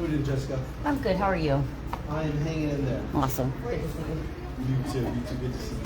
doing, Jessica? I'm good. How are you? I am hanging in there. Awesome. You too. You too. Good to see you.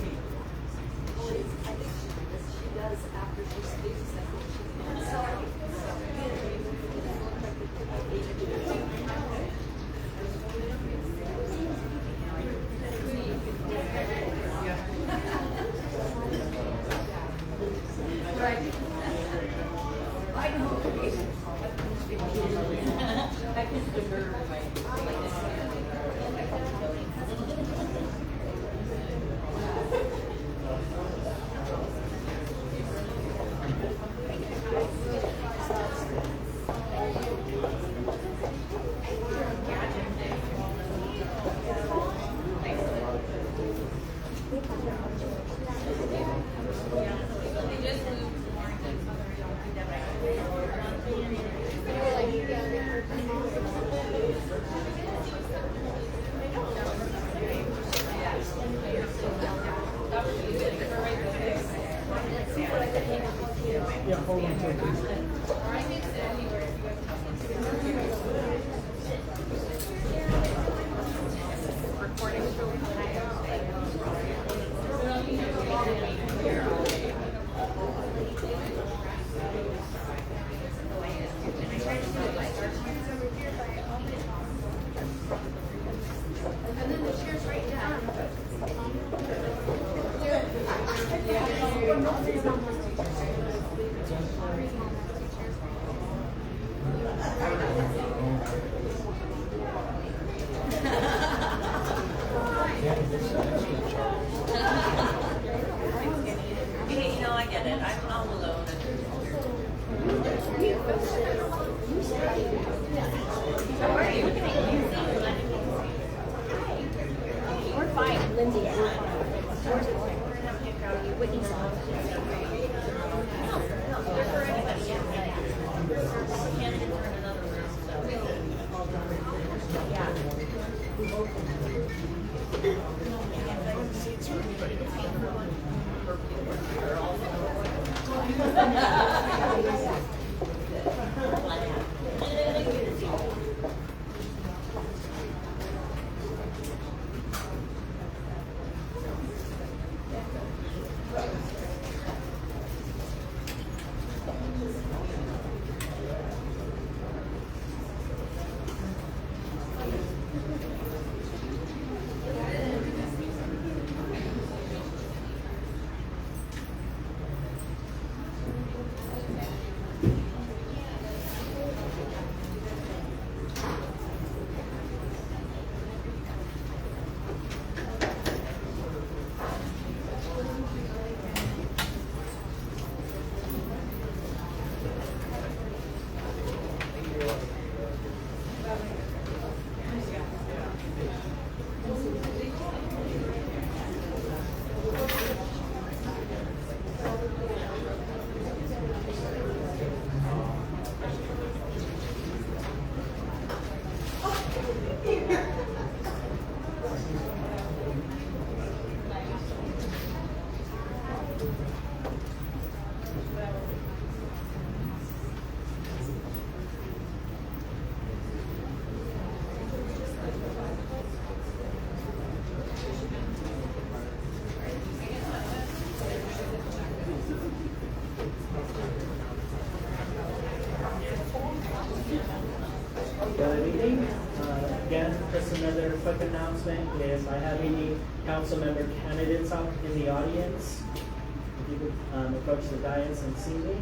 Yeah, hold on to it, please. And then the chair's right down. Hey, you know, I get it. I'm all alone. How are you? We're fine, Lindsay. We're fine. Whitney's on. Good evening. Again, just another quick announcement. If I have any council member candidates out in the audience, if you could approach the dais and see me.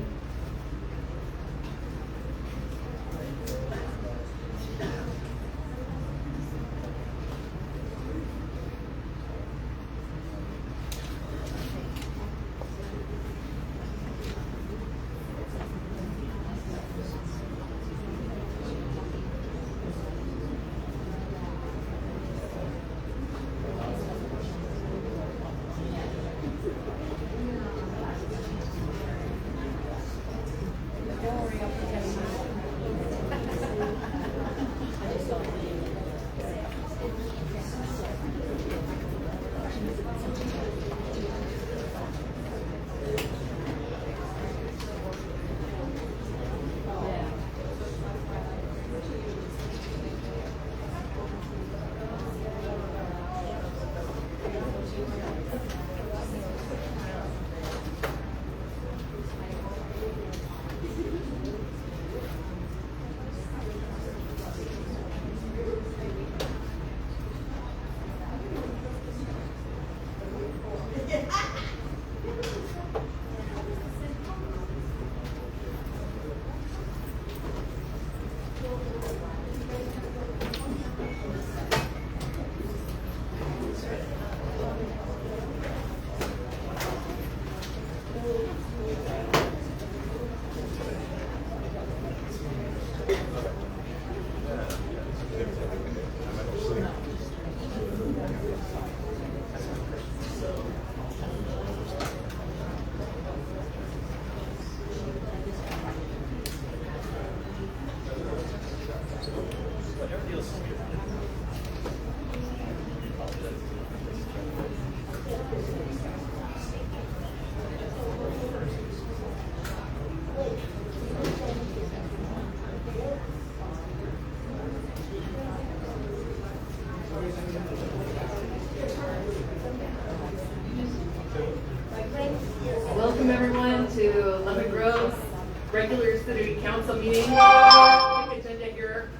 regular city council meeting. Quick agenda here.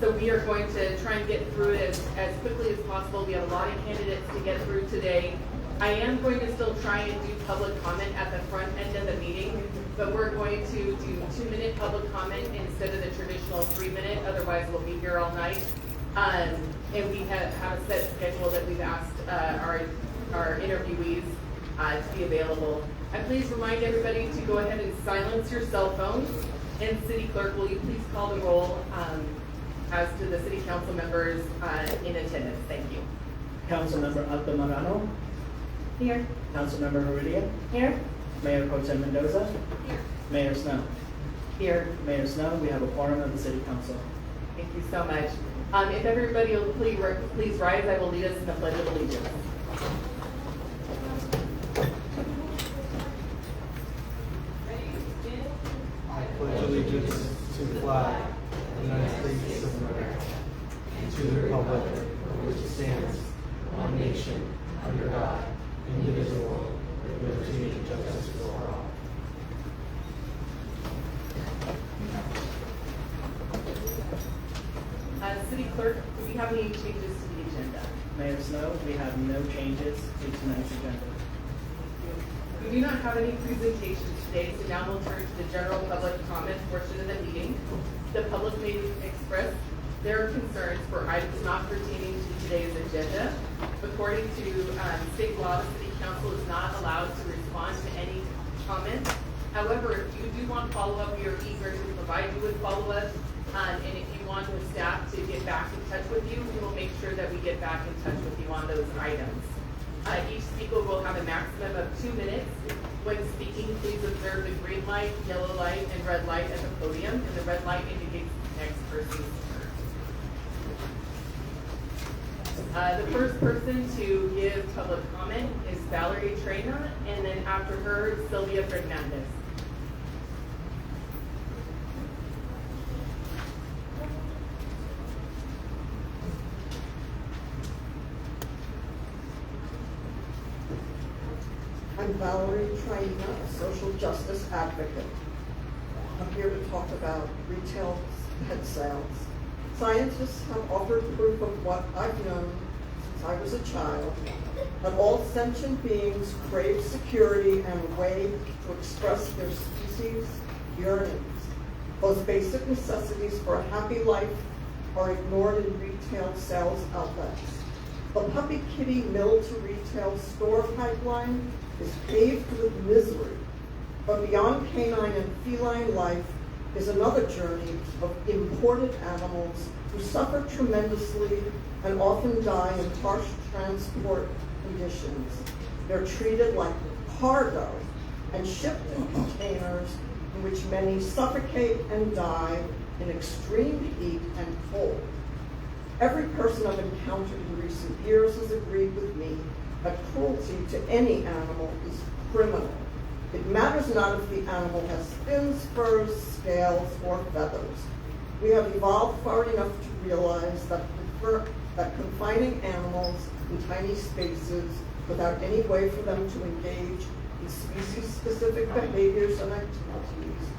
So we are going to try and get through it as quickly as possible. We have a lot of candidates to get through today. I am going to still try and do public comment at the front end of the meeting, but we're going to do 2-minute public comment instead of the traditional 3-minute. Otherwise, we'll be here all night. And we have a set schedule that we've asked our interviewees to be available. And please remind everybody to go ahead and silence your cell phones. And City Clerk, will you please call the roll as to the City Council members in attendance? Thank you. Councilmember Altamirano. Here. Councilmember Heredia. Here. Mayor Pro Tem Mendoza. Here. Mayor Snow. Here. Mayor Snow, we have a quorum of the City Council. Thank you so much. If everybody will please rise, I will lead us in the Pledge of Allegiance. I pledge allegiance to the flag of the United States of America and to the republic for which it stands, one nation, under God, indivisible, with liberty and justice for all. City Clerk, do we have any changes to the agenda? Mayor Snow, we have no changes to tonight's agenda. We do not have any presentations today, so now we'll turn to the general public comment portion of the meeting. The public may express their concerns for items not pertaining to today's agenda. According to state law, the City Council is not allowed to respond to any comments. However, if you do want follow-up, we are eager to provide you with follow-up. And if you want the staff to get back in touch with you, we will make sure that we get back in touch with you on those items. Each speaker will have a maximum of 2 minutes. When speaking, please observe the green light, yellow light, and red light at the podium, and the red light indicates the next person's turn. The first person to give public comment is Valerie Traina, and then after her, Sylvia Fernandez. I'm Valerie Traina, a social justice advocate. I'm here to talk about retail pet sales. Scientists have offered proof of what I've known since I was a child, that all sentient beings crave security and a way to express their species' yearnings. Those basic necessities for a happy life are ignored in retail sales outlets. The puppy kitty mill to retail store pipeline is paved with misery, but beyond canine and feline life is another journey of imported animals who suffer tremendously and often die in harsh transport conditions. They're treated like cargo and shipped in containers in which many suffocate and die in extreme heat and cold. Every person I've encountered in recent years has agreed with me that cruelty to any animal is criminal. It matters not if the animal has fins, furs, scales, or feathers. We have evolved far enough to realize that confining animals in tiny spaces without any way for them to engage in species-specific behaviors and activities,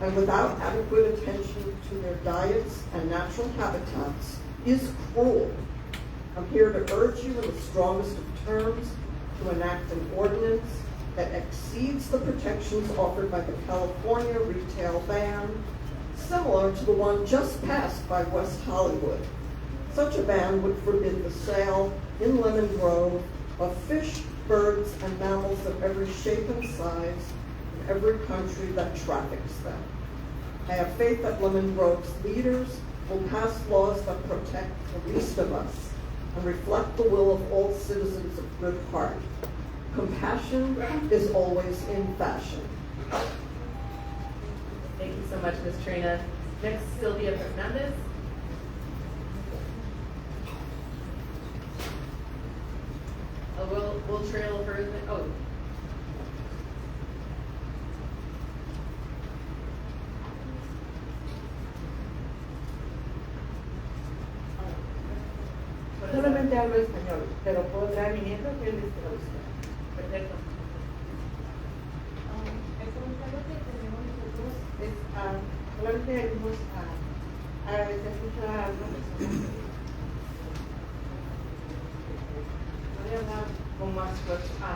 and without adequate attention to their diets and natural habitats is cruel. I'm here to urge you in the strongest of terms to enact an ordinance that exceeds the protections offered by the California retail ban, similar to the one just passed by West Hollywood. Such a ban would forbid the sale in Lemon Grove of fish, birds, and mammals of every shape and size in every country that traffics them. I have faith that Lemon Grove's leaders will pass laws that protect the least of us and reflect the will of all citizens of good heart. Compassion is always in fashion. Thank you so much, Ms. Traina. Next, Sylvia Fernandez. We'll trail her. Oh. Solamente hablo español, pero puedo traer a mi nieto que él Perfecto. El comentario que tenemos solamente venimos a agradecer mucho a una persona. Voy a hablar con más fuerza.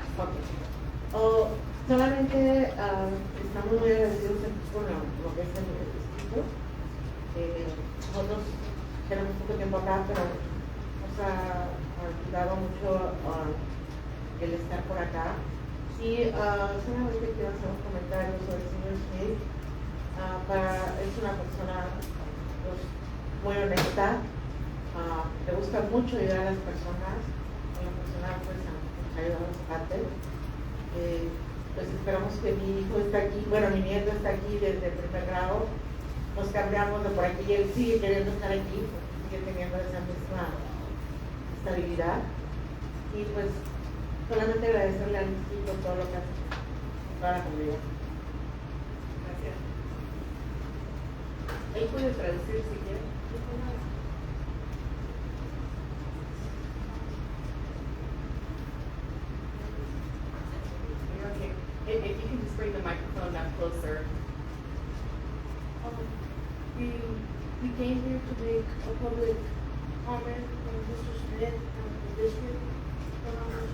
Solamente estamos muy agradecidos con lo que es el distrito. Nosotros tenemos poco tiempo acá, pero nos ha ayudado mucho el estar por acá. Y solamente quiero hacer un comentario sobre el señor Smith. Es una persona pues, muy honesta, le gusta mucho ayudar a las personas, una persona pues ha ayudado bastante. Pues esperamos que mi hijo está aquí, bueno, mi nieto está aquí desde el primer grado, nos cambiamos de por aquí y él sigue queriendo estar aquí, porque sigue teniendo esa misma estabilidad. Y pues solamente agradecerle al instituto todo lo que hace, toda la comunidad. Gracias. Ahí puede traducir si quiere. Okay. If you can just bring the microphone up closer. We came here to make a public comment on Mr. Smith and the district.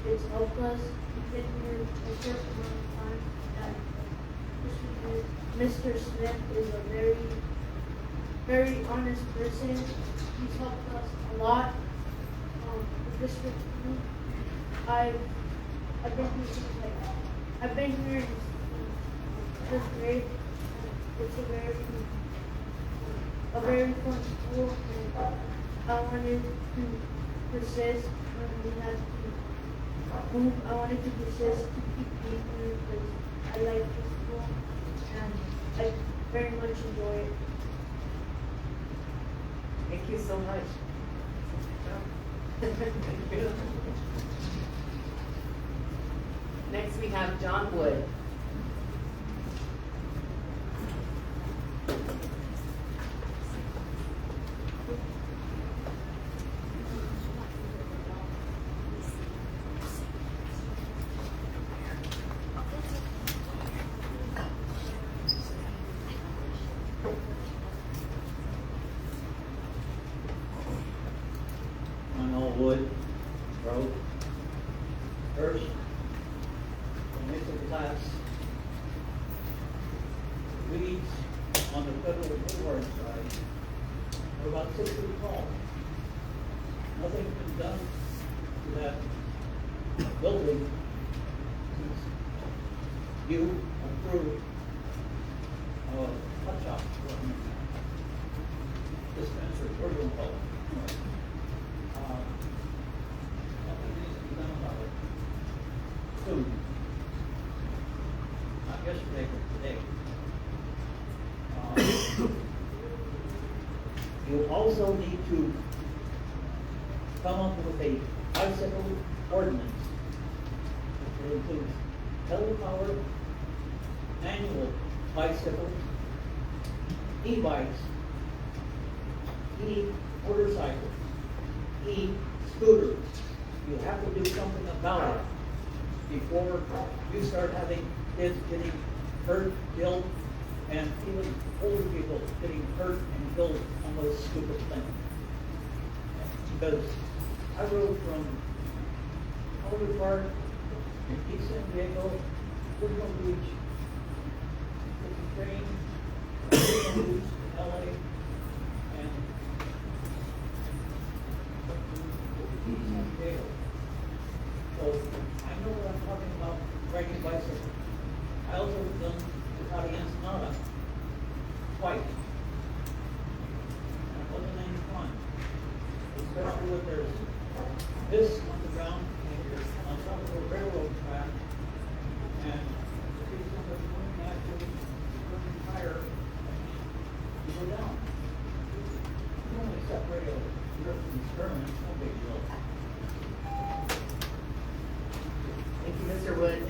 It's helped us. We've been here a certain amount of time. And Mr. Smith is a very, very honest person. He's helped us a lot. The district. I've been here in fifth grade. It's a very fun school, and I wanted to persist when we had to move. I wanted to persist to keep being here because I like the school and I very much enjoy it. Thank you so much. Thank you. Next we have John Wood. On all wood, road. First, the middle class weeds on the federal boulevard side are about 6 feet tall. Nothing's been done to that building since you approved hot shop dispensary, or you call it. Nothing needs to be done about it. Soon. Not yesterday, but today. You also need to come up with a bicycle ordinance that includes pedal-powered manual bicycles, e-bikes, e-motorcycles, e-scooters. You have to do something about it before you start having kids getting hurt, killed, and even older people getting hurt and killed on those stupid things. Because I rode from Hollywood Park in East San Diego, Fresno Beach, took the train, Fresno Beach to LA, and East San Diego. So I know what I'm talking about riding a bicycle. I also have done Ducati Ensenada twice. And it wasn't any fun. Especially when there's this on the ground and you're on top of a railroad track and you see somebody going at you, burning tire, you go down. You only separate a rip from skirmish, it's no big deal. Thank you, Mr. Wood.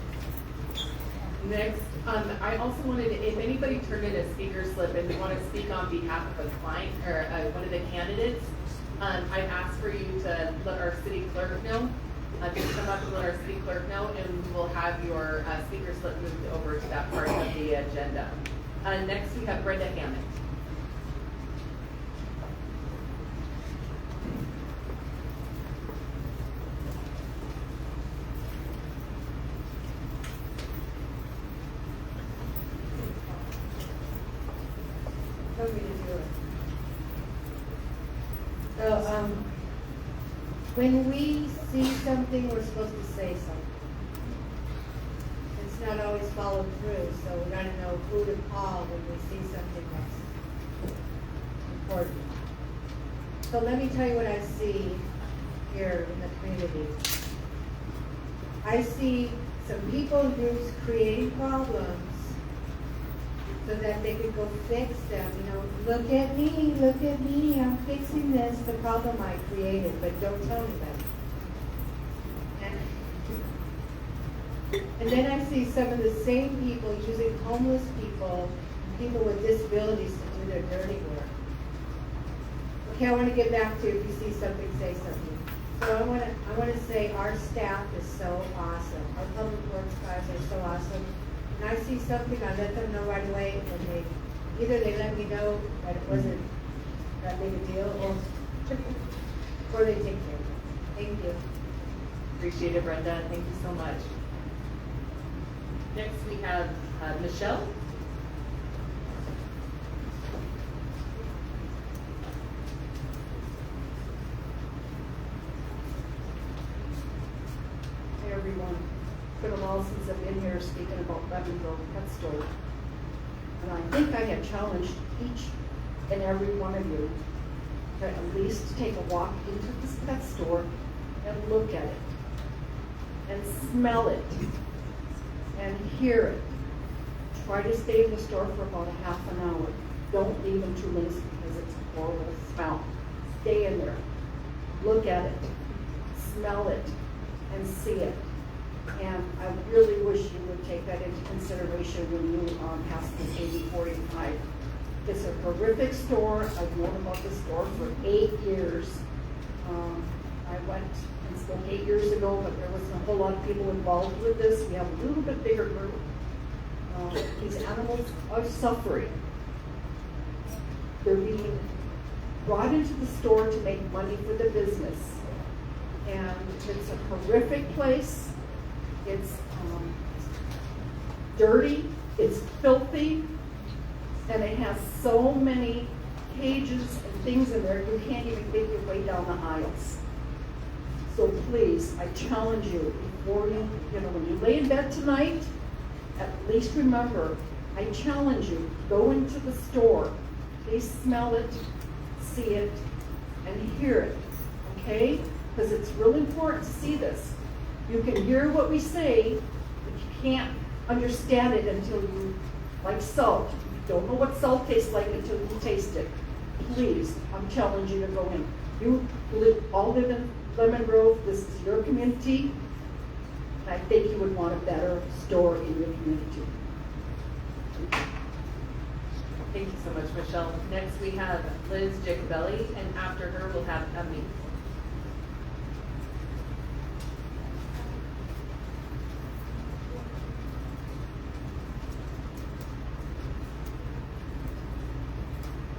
Next, I also wanted to, if anybody turned in a speaker slip and they want to speak on behalf of a client or one of the candidates, I'd ask for you to let our city clerk know. Just come up and let our city clerk know, and we will have your speaker slip moved over to that part of the agenda. Next, we have Brenda Hammond. told me to do it. So, when we see something, we're supposed to say something. It's not always followed through, so we gotta know who to call when we see something that's important. So let me tell you what I see here in the community. I see some people and groups creating problems so that they could go fix them. You know, look at me, I'm fixing this, the problem I created, but don't tell anybody. And then I see some of the same people using homeless people, people with disabilities to do their dirty work. Okay, I want to get back to if you see something, say something. So I want to say our staff is so awesome. Our public works guys are so awesome. When I see something, I let them know right away, and either they let me know that it wasn't that big a deal, or they take care of it. Thank you. Appreciate it, Brenda. Thank you so much. Next, we have Michelle. Hey everyone, it's been a while since I've been here speaking about Lemon Grove Pet Store. And I think I have challenged each and every one of you to at least take a walk into this pet store and look at it, and smell it, and hear it. Try to stay in the store for about a half an hour. Don't leave in 2 minutes because it's a horrible smell. Stay in there, look at it, smell it, and see it. And I really wish you would take that into consideration when you pass this AB 45. It's a horrific store. I've known about this store for 8 years. I went and spoke 8 years ago, but there wasn't a whole lot of people involved with this. We have a little bit bigger group. These animals are suffering. They're being brought into the store to make money for the business. And it's a horrific place. It's dirty, it's filthy, and it has so many cages and things in there, you can't even get your way down the aisles. So please, I challenge you, before when you lay in bed tonight, at least remember, I challenge you, go into the store, please smell it, see it, and hear it, okay? Because it's really important to see this. You can hear what we say, but you can't understand it until you, like salt. You don't know what salt tastes like until you taste it. Please, I'm challenging you to go in. You all live in Lemon Grove, this is your community, and I think you would want a better store in your community. Thank you so much, Michelle. Next, we have Liz Jacobelli, and after her, we'll have Emmy.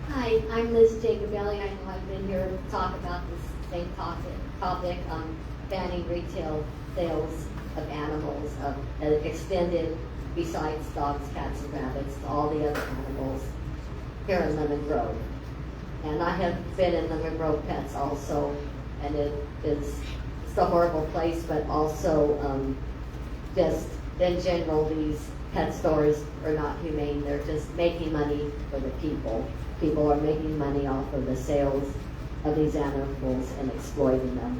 Hi, I'm Liz Jacobelli. I know I've been here to talk about this same topic, banning retail sales of animals, extended besides dogs, cats, and rabbits, to all the other animals here in Lemon Grove. And I have been in Lemon Grove Pets also, and it's a horrible place, but also just in general, these pet stores are not humane. They're just making money for the people. People are making money off of the sales of these animals and exploiting them.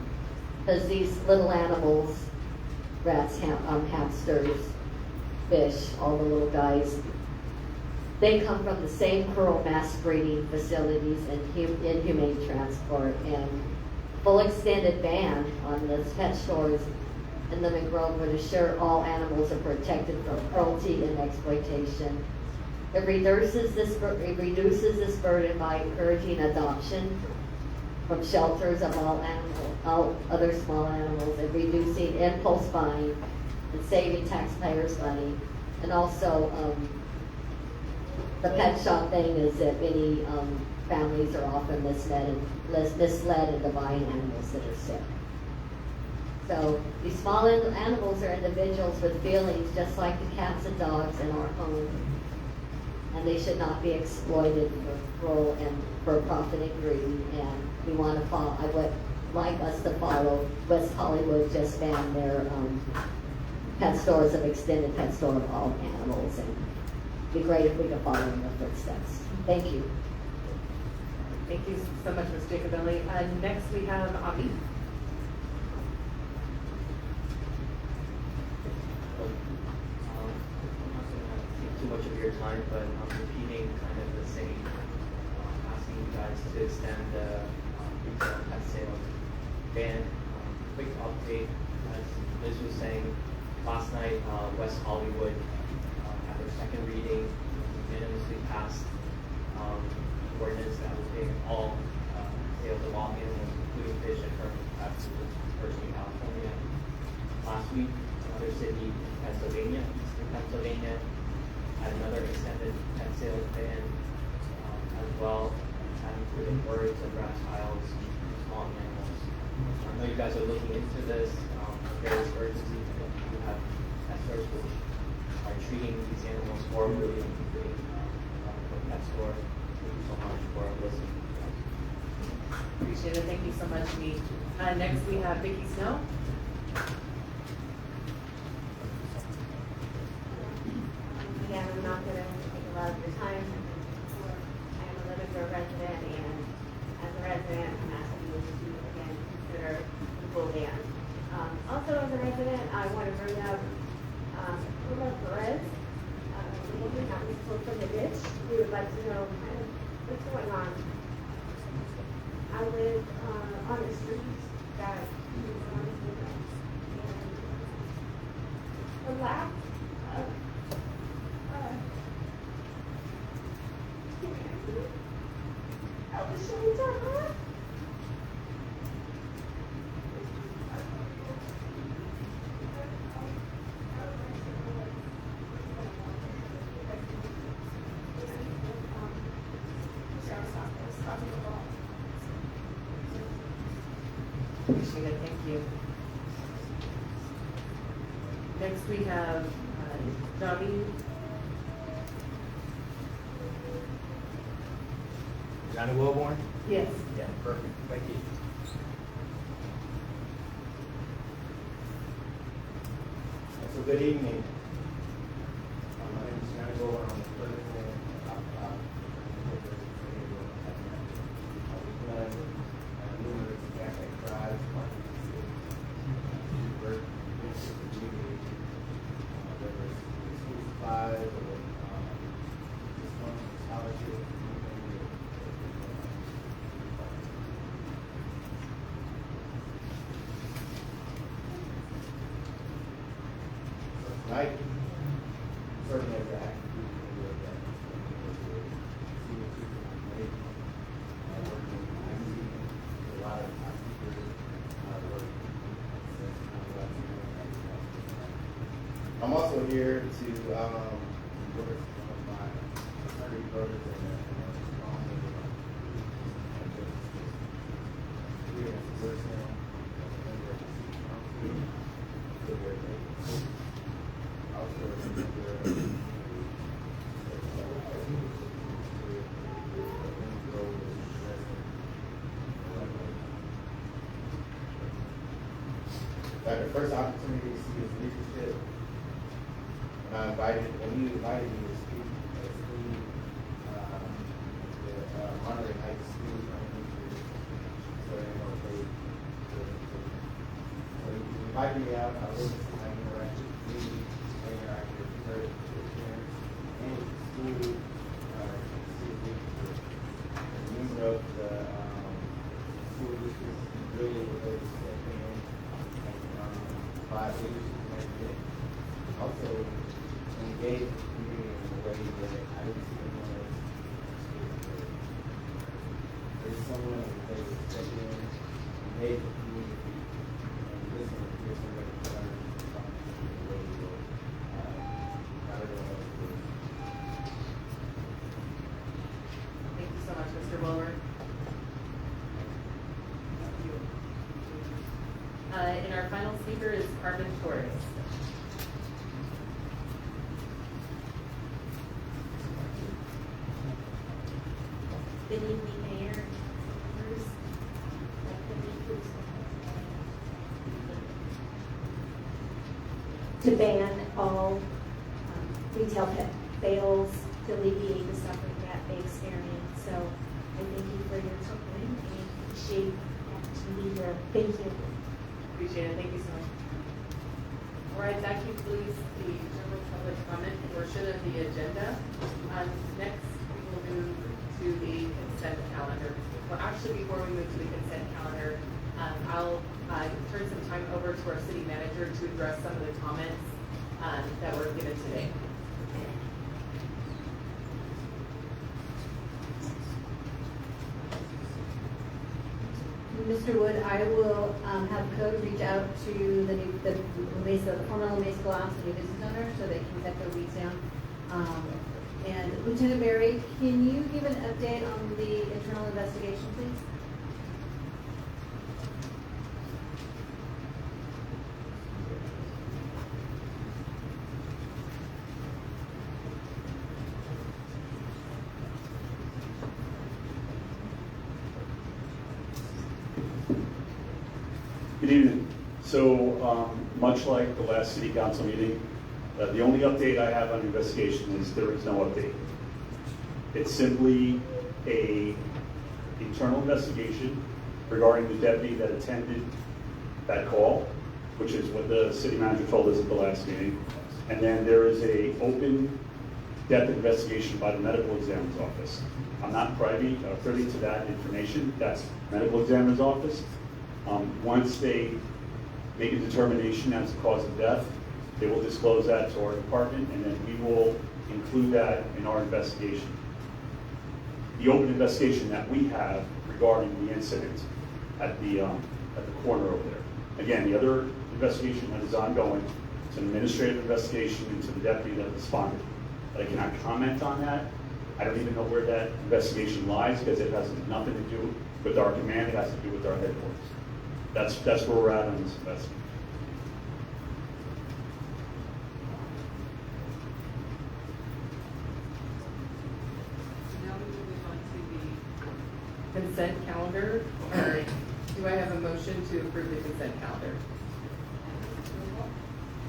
Because these little animals, rats, hamsters, fish, all the little guys, they come from the same cruel mass breeding facilities and inhumane transport, and full extended ban on the pet stores in Lemon Grove would assure all animals are protected from cruelty and exploitation. It reduces this burden by encouraging adoption from shelters of all other small animals, and reducing impulse buying and saving taxpayers money. And also, the pet shop thing is that many families are often misled into buying animals that are sick. So these small animals are individuals with feelings just like the cats and dogs in our home. and they should not be exploited for cruel and for profit and greed. And we want to follow, I would like us to follow. West Hollywood just banned their pet stores of extended pet store of all animals, and it'd be great if we could follow in their footsteps. Thank you. Thank you so much, Ms. Jacobelli. Next, we have Ami. I'm not going to take too much of your time, but I'm repeating kind of the same, asking you guys to extend the retail pet sales ban. Quick update, as Liz was saying, last night, West Hollywood had their second reading, unanimously passed ordinance that would ban all sales of all animals, including fish and first in California. Last week, another city in Pennsylvania, Eastern Pennsylvania, had another extended pet sales ban as well, that included birds and reptiles and small animals. I know you guys are looking into this. There's urgency that you have pet stores which are treating these animals horribly, including the pet store. Thank you so much for listening. Appreciate it. Thank you so much, Mee. Next, we have Vicki Snow. Again, I'm not going to take a lot of your time. I am a Livingston resident, and as a resident, I'm asking you to, again, consider the full ban. Also, as a resident, I want to bring up Uma Perez. Maybe not spoke from the ditch. We would like to know kind of what's going on. I live on the street that is on the lack of the shelter, huh? Appreciate it. Thank you. Next, we have Johnny. Johnny Wilborn? Yes. Yeah, perfect. Thank you. So good evening. My name is Johnny Wilborn. I'm the president of we've done numerous anti-crime work in the community. There was school supplies, scholarships. Right? Certainly as an active group, we look at see what you can make. Working in IT, a lot of people work. I'm also here to endorse one of my attorney brothers and strong here in person. I had the first opportunity to see his leadership when he invited me to speak at school, the Monterey Heights School. So he invited me out. I was interacted with me, I interacted with her, with parents, and with the school, a member of the school district really was able to step in and provide leadership and also engage the community in a way that I didn't see anyone else. There's someone who was able to step in, engage the community, and listen to different concerns in a way that not everyone else would. Thank you so much, Mr. Wilbur. And our final speaker is Carmen Torres. Good evening, Mayor, members. To ban all retail pet sales, to alleviate the suffering that they experience. So I thank you for your time and appreciate the opportunity to thank you. Appreciate it, thank you so much. All right, that concludes the general public comment portion of the agenda. Next, we will move to the consent calendar. Well, actually, before we move to the consent calendar, I'll turn some time over to our city manager to address some of the comments that were given today. Mr. Wood, I will have code reach out to the former Mesa Glass, the new business owner, so they can set their weeks down. And Lieutenant Barry, can you give an update on the internal investigation, please? Good evening. So, much like the last city council meeting, the only update I have on the investigation is there is no update. It's simply a internal investigation regarding the deputy that attended that call, which is what the city manager told us at the last meeting. And then there is a open depth investigation by the medical examiner's office. I'm not privy to that information. That's medical examiner's office. Once they make a determination as the cause of death, they will disclose that to our department, and then we will include that in our investigation. The open investigation that we have regarding the incident at the corner over there. Again, the other investigation that is ongoing, it's an administrative investigation into the deputy that responded. But I cannot comment on that. I don't even know where that investigation lies because it has nothing to do with our command. It has to do with our headquarters. That's where we're at on this investigation. Now we will move on to the consent calendar. Or do I have a motion to approve the consent calendar?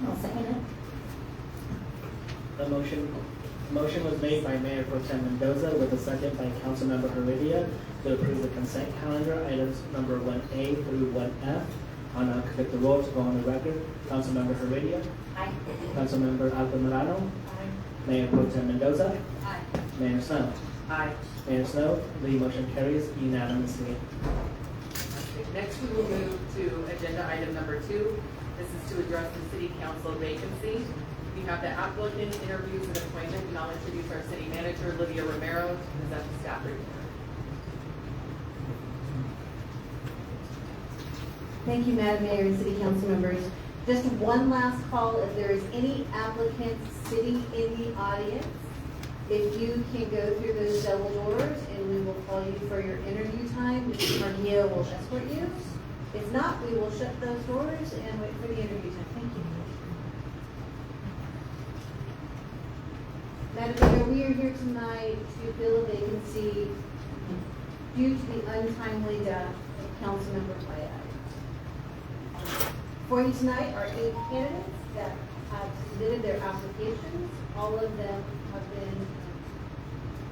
I'll second it. The motion was made by Mayor Pro Tem Mendoza with a second by Councilmember Heredia to approve the consent calendar, items number 1A through 1F. I'll now conduct the roll to go on the record. Councilmember Heredia. Aye. Councilmember Altamirano. Aye. Mayor Pro Tem Mendoza. Aye. Mayor Snow. Aye. Mayor Snow, the motion carries unanimously. Next, we will move to agenda item number 2. This is to address the city council vacancy. We have the applicant interviews and appointment, and I'll introduce our city manager, Lydia Romero, to present the staff report. Thank you, Madam Mayor and City Council members. Just one last call, if there is any applicants sitting in the audience, if you can go through those double doors and we will call you for your interview time, Mr. Marquillo will escort you. If not, we will shut those doors and wait for the interview time. Thank you. Madam Mayor, we are here tonight to fill a vacancy due to the untimely death of Councilmember Faiai. For you tonight are 8 candidates that have submitted their applications. All of them have been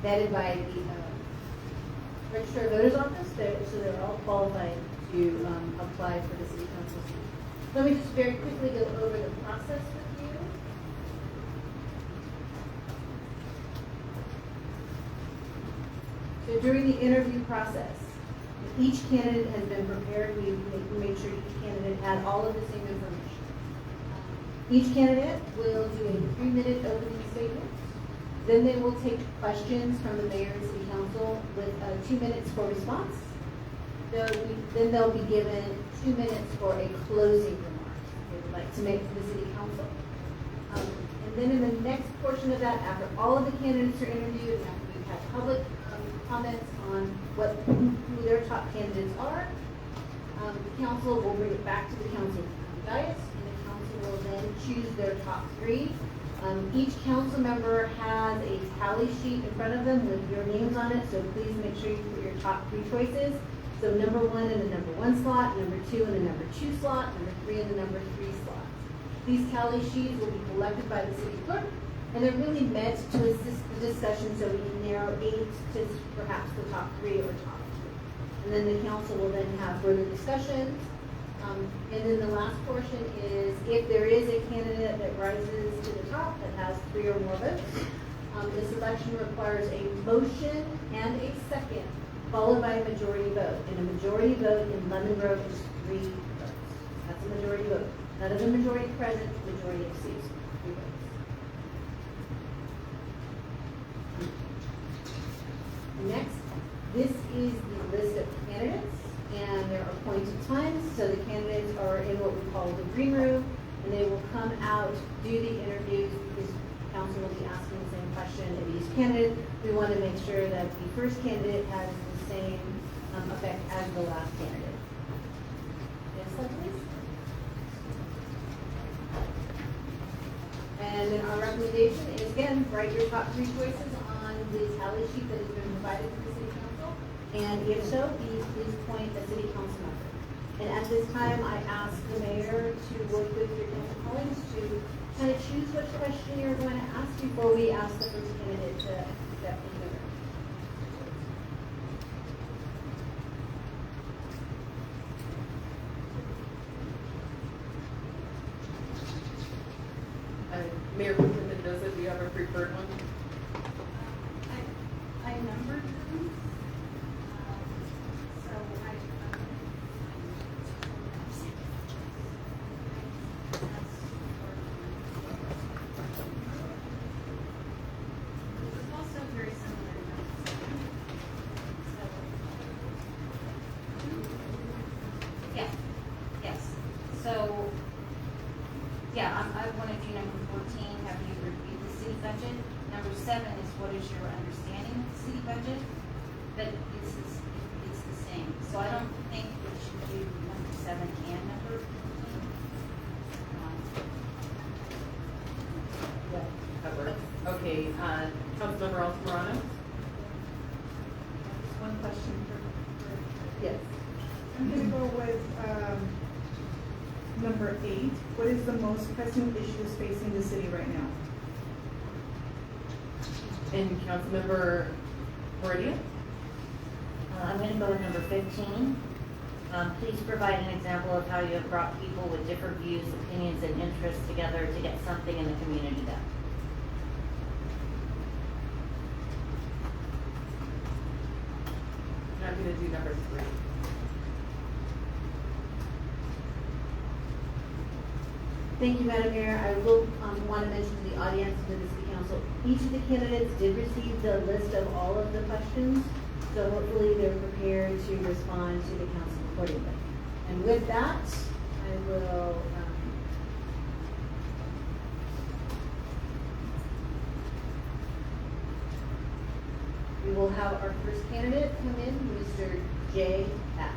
vetted by the Registrar of Voters Office, so they're all qualified to apply for the City Council seat. Let me just very quickly go over the process with you. So during the interview process, each candidate has been prepared. We made sure each candidate had all of the same information. Each candidate will do a 3-minute opening statement. Then they will take questions from the mayor and city council with 2 minutes for response. Then they'll be given 2 minutes for a closing remark they would like to make to the city council. And then in the next portion of that, after all of the candidates are interviewed and after we've had public comments on who their top candidates are, the council will bring it back to the council dais, and the council will then choose their top 3 Each council member has a tally sheet in front of them with your names on it, so please make sure you put your top 3 choices. So number 1 in the number 1 slot, number 2 in the number 2 slot, number 3 in the number 3 slot. These tally sheets will be collected by the city clerk, and they're really meant to assist the discussion so we can narrow 8 to perhaps the top 3 or top 2. And then the council will then have further discussions. And then the last portion is if there is a candidate that rises to the top that has 3 or more votes, this election requires a motion and a second, followed by a majority vote. And a majority vote in Lemon Grove is 3 votes. That's a majority vote. Not as a majority present, majority of seats. 3 votes. Next, this is the list of candidates and their appointed times. So the candidates are in what we call the green room, and they will come out, do the interviews, because council will be asking the same question of each candidate. We want to make sure that the first candidate has the same effect as the last candidate. Next slide, please. And then our recommendation is, again, write your top 3 choices on the tally sheet that has been provided to the city council. And if so, please point a city council member. And at this time, I ask the mayor to work with your council colleagues to kind of choose which question you're going to ask before we ask the first candidate to step into the room. Mayor Mendoza, do you have a preferred one? I numbered them. So I. It's also very similar. Yeah, yes. So, yeah, I want to do number 14, have you reviewed the city budget? Number 7 is what is your understanding of the city budget? But it's the same. So I don't think we should do number 7 and number 14. Cover. Okay, Councilmember Altamirano? One question for Yes. I'm gonna go with, number 8. What is the most pressing issues facing the city right now? And Councilmember Meridia? I'm going to go with number 15. Please provide an example of how you have brought people with different views, opinions, and interests together to get something in the community done. And I'm going to do number 3. Thank you, Madam Mayor. I will want to mention to the audience and to the City Council, each of the candidates did receive the list of all of the questions, so hopefully they're prepared to respond to the council accordingly. And with that, I will we will have our first candidate come in, Mr. J. S.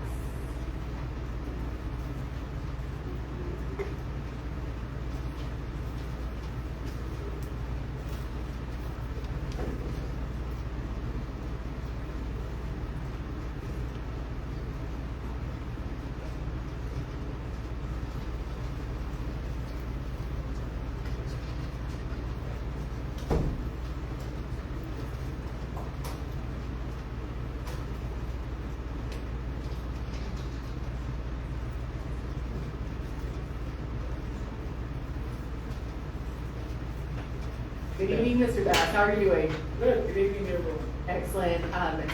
Good evening, Mr. Bass. How are you doing? Good. Good evening, everyone. Excellent.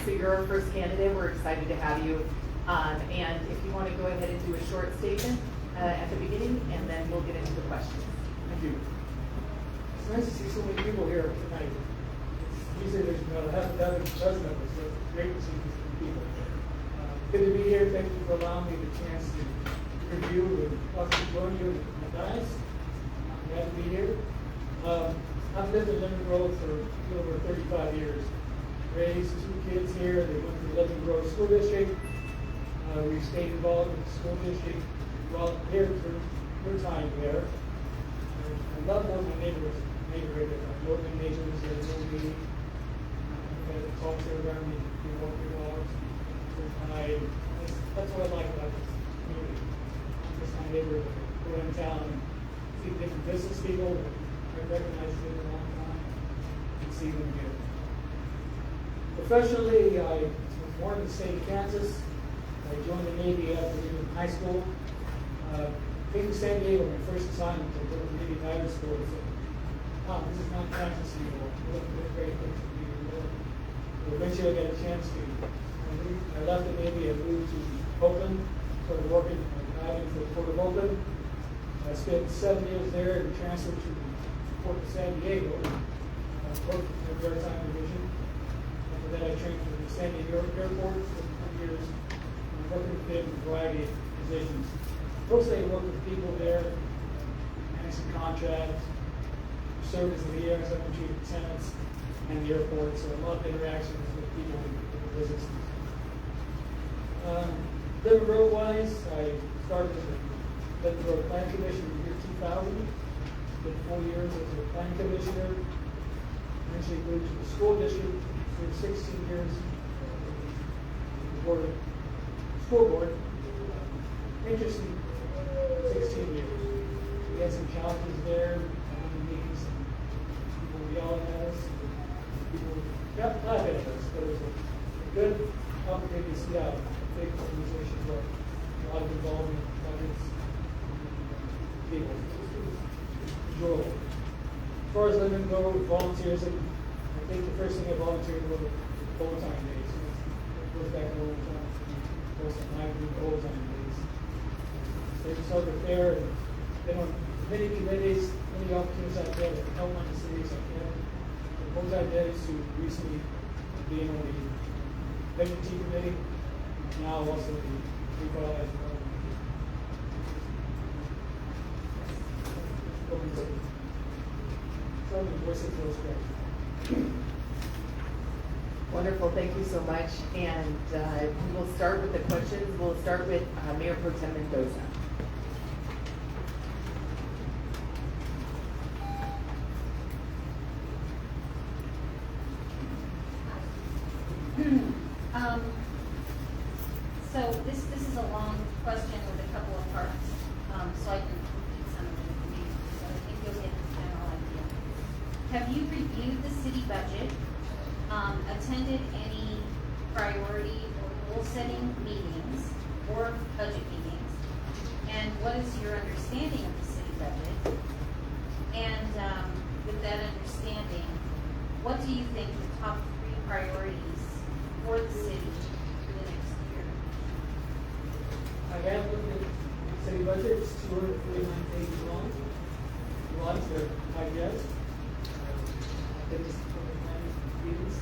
So you're our first candidate. We're excited to have you. And if you want to go ahead and do a short statement at the beginning, and then we'll get into the questions. Thank you. It's nice to see so many people here tonight. Usually there's about half a dozen of us, so it's great to see these people. Good to be here. Thank you for allowing me the chance to review and talk to you and guys. I'm glad to be here. I've lived in Lemon Grove for over 35 years. Raised 2 kids here. They went to the Lemon Grove School District. We stayed involved with the school district while here through your time there. I love knowing my neighbors. neighborhood, local neighbors, that will be, that talk to around me, walk your dogs, that's what I like about this community. Just my neighborhood, go in town, see different business people, I recognize them in a long time, and see them again. Professionally, I was born in the state of Kansas. I joined the Navy after leaving high school. Came to San Diego, my first assignment to go to the Navy Diving School. I said, wow, this is not Kansas anymore. What a great place to be. Eventually I got a chance to. I left the Navy and moved to Oakland, started working diving for the Port of Oakland. I spent 7 years there and transferred to the Port of San Diego, worked in the maritime division. After that I trained for the San Diego Airport for 4 years. Working with them in a variety of positions. Mostly I work with people there, managing contracts, served as the liaison between the tenants and the airport, so a lot of interactions with people in the business. Living road-wise, I started as a Living Road Plan Commissioner in the year 2000. Did 4 years as a Plan Commissioner. Eventually moved to the school district for 16 years. School board, interesting 16 years. We had some challenges there, having meetings, and people yelling at us, people got laughing at us, but it was a good opportunity to see how big organizations work. A lot of involvement, budgets, people. It was enjoyable. As far as living go, volunteerism, I think the first thing I volunteered was full-time days. It goes back a long time. My group overtime days. They started there and been on many committees, many opportunities out there to help on the cities like that. The overtime days who recently being on the MT committee, now also the revitalized development. So the voice of those guys. Wonderful, thank you so much. And we will start with the questions. We'll start with Mayor Pro Tem Mendoza. So this is a long question with a couple of parts, so I can repeat some of them for you, so I think you'll get the general idea. Have you reviewed the city budget? Attended any priority or goal-setting meetings or budget meetings? And what is your understanding of the city budget? And with that understanding, what do you think the top 3 priorities for the city for the next year? I have looked at the city budget. It's 249 pages long. Lots of ideas. I did this meetings.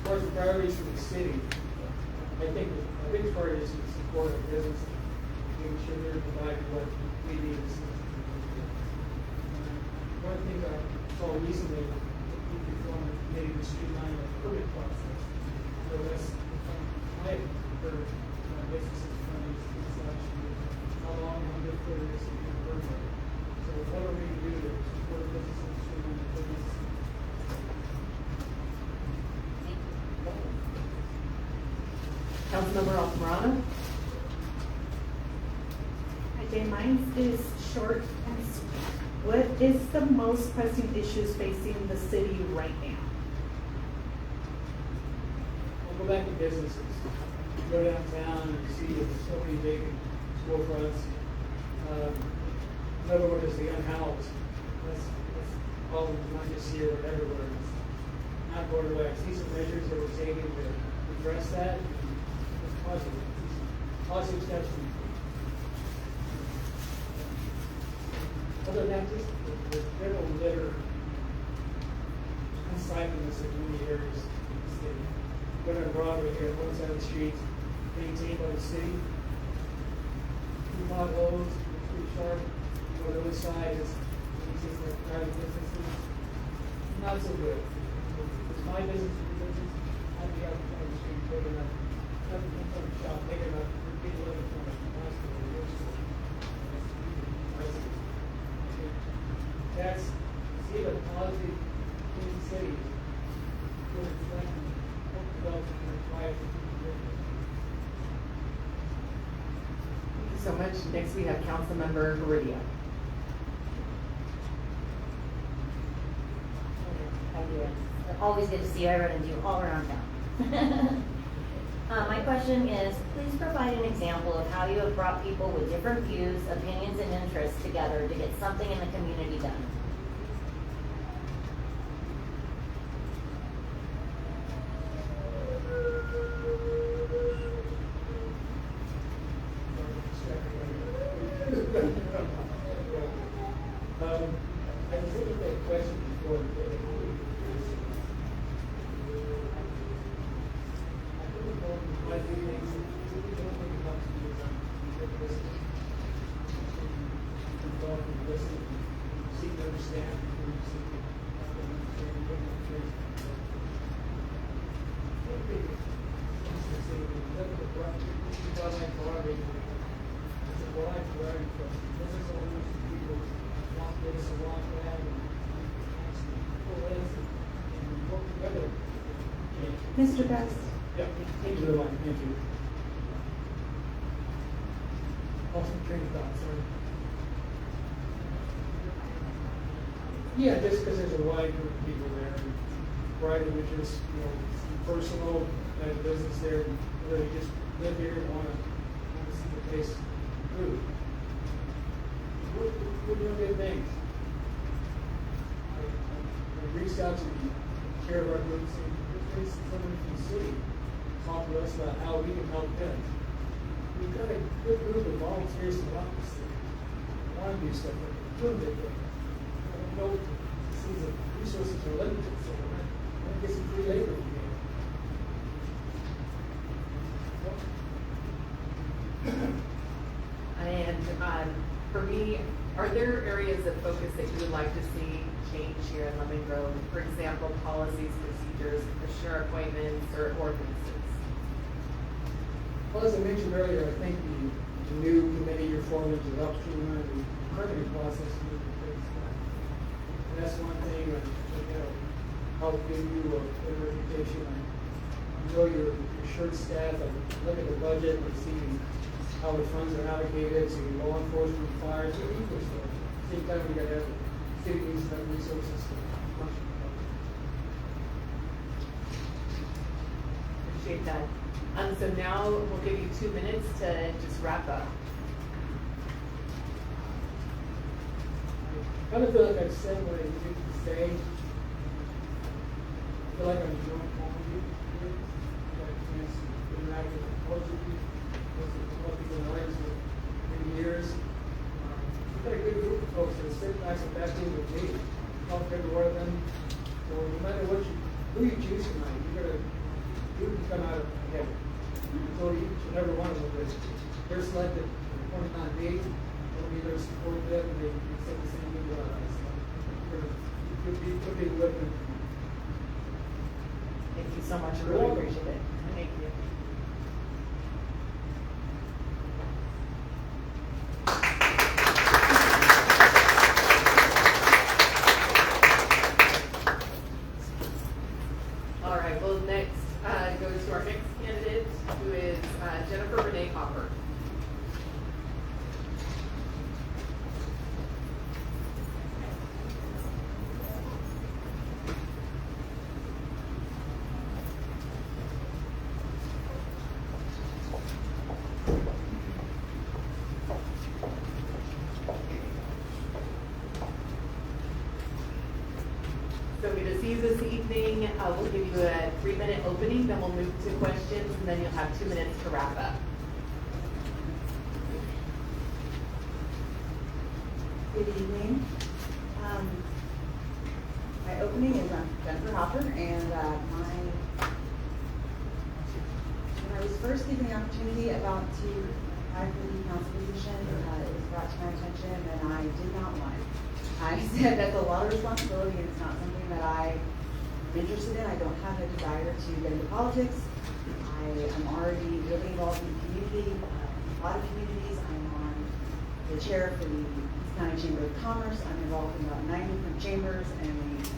As far as the priorities for the city, I think the biggest priority is to support our business, making sure they're providing what we need. One of the things I saw recently, we reformed the committee to streamline the permit process. So that's my for businesses from these elections. How long, how difficult it is to get a permit. So what are we going to do to support businesses, streamline the business? Councilmember Altamirano. Hi, Jay. Mine is short and sweet. What is the most pressing issues facing the city right now? We'll go back to businesses. You go downtown and you see there's so many big storefronts. Another one is the unhoused. That's problem not just here but everywhere. It's not going away. I see some measures that we're taking to address that. It's positive. Positive steps. Other than that, just the general litter unsightliness in many areas of the city. Going on Broadway here, one side of the street, maintained by the city. 2 potholes, pretty sharp. On the other side is just like private businesses. Not so good. It's my business, your business. I'd be out on the street, big enough. Nothing from the shop, big enough for people living from the hospital or your store. that's, see the policy in the city, will reflect what development required. Thank you so much. Next, we have Council Member Heredia. How you doing? Always good to see you. I run into you all around town. My question is, please provide an example of how you have brought people with different views, opinions, and interests together to get something in the community done. I was looking at that question before. Mr. Best. Yeah, thank you very much, thank you. Awesome train of thought, sorry. Yeah, just because there's a wide group of people there, and variety of interests, you know, personal, business there, and really just live here and want to see the place through. We're doing good things. I reached out to the chair of our group, saying, there's someone from the city talk to us about how we can help them. We've got a good group of volunteers in the office that want to do stuff, but doing good things. We know the resources are limited, so we're not going to get some free labor from And for me, are there areas of focus that you would like to see change here in Lemon Grove? For example, policies, procedures, commissioner appointments, or ordinances? Well, as I mentioned earlier, I think the new committee you're forming to help streamline the permitting process. And that's one thing that help give you a good reputation. I know you're short staffed. I look at the budget and see how the funds are allocated to law enforcement, fires, and equal stuff. Same time, we got to have the city needs that resources to function. Appreciate that. So now we'll give you 2 minutes to just wrap up. I kind of feel like I've said what I needed to say. I feel like I'm doing all of you here. I got a chance to interact with most of you. Most of the lawyers for many years. We've got a good group of folks that sit back and back in with me. Help every one of them. So no matter who you choose tonight, you can come out ahead. So each and every one of them is they're selected at a point in time being, and we either support them and they say the same thing with us. Could be with them. Thank you so much. I really appreciate it. Thank you. All right, well, next goes to our next candidate, who is Jennifer Renee Hopper. So we just see this evening, we'll give you a 3-minute opening, then we'll move to questions, and then you'll have 2 minutes to wrap up. Good evening. My opening is Jennifer Hopper, and when I was first given the opportunity about to apply for the council position, it was brought to my attention, and I did not want it. I said that's a lot of responsibility, and it's not something that I'm interested in. I don't have a desire to get into politics. I am already really involved in the community, a lot of communities. I'm on the chair for the County Chamber of Commerce. I'm involved in about 9 different chambers and the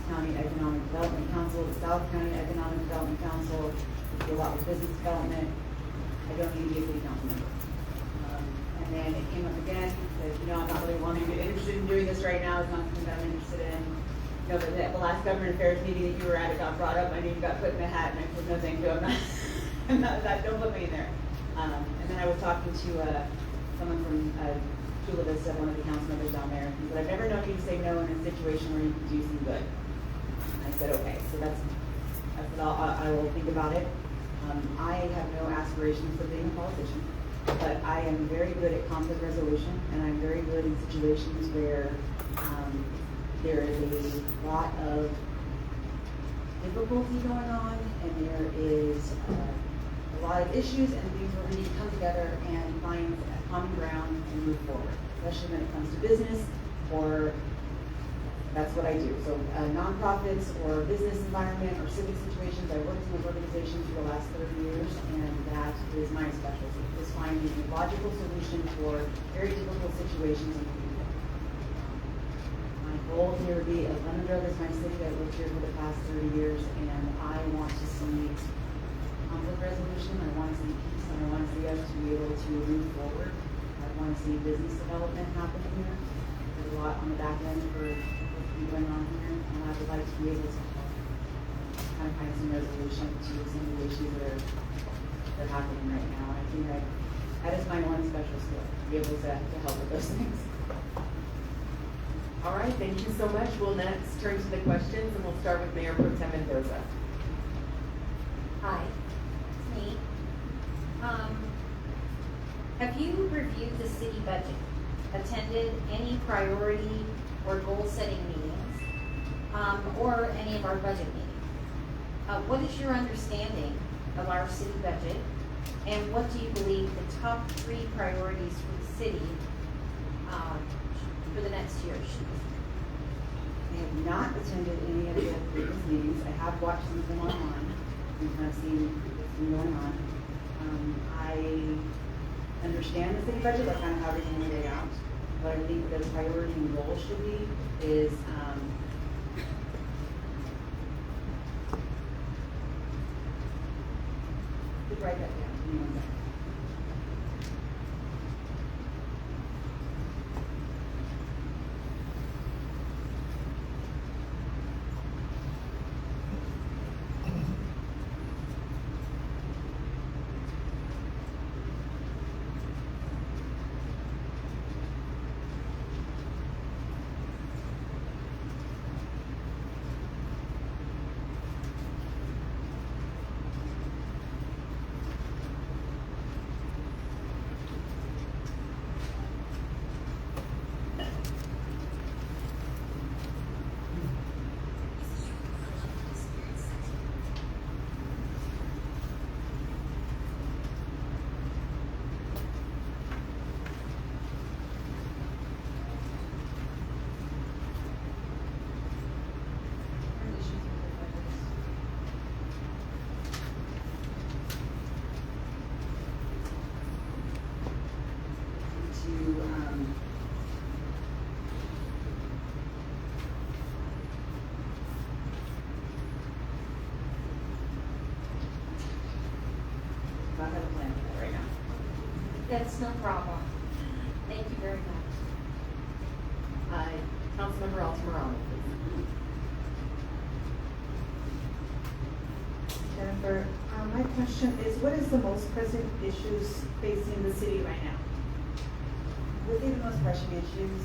County Economic Development Council, the South County Economic Development Council. We do a lot with business development. I don't need to be a city council member. And then it came up again, that, I'm not really interested in doing this right now. It's not something that I'm interested in. But the last government affairs meeting that you were at, it got brought up. I knew you got put in a hat, and I said, no, thank you. I'm not that. Don't put me in there. And then I was talking to someone from Chula Vista, one of the council members down there. He said, I've never known you to say no in a situation where you can do some good. And I said, okay. So I said, I will think about it. I have no aspirations for being a politician, but I am very good at conflict resolution, and I'm very good in situations where there is a lot of difficulty going on, and there is a lot of issues and things where we need to come together and find a common ground and move forward, especially when it comes to business, or that's what I do. So nonprofits or business environment or civic situations, I worked in those organizations for the last 30 years, and that is my specialty, is finding a logical solution for very difficult situations and people. My goal here would be, Lemongrove is my city. I've lived here for the past 30 years, and I want to see conflict resolution. I want to see peace, and I want to see us to be able to move forward. I want to see business development happen here. There's a lot on the back end for what's been going on here, and I would like to be able to kind of find some resolution to some of the issues that are happening right now. And I think that is my one special skill, to be able to help with those things. All right, thank you so much. We'll next turn to the questions, and we'll start with Mayor Pro Tem Mendoza. Hi, it's me. Have you reviewed the city budget, attended any priority or goal-setting meetings, or any of our budget meetings? What is your understanding of our city budget, and what do you believe the top 3 priorities for the city for the next year should be? I have not attended any of the previous meetings. I have watched some of them online and kind of seen what's been going on. I understand the city budget, like kind of how everything is laid out. What I think the priority and goal should be is write that down. Give me one second. I have a plan for that right now. That's no problem. Thank you very much. Councilmember Altamirano, please. Jennifer, my question is, what is the most pressing issues facing the city right now? Would be the most pressing issues,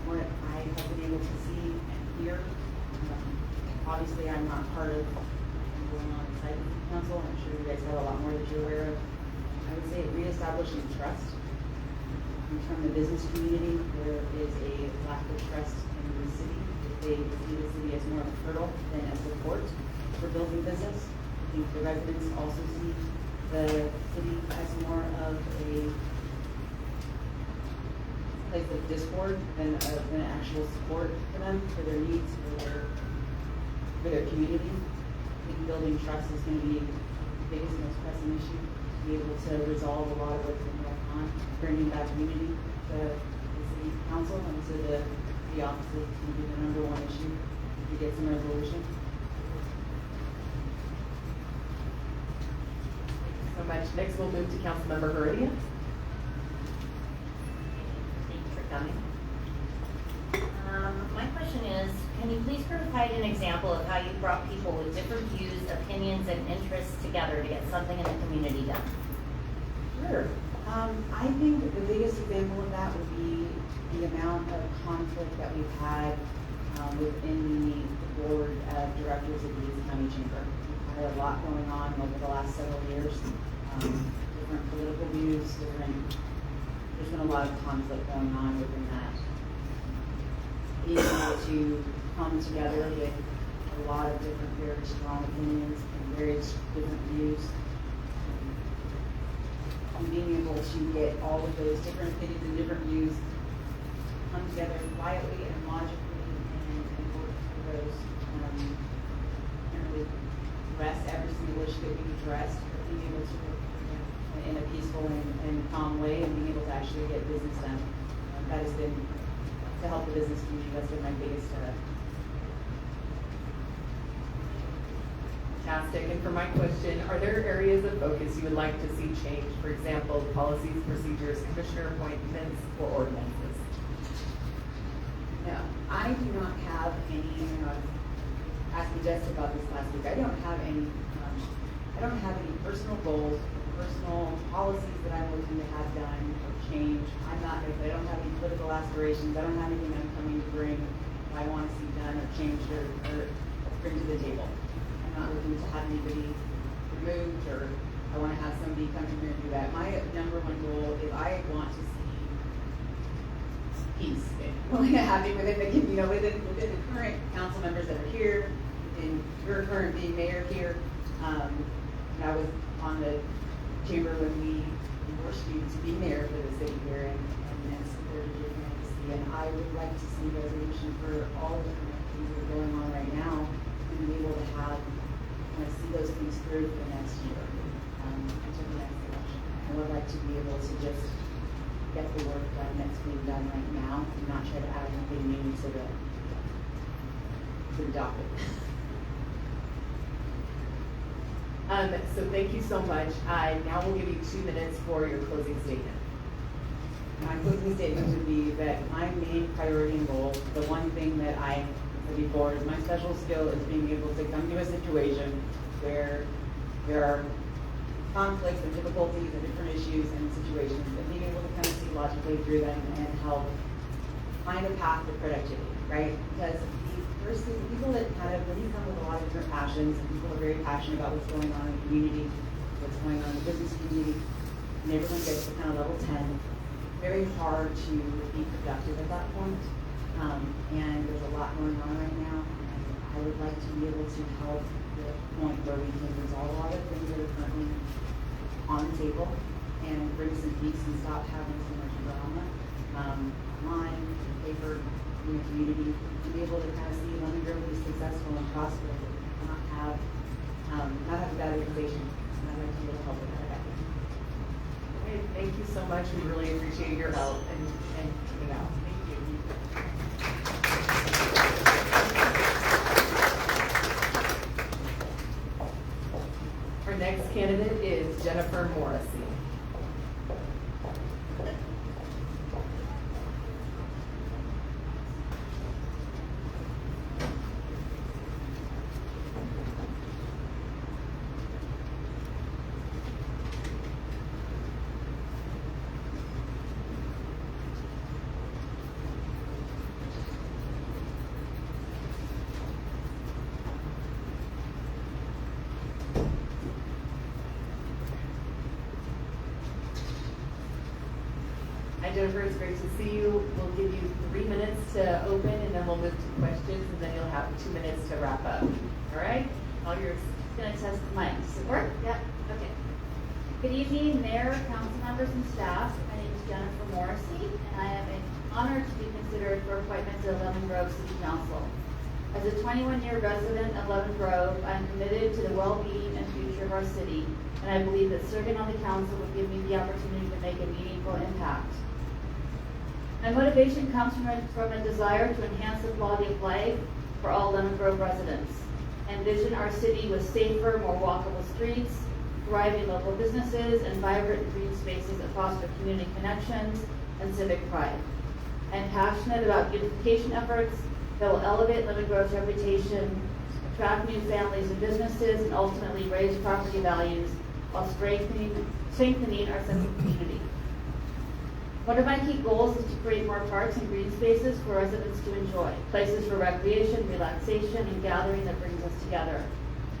what I have been able to see and hear. Obviously, I'm not part of what's going on inside the council. I'm sure you guys have a lot more that you're aware of. I would say reestablishing trust. From the business community, there is a lack of trust in the city. They see the city as more of a hurdle than a support for building business. I think the residents also see the city as more of a place of discord than an actual support for them, for their needs, for their community. I think building trust is going to be the biggest, most pressing issue, to be able to resolve a lot of what's been going on, bringing back unity to the city council and to the offices to be the number one issue to get some resolution. So much. Next, we'll move to Council Member Faiai. Thank you for coming. My question is, can you please provide an example of how you brought people with different views, opinions, and interests together to get something in the community done? Sure. I think the biggest example of that would be the amount of conflict that we've had within the board of directors of the East County Chamber. We've had a lot going on over the last several years. Different political views, there's been a lot of conflict going on within that. Being able to come together with a lot of different, very strong opinions and various different views. And being able to get all of those different opinions and different views come together quietly and logically and work through those. And really address every single issue that we've addressed, but being able to work in a peaceful and calm way and being able to actually get business done. That has been, to help the business community, that's been my biggest Fantastic. And for my question, are there areas of focus you would like to see change? For example, policies, procedures, commissioner appointments, or ordinances? No, I do not have any, asked me just about this last week, I don't have any personal goals, personal policies that I'm looking to have done or change. I don't have any political aspirations, I don't have anything I'm coming to bring I want to see done or changed or bring to the table. I'm not looking to have anybody removed or I want to have somebody come in here and do that. My number one goal is I want to see peace. Really happy within the, within the current council members that are here, and your current being mayor here. I was on the chamber when we endorsed you to be mayor for the city here and supported your candidacy. And I would like to see resolution for all of the things that are going on right now and be able to have, see those things through for the next year, until the next election. I would like to be able to just get the work done that's being done right now and not try to add anything new to the docket. So thank you so much. Now we'll give you 2 minutes for your closing statement. My closing statement would be that my main priority and goal, the one thing that I said before, is my special skill is being able to come to a situation where there are conflicts and difficulties and different issues and situations, and being able to kind of see logically through them and help find a path to productivity, right? Because the people that kind of, when you come with a lot of different passions, and people are very passionate about what's going on in the community, what's going on in the business community, and everyone gets to kind of level 10, very hard to be productive at that point. And there's a lot going on right now, and I would like to be able to help the point where we can resolve a lot of things that are currently on the table and bring some peace and stop having so much drama online, paper, in the community, to be able to kind of see Lemon Grove be successful and prosperous, and not have a bad reputation. And I'd like to be able to help with that. Okay, thank you so much. We really appreciate your help and coming out. Thank you. Our next candidate is Jennifer Morrissey. Hi Jennifer, it's great to see you. We'll give you 3 minutes to open and then we'll move to questions and then you'll have 2 minutes to wrap up. All right? All yours. Gonna test the mic. Does it work? Yep. Okay. Good evening, Mayor, council members, and staff. My name is Jennifer Morrissey, and I am honored to be considered for appointment to Lemon Grove City Council. As a 21-year resident of Lemon Grove, I am committed to the well-being and future of our city, and I believe that serving on the council would give me the opportunity to make a meaningful impact. My motivation comes from a desire to enhance the quality of life for all Lemon Grove residents. Envision our city with safer, more walkable streets, thriving local businesses, and vibrant green spaces that foster community connections and civic pride. I'm passionate about beautification efforts that will elevate Lemon Grove's reputation, attract new families and businesses, and ultimately raise property values while strengthening our sense of community. One of my key goals is to create more parks and green spaces for residents to enjoy, places for recreation, relaxation, and gathering that brings us together.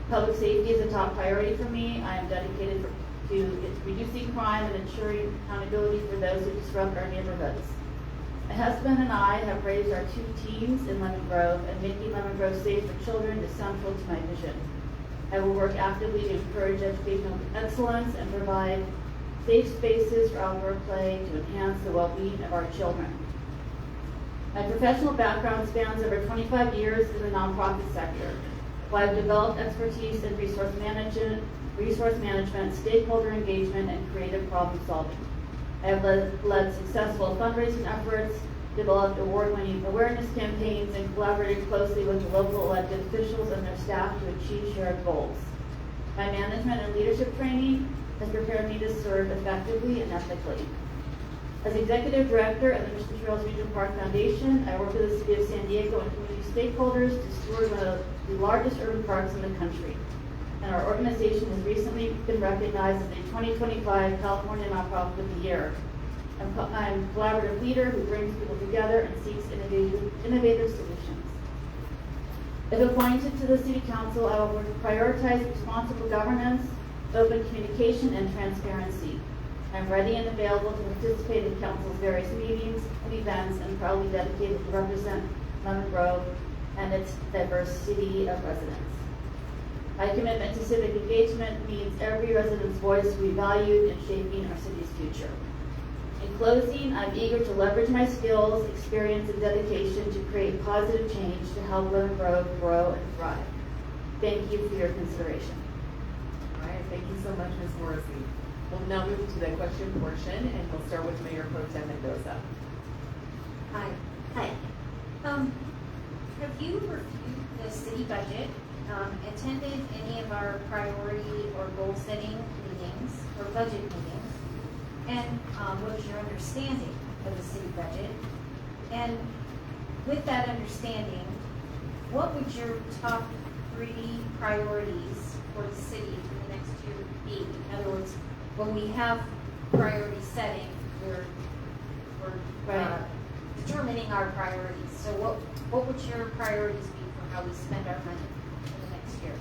Public safety is a top priority for me. I am dedicated to reducing crime and ensuring accountability for those who disrupt our neighborhoods. My husband and I have raised our 2 teens in Lemon Grove, and making Lemon Grove safe for children is central to my vision. I will work actively to encourage educational excellence and provide safe spaces for outdoor play to enhance the well-being of our children. My professional background spans over 25 years in the nonprofit sector, where I've developed expertise in resource management, stakeholder engagement, and creative problem solving. I have led successful fundraising efforts, developed award-winning awareness campaigns, and collaborated closely with the local elected officials and their staff to achieve shared goals. My management and leadership training has prepared me to serve effectively and ethically. As Executive Director of the Mission Trails Regional Park Foundation, I work with the City of San Diego and community stakeholders to steward one of the largest urban parks in the country. And our organization has recently been recognized as the 2025 California Nonprofit of the Year. I'm a collaborative leader who brings people together and seeks innovative solutions. If appointed to the City Council, I will prioritize responsible governance, open communication, and transparency. I'm ready and available to participate in Council's various meetings and events, and proudly dedicated to represent Lemon Grove and its diversity of residents. My commitment to civic engagement means every resident's voice to be valued in shaping our city's future. In closing, I'm eager to leverage my skills, experience, and dedication to create positive change to help Lemon Grove grow and thrive. Thank you for your consideration. All right, thank you so much, Ms. Morrissey. We'll now move to the question portion, and we'll start with Mayor Pro Tem Mendoza. Hi. Have you reviewed the city budget, attended any of our priority or goal setting meetings or budget meetings, and what is your understanding of the city budget? And with that understanding, what would your top 3 priorities for the city for the next year be? In other words, when we have priority setting, we're determining our priorities. So what would your priorities be for how we spend our money for the next year?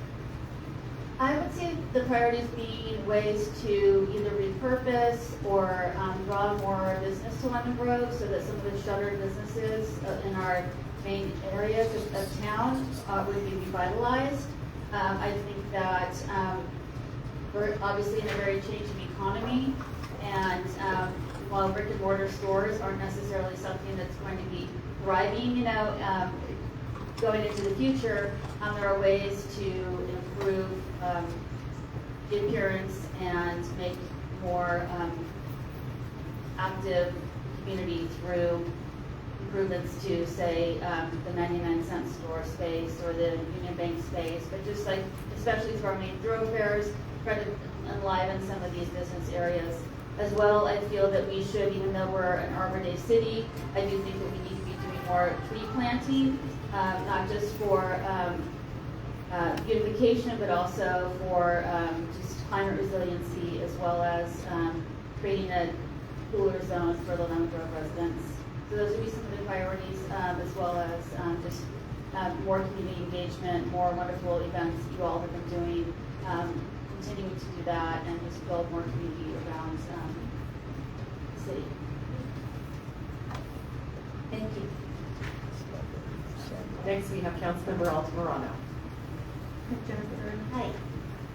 I would say the priorities being ways to either repurpose or draw more business to Lemon Grove so that some of the shuttered businesses in our main areas of town would be revitalized. I think that we're obviously in a very changing economy, and while brick and mortar stores aren't necessarily something that's going to be thriving, going into the future, there are ways to improve the appearance and make more active community through improvements to, say, the 99-cent store space or the Union Bank space, but just like, especially through our main thoroughfares, try to enliven some of these business areas. As well, I feel that we should, even though we're an Arbor Day city, I do think that we need to be doing more tree planting, not just for beautification, but also for just climate resiliency, as well as creating a cooler zone for the Lemon Grove residents. So those would be some of the priorities, as well as just more community engagement, more wonderful events you all have been doing, continuing to do that, and just build more community around the city. Thank you. Next, we have Councilmember Altamirano. Jennifer. Hi.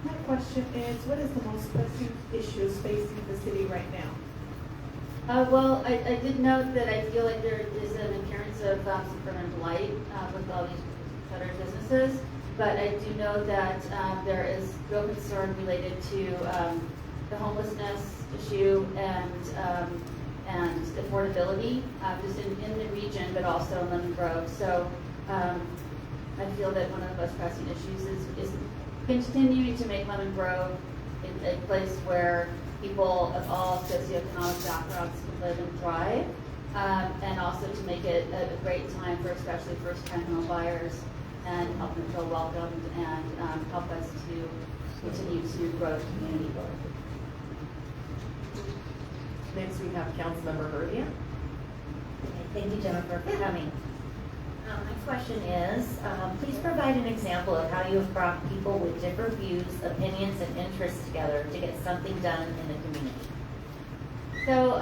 My question is, what is the most pressing issues facing the city right now? Well, I did note that I feel like there is an appearance of suburban blight with all these shuttered businesses, but I do know that there is real concern related to the homelessness issue and and affordability, just in the region, but also in Lemon Grove. So I feel that one of the most pressing issues is continuing to make Lemon Grove a place where people of all socioeconomic backgrounds can live and thrive, and also to make it a great time for especially first-time home buyers and help them feel welcomed and help us to continue to grow the community. Next, we have Council Member Faiai. Thank you, Jennifer, for coming. My question is, please provide an example of how you have brought people with different views, opinions, and interests together to get something done in the community. So,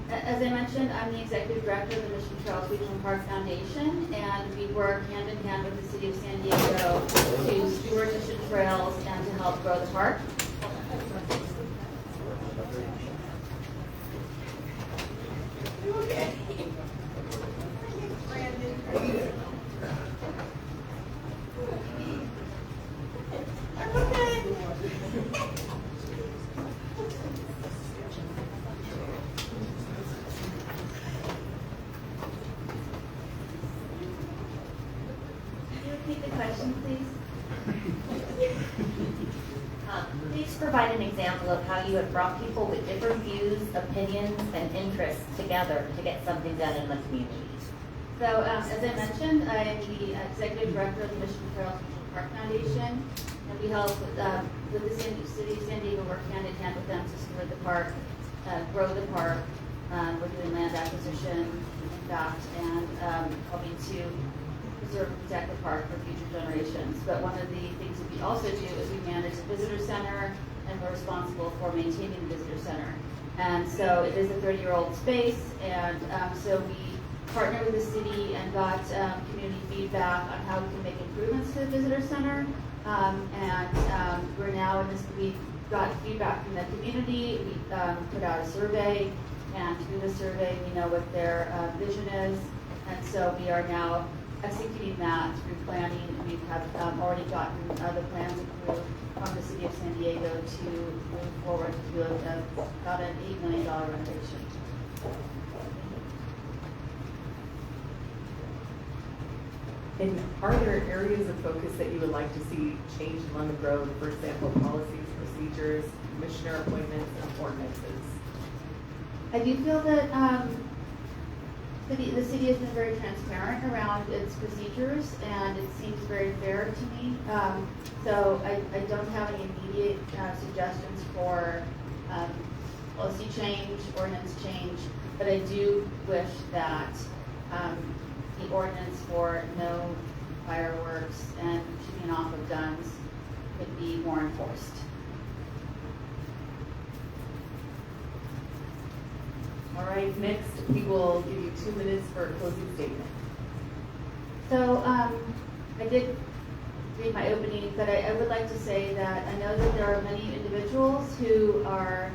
as I mentioned, I'm the Executive Director of the Mission Trails Regional Park Foundation, and we work hand in hand with the City of San Diego to steward Mission Trails and to help grow the park. Repeat the question, please. Please provide an example of how you have brought people with different views, opinions, and interests together to get something done in the community. So, as I mentioned, I am the Executive Director of the Mission Trails Regional Park Foundation, and we help with the City of San Diego work hand in hand with them to steward the park, grow the park. We're doing land acquisition, in fact, and helping to preserve and protect the park for future generations. But one of the things that we also do is we manage the visitor center, and we're responsible for maintaining the visitor center. And so it is a 30-year-old space, and so we partnered with the city and got community feedback on how we can make improvements to the visitor center. We're now in this, we got feedback from the community. We put out a survey, and through the survey, we know what their vision is. And so we are now executing that through planning. We have already gotten the plans approved from the City of San Diego to move forward to do about an $8 million renovation. And are there areas of focus that you would like to see change in Lemon Grove, for example, policies, procedures, commissioner appointments, and ordinances? I do feel that the city has been very transparent around its procedures, and it seems very fair to me. So I don't have any immediate suggestions for policy change, ordinance change, but I do wish that the ordinance for no fireworks and shooting off of guns could be more enforced. All right, next we will give you 2 minutes for a closing statement. So I did read my opening, but I would like to say that I know that there are many individuals who are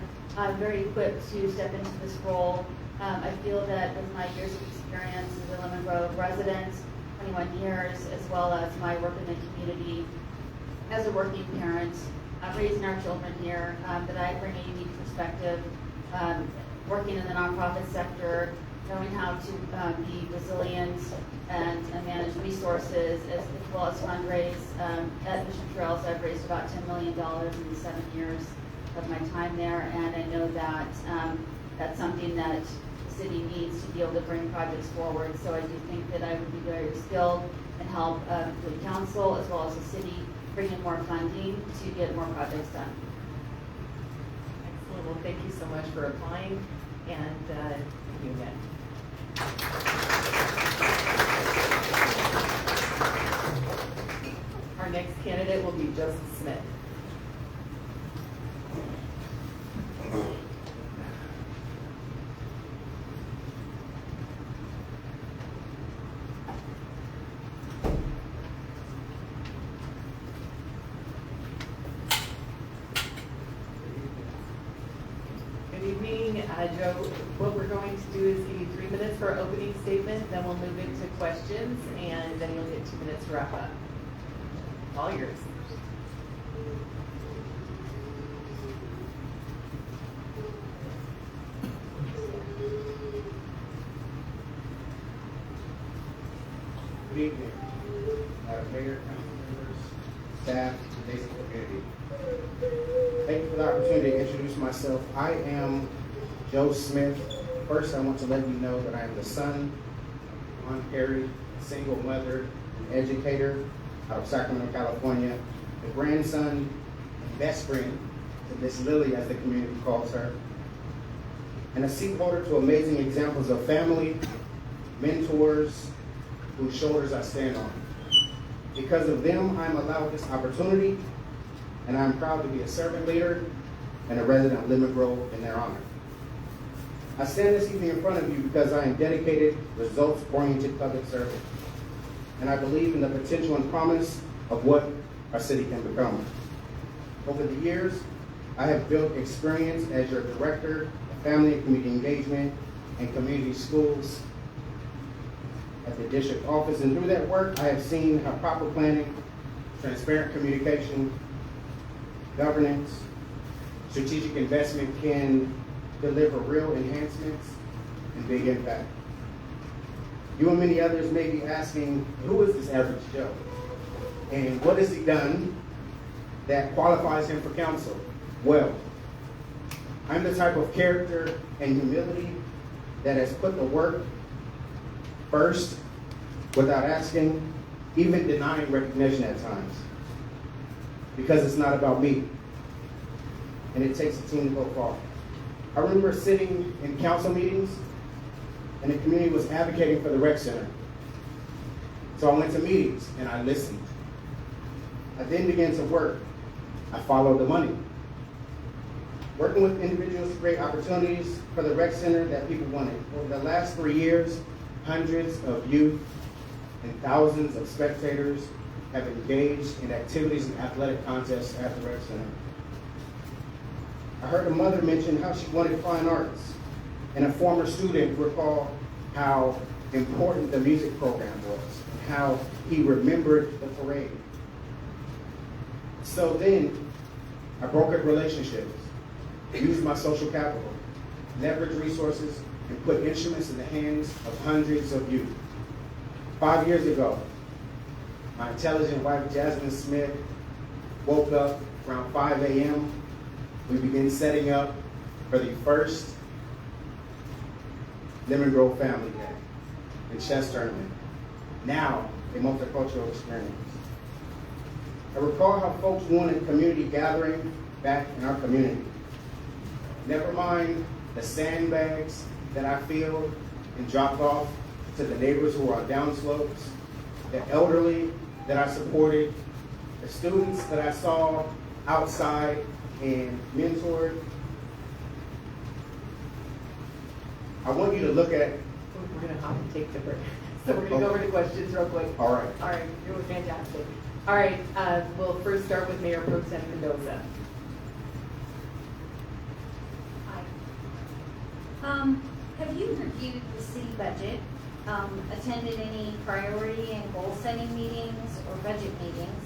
very equipped to step into this role. I feel that with my years of experience as a Lemon Grove resident, 21 years, as well as my work in the community as a working parent, raising our children here, that I bring a unique perspective, working in the nonprofit sector, knowing how to be resilient and manage resources, as well as fundraise. At Mission Trails, I've raised about $10 million in the 7 years of my time there, and I know that that's something that the city needs to be able to bring projects forward. So I do think that I would be very skilled and help the council as well as the city bring in more funding to get more projects done. Excellent. Well, thank you so much for applying, and thank you again. Our next candidate will be Joseph Smith. Good evening, Joe. What we're going to do is give you 3 minutes for an opening statement, then we'll move into questions, and then you'll get 2 minutes to wrap up. All yours. Good evening, Madam Mayor, council members, staff, and basic community. Thank you for the opportunity to introduce myself. I am Joe Smith. First, I want to let you know that I am the son of Aunt Perry, a single mother and educator out of Sacramento, California, the grandson and best friend to Miss Lily, as the community calls her, and a seat holder to amazing examples of family, mentors, whose shoulders I stand on. Because of them, I'm allowed this opportunity, and I'm proud to be a servant leader and a resident of Lemon Grove in their honor. I stand this evening in front of you because I am dedicated, results-oriented public servant, and I believe in the potential and promise of what our city can become. Over the years, I have built experience as your director of family and community engagement and community schools at the district office, and through that work, I have seen how proper planning, transparent communication, governance, strategic investment can deliver real enhancements and big impact. You and many others may be asking, who is this average Joe? And what has he done that qualifies him for council? Well, I'm the type of character and humility that has put the work first without asking, even denying recognition at times. Because it's not about me. And it takes a team to go far. I remember sitting in council meetings and the community was advocating for the rec center. So I went to meetings and I listened. I then began to work. I followed the money. Working with individuals to create opportunities for the rec center that people wanted. Over the last 3 years, hundreds of youth and thousands of spectators have engaged in activities and athletic contests at the rec center. I heard a mother mention how she wanted fine arts, and a former student recalled how important the music program was and how he remembered the parade. So then, I brokered relationships, used my social capital, leveraged resources, and put instruments in the hands of hundreds of youth. 5 years ago, my intelligent wife, Jasmine Smith, woke up around 5 a.m. We began setting up for the first Lemon Grove Family Day and chess tournament, now a multicultural experience. I recall how folks wanted community gathering back in our community. Never mind the sandbags that I filled and dropped off to the neighbors who were on downslopes, the elderly that I supported, the students that I saw outside and mentored. I want you to look at. We're gonna have to take the break. So we're gonna go over to questions real quick. All right. All right, you were fantastic. All right, we'll first start with Mayor Pro Tem Mendoza. Have you reviewed the city budget, attended any priority and goal setting meetings or budget meetings?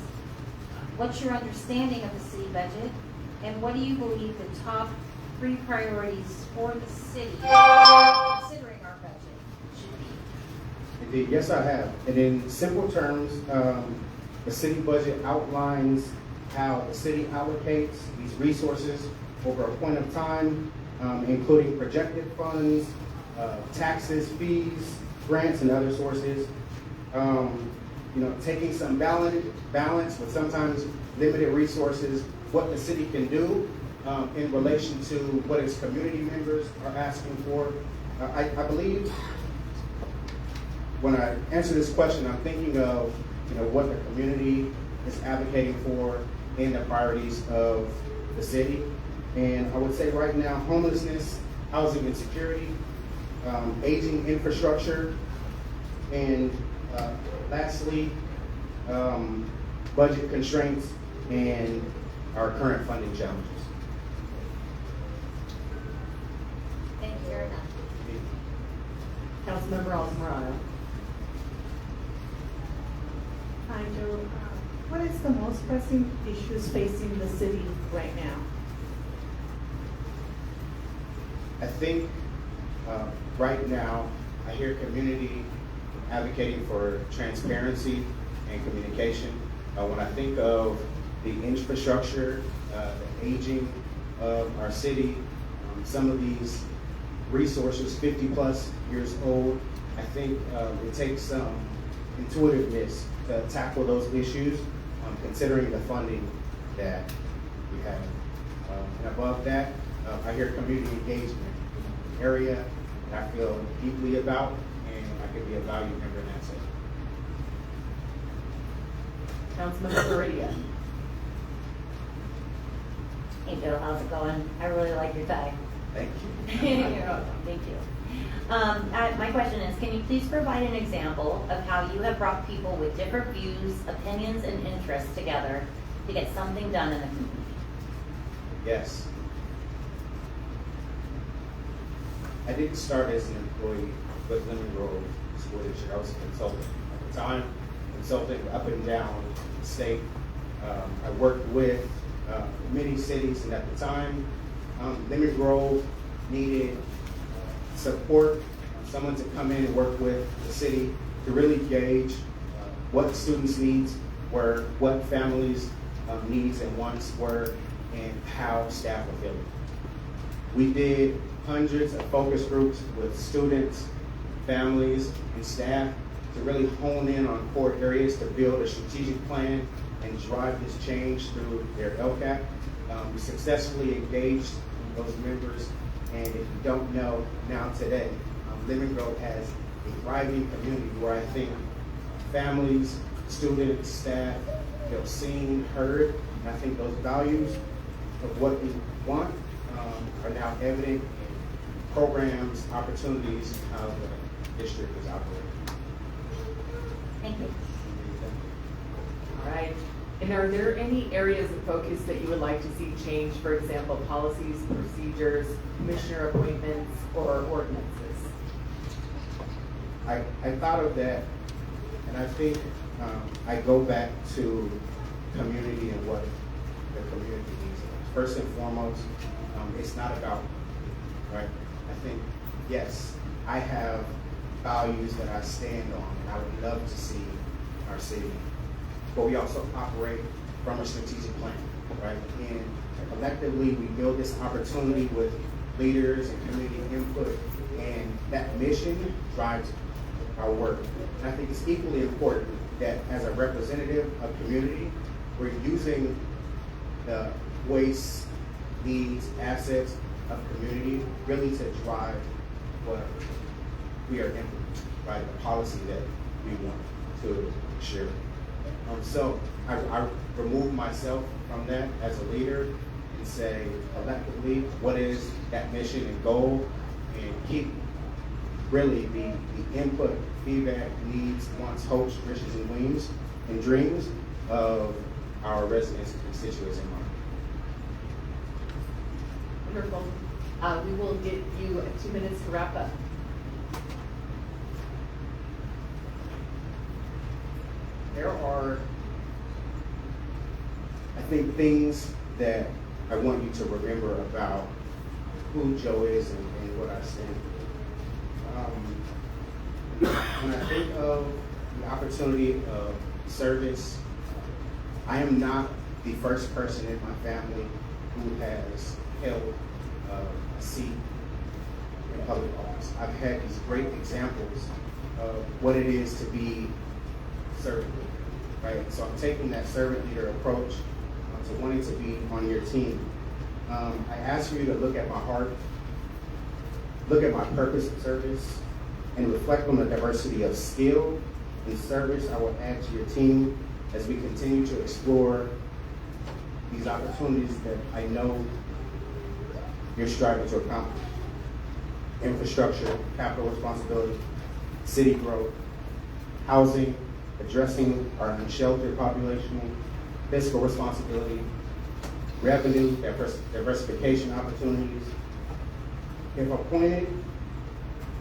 What's your understanding of the city budget? And what do you believe the top 3 priorities for the city, considering our budget, should be? Indeed, yes I have. And in simple terms, the city budget outlines how the city allocates these resources over a point of time, including projected funds, taxes, fees, grants, and other sources. Taking some balance with sometimes limited resources, what the city can do in relation to what its community members are asking for. I believe when I answer this question, I'm thinking of what the community is advocating for and the priorities of the city. And I would say right now, homelessness, housing insecurity, aging infrastructure, and lastly, budget constraints and our current funding challenges. Thank you very much. Councilmember Altamirano. Hi, Joe. What is the most pressing issues facing the city right now? I think right now I hear community advocating for transparency and communication. When I think of the infrastructure, the aging of our city, some of these resources 50 plus years old, I think it takes some intuitiveness to tackle those issues, considering the funding that we have. And above that, I hear community engagement, an area that I feel deeply about, and I can be a valued member in that sense. Council Member Faiai. Hey Joe, how's it going? I really like your tie. Thank you. You're welcome. Thank you. My question is, can you please provide an example of how you have brought people with different views, opinions, and interests together to get something done in the community? Yes. I didn't start as an employee with Lemon Grove School District. I was a consultant at the time, consulting up and down the state. I worked with many cities, and at the time, Lemon Grove needed support, someone to come in and work with the city to really gauge what students' needs were, what families' needs and wants were, and how staff were feeling. We did hundreds of focus groups with students, families, and staff to really hone in on core areas to build a strategic plan and drive this change through their LCAP. We successfully engaged those members, and if you don't know now today, Lemon Grove has a thriving community where I think families, students, staff feel seen, heard, and I think those values of what we want are now evident in programs, opportunities, how the district is operating. Thank you. All right. And are there any areas of focus that you would like to see change? For example, policies, procedures, commissioner appointments, or ordinances? I thought of that, and I think I go back to community and what the community needs. First and foremost, it's not about me, right? I think, yes, I have values that I stand on, and I would love to see our city. But we also operate from a strategic plan, right? And collectively, we build this opportunity with leaders and community input, and that mission drives our work. And I think it's equally important that as a representative of community, we're using the voice, needs, assets of community really to drive what we are implementing, right? The policy that we want to share. So I remove myself from that as a leader and say collectively, what is that mission and goal, and keep really the input, feedback, needs, wants, hopes, wishes, and dreams of our residents and constituents in mind. Wonderful. We will give you 2 minutes to wrap up. There are, I think, things that I want you to remember about who Joe is and what I stand for. When I think of the opportunity of service, I am not the first person in my family who has held a seat in public office. I've had these great examples of what it is to be servant leader, right? So I'm taking that servant leader approach to wanting to be on your team. I ask you to look at my heart, look at my purpose of service, and reflect on the diversity of skill and service I will add to your team as we continue to explore these opportunities that I know you're striving to accomplish. Infrastructure, capital responsibility, city growth, housing, addressing our unsheltered population, fiscal responsibility, revenue, diversification opportunities. If appointed,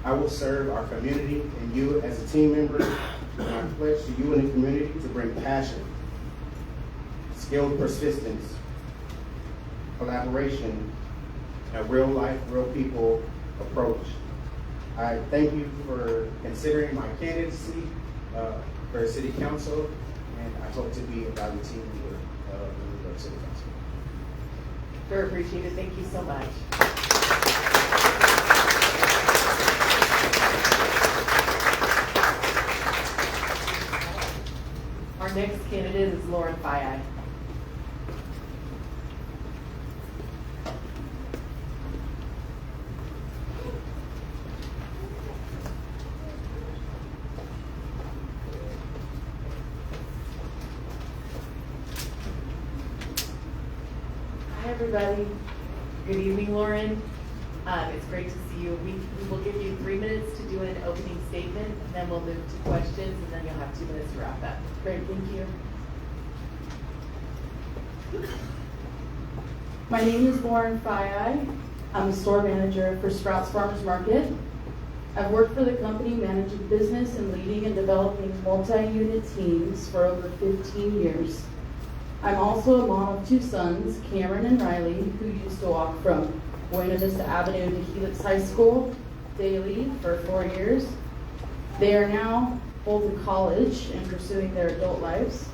I will serve our community and you as a team member, and I pledge to you and the community to bring passion, skilled persistence, collaboration, a real life, real people approach I thank you for considering my candidacy for City Council, and I hope to be a valued team leader of the City Council. Very appreciated. Thank you so much. Our next candidate is Lauren Faiai. Hi, everybody. Good evening, Lauren. It's great to see you. We will give you 3 minutes to do an opening statement, and then we'll move to questions, and then you'll have 2 minutes to wrap up. Great, thank you. My name is Lauren Faiai. I'm a store manager for Sprouts Farmers Market. I've worked for the company managing business and leading and developing multi-unit teams for over 15 years. I'm also a mom of 2 sons, Cameron and Riley, who used to walk from Buena Vista Avenue to Helix High School daily for 4 years. They are now both in college and pursuing their adult lives.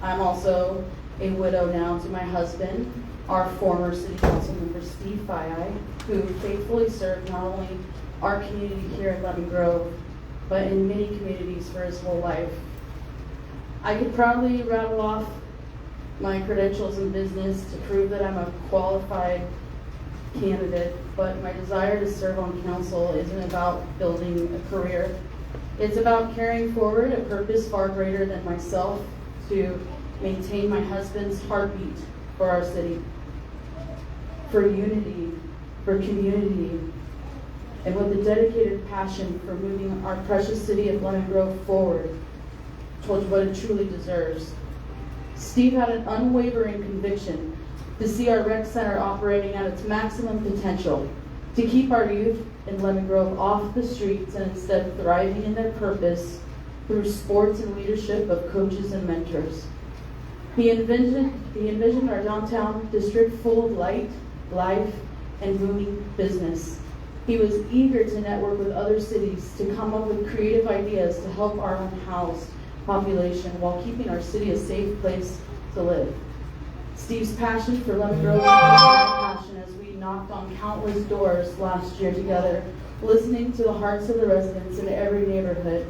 I'm also a widow now to my husband, our former City Council Member Steve Faiai, who faithfully served not only our community here in Lemon Grove, but in many communities for his whole life. I could proudly rattle off my credentials in business to prove that I'm a qualified candidate, but my desire to serve on council isn't about building a career. It's about carrying forward a purpose far greater than myself to maintain my husband's heartbeat for our city, for unity, for community, and with a dedicated passion for moving our precious city of Lemon Grove forward towards what it truly deserves. Steve had an unwavering conviction to see our rec center operating at its maximum potential, to keep our youth in Lemon Grove off the streets and instead thriving in their purpose through sports and leadership of coaches and mentors. He envisioned our downtown district full of light, life, and booming business. He was eager to network with other cities to come up with creative ideas to help our unhoused population while keeping our city a safe place to live. Steve's passion for Lemon Grove was my passion as we knocked on countless doors last year together, listening to the hearts of the residents in every neighborhood.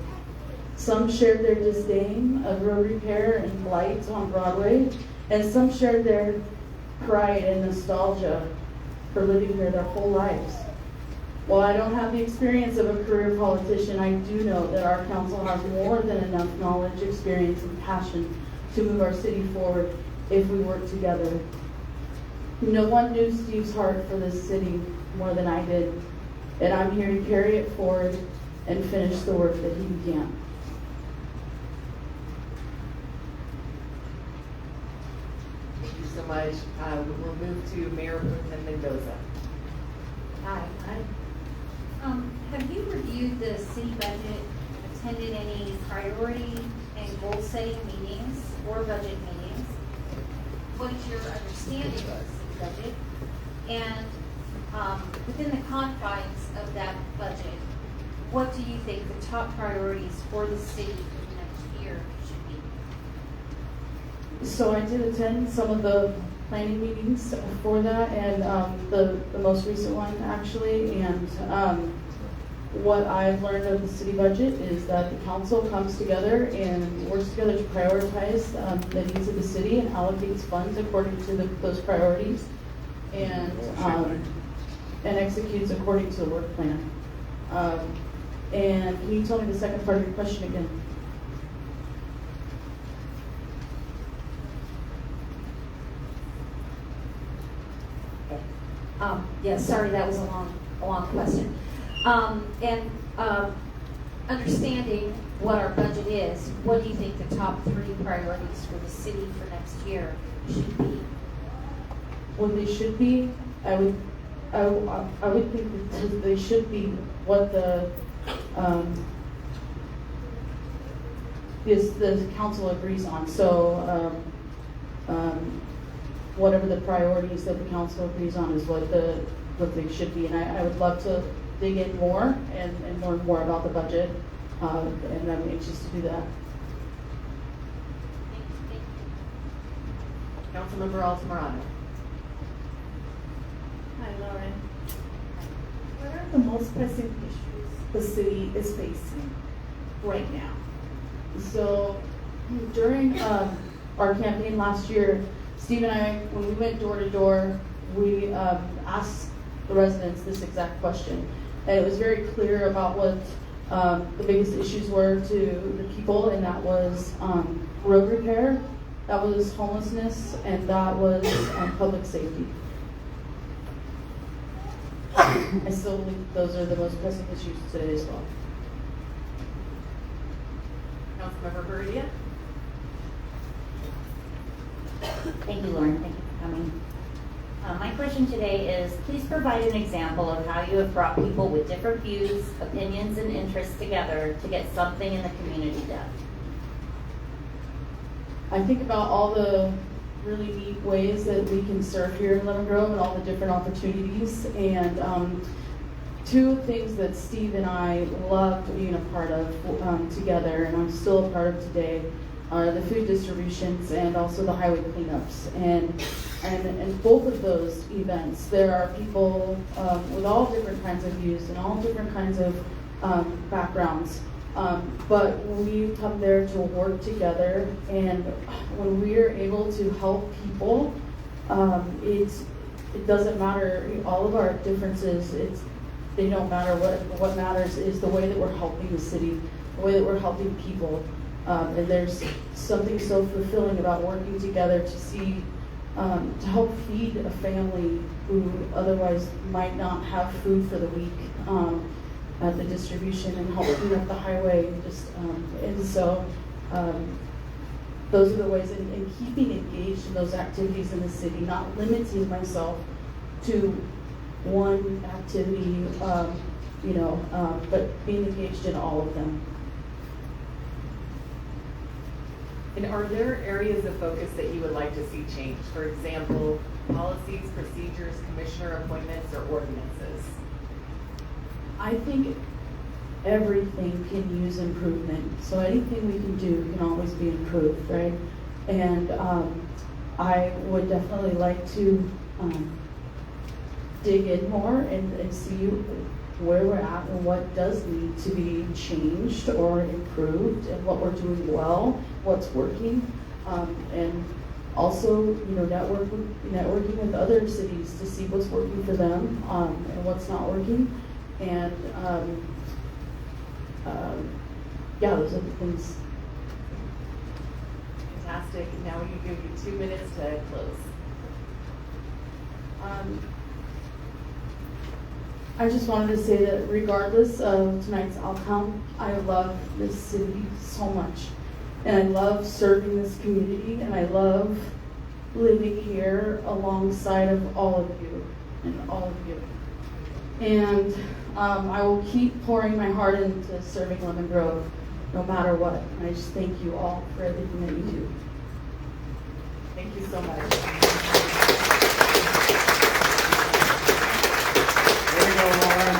Some shared their disdain of road repair and blight on Broadway, and some shared their pride and nostalgia for living here their whole lives. While I don't have the experience of a career politician, I do know that our council has more than enough knowledge, experience, and passion to move our city forward if we work together. No one knew Steve's heart for this city more than I did, and I'm here to carry it forward and finish the work that he began. Thank you so much. We'll move to Mayor Pro Tem Mendoza. Hi. Have you reviewed the city budget, attended any priority and goal setting meetings or budget meetings? What is your understanding of the city budget? And within the confines of that budget, what do you think the top priorities for the city for the next year should be? So I did attend some of the planning meetings for that, and the most recent one actually, and what I've learned of the city budget is that the council comes together and works together to prioritize the needs of the city and allocates funds according to those priorities, and executes according to the work plan. And can you tell me the second part of your question again? Yes, sorry, that was a long question. Understanding what our budget is, what do you think the top 3 priorities for the city for next year should be? What they should be, I would think that they should be what the council agrees on. So whatever the priorities that the council agrees on is what they should be. And I would love to dig in more and learn more about the budget, and I'm anxious to do that. Councilmember Altamirano. Hi, Lauren. What are the most pressing issues the city is facing right now? So during our campaign last year, Steve and I, when we went door to door, we asked the residents this exact question. And it was very clear about what the biggest issues were to the people, and that was road repair, that was homelessness, and that was public safety. I still believe those are the most pressing issues today as well. Councilmember Faiai. Thank you, Lauren. Thank you for coming. My question today is, please provide an example of how you have brought people with different views, opinions, and interests together to get something in the community done. I think about all the really neat ways that we can serve here in Lemon Grove and all the different opportunities. And two things that Steve and I loved being a part of together, and I'm still a part of today, are the food distributions and also the highway cleanups. And both of those events, there are people with all different kinds of views and all different kinds of backgrounds. But we come there to work together, and when we are able to help people, it doesn't matter, all of our differences, they don't matter. What matters is the way that we're helping the city, the way that we're helping people. And there's something so fulfilling about working together to see, to help feed a family who otherwise might not have food for the week. At the distribution and helping up the highway, and so those are the ways, and keeping engaged in those activities in the city, not limiting myself to one activity, but being engaged in all of them. And are there areas of focus that you would like to see changed? For example, policies, procedures, commissioner appointments, or ordinances? I think everything can use improvement. So anything we can do can always be improved, right? And I would definitely like to dig in more and see where we're at and what does need to be changed or improved, and what we're doing well, what's working, and also, networking with other cities to see what's working for them and what's not working. And those are the things. Fantastic. Now we can give you 2 minutes to close. I just wanted to say that regardless of tonight's outcome, I love this city so much. And I love serving this community, and I love living here alongside of all of you and all of you. And I will keep pouring my heart into serving Lemon Grove no matter what. And I just thank you all for everything that you do. Thank you so much. There you go, Lauren.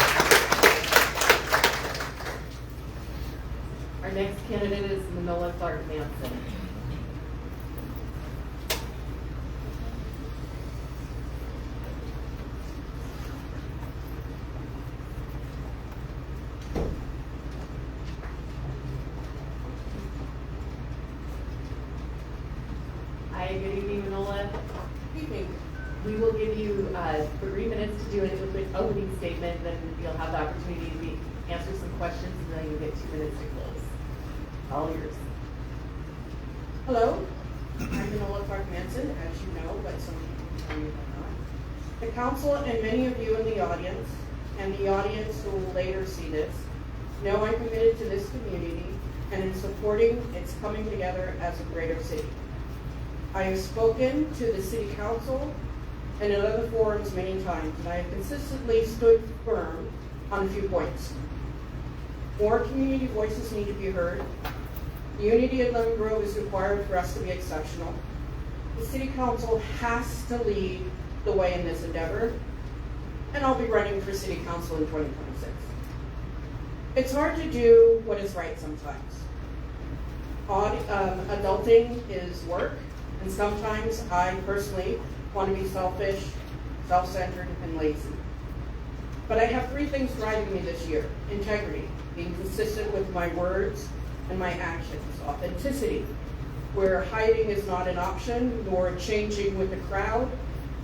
Our next candidate is Manola Clark Manson. Hi, good evening, Manola. Good evening. We will give you 3 minutes to do an opening statement, then you'll have the opportunity to answer some questions, and then you'll get 2 minutes to close. All yours. Hello, I'm Manola Clark Manson, as you know, but some people know you may not. The council and many of you in the audience, and the audience who will later see this, know I'm committed to this community and in supporting its coming together as a greater city. I have spoken to the city council and in other forums many times, and I have consistently stood firm on a few points. More community voices need to be heard. Unity at Lemon Grove is required for us to be exceptional. The city council has to lead the way in this endeavor. and I'll be running for city council in 2026. It's hard to do what is right sometimes. Adulting is work, and sometimes I personally want to be selfish, self-centered, and lazy. But I have 3 things driving me this year. Integrity, being consistent with my words and my actions. Authenticity, where hiding is not an option, nor changing with the crowd,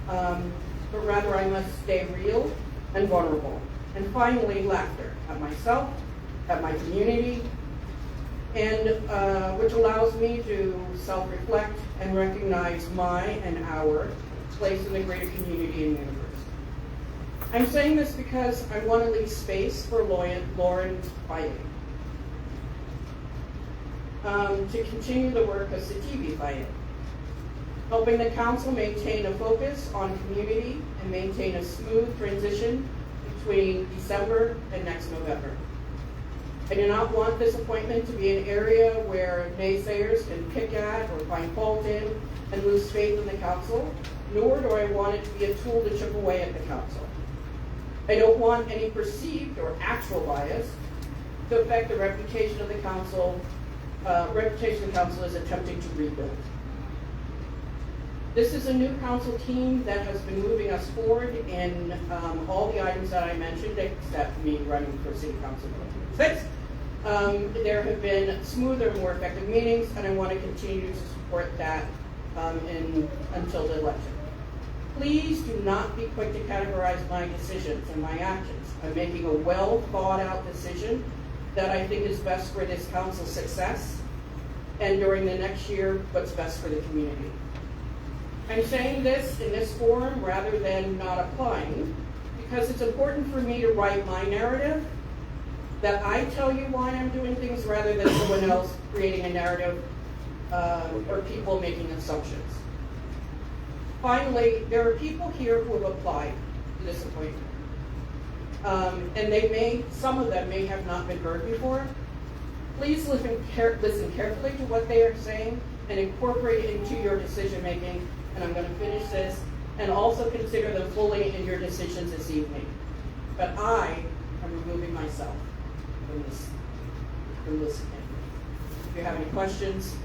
but rather I must stay real and vulnerable. And finally, laughter at myself, at my community, and which allows me to self-reflect and recognize my and our place in the greater community and universe. I'm saying this because I want to leave space for Lauren Faiai to continue the work of Sativi Faiai, helping the council maintain a focus on community and maintain a smooth transition between December and next November. I do not want this appointment to be an area where naysayers can pick at or find fault in and lose faith in the council, nor do I want it to be a tool to chip away at the council. I don't want any perceived or actual bias to affect the reputation of the council is attempting to rebuild. This is a new council team that has been moving us forward in all the items that I mentioned, except me running for city council in 2026. There have been smoother, more effective meetings, and I want to continue to support that until the election. Please do not be quick to categorize my decisions and my actions. I'm making a well thought out decision that I think is best for this council's success, and during the next year, what's best for the community. I'm saying this in this forum rather than not applying, because it's important for me to write my narrative, that I tell you why I'm doing things rather than someone else creating a narrative or people making assumptions. Finally, there are people here who have applied to this appointment. And some of them may have not been heard before. Please listen carefully to what they are saying and incorporate it into your decision making. And I'm going to finish this, and also consider them fully in your decisions this evening. But I am removing myself from this thing. If you have any questions.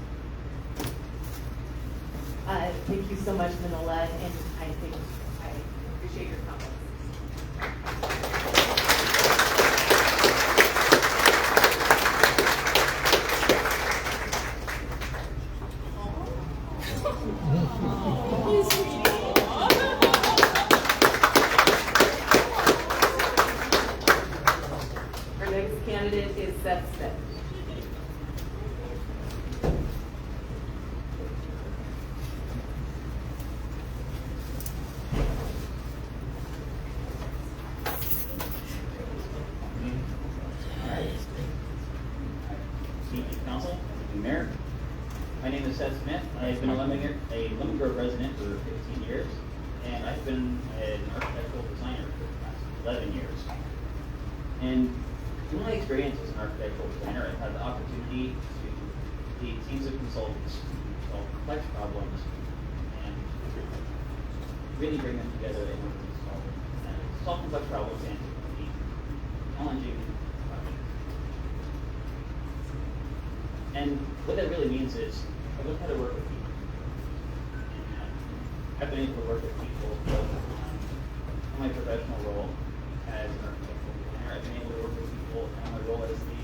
Thank you so much, Manola, and I appreciate your comments. Our next candidate is Seth Smith. Council, Mayor. My name is Seth Smith. I've been a Lemon Grove resident for 15 years, and I've been an architectural designer for the past 11 years. And in my experience as an architectural designer, I've had the opportunity to lead teams of consultants to solve complex problems and really bring them together in order to solve complex problems and meet challenging projects. And what that really means is I've learned how to work with people. And I've been able to work with people both in my professional role as an architectural designer. I've been able to work with people in my role as the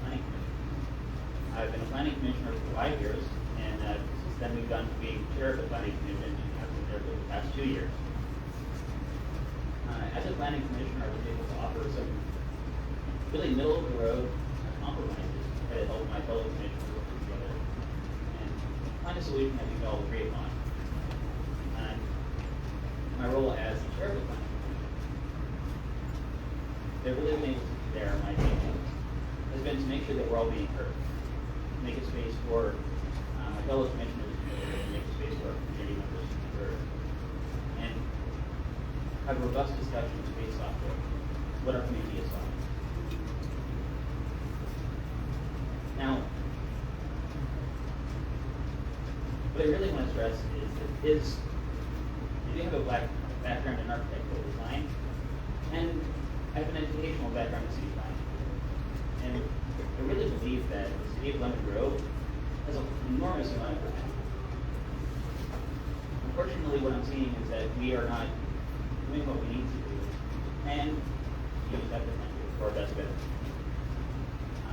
planning commissioner. I've been a planning commissioner for 5 years, and since then we've gone to being chair of the planning commission, and I've been there for the past 2 years. As a planning commissioner, I was able to offer some really middle of the road compromises that help my fellow commissioners work together and find a solution that we can all agree upon. And my role as the chair of the planning commission, they've really been able to be there. My opinion has been to make sure that we're all being heard, make a space for my fellow commissioners to be heard, make a space for our community members to be heard, and have robust discussions based off of what our community is like. Now, what I really want to stress is that I do have a background in architectural design, And I have an educational background in city planning. And I really believe that the city of Lemon Grove has an enormous amount of potential. Unfortunately, what I'm seeing is that we are not doing what we need to do and use that potential for our best benefit.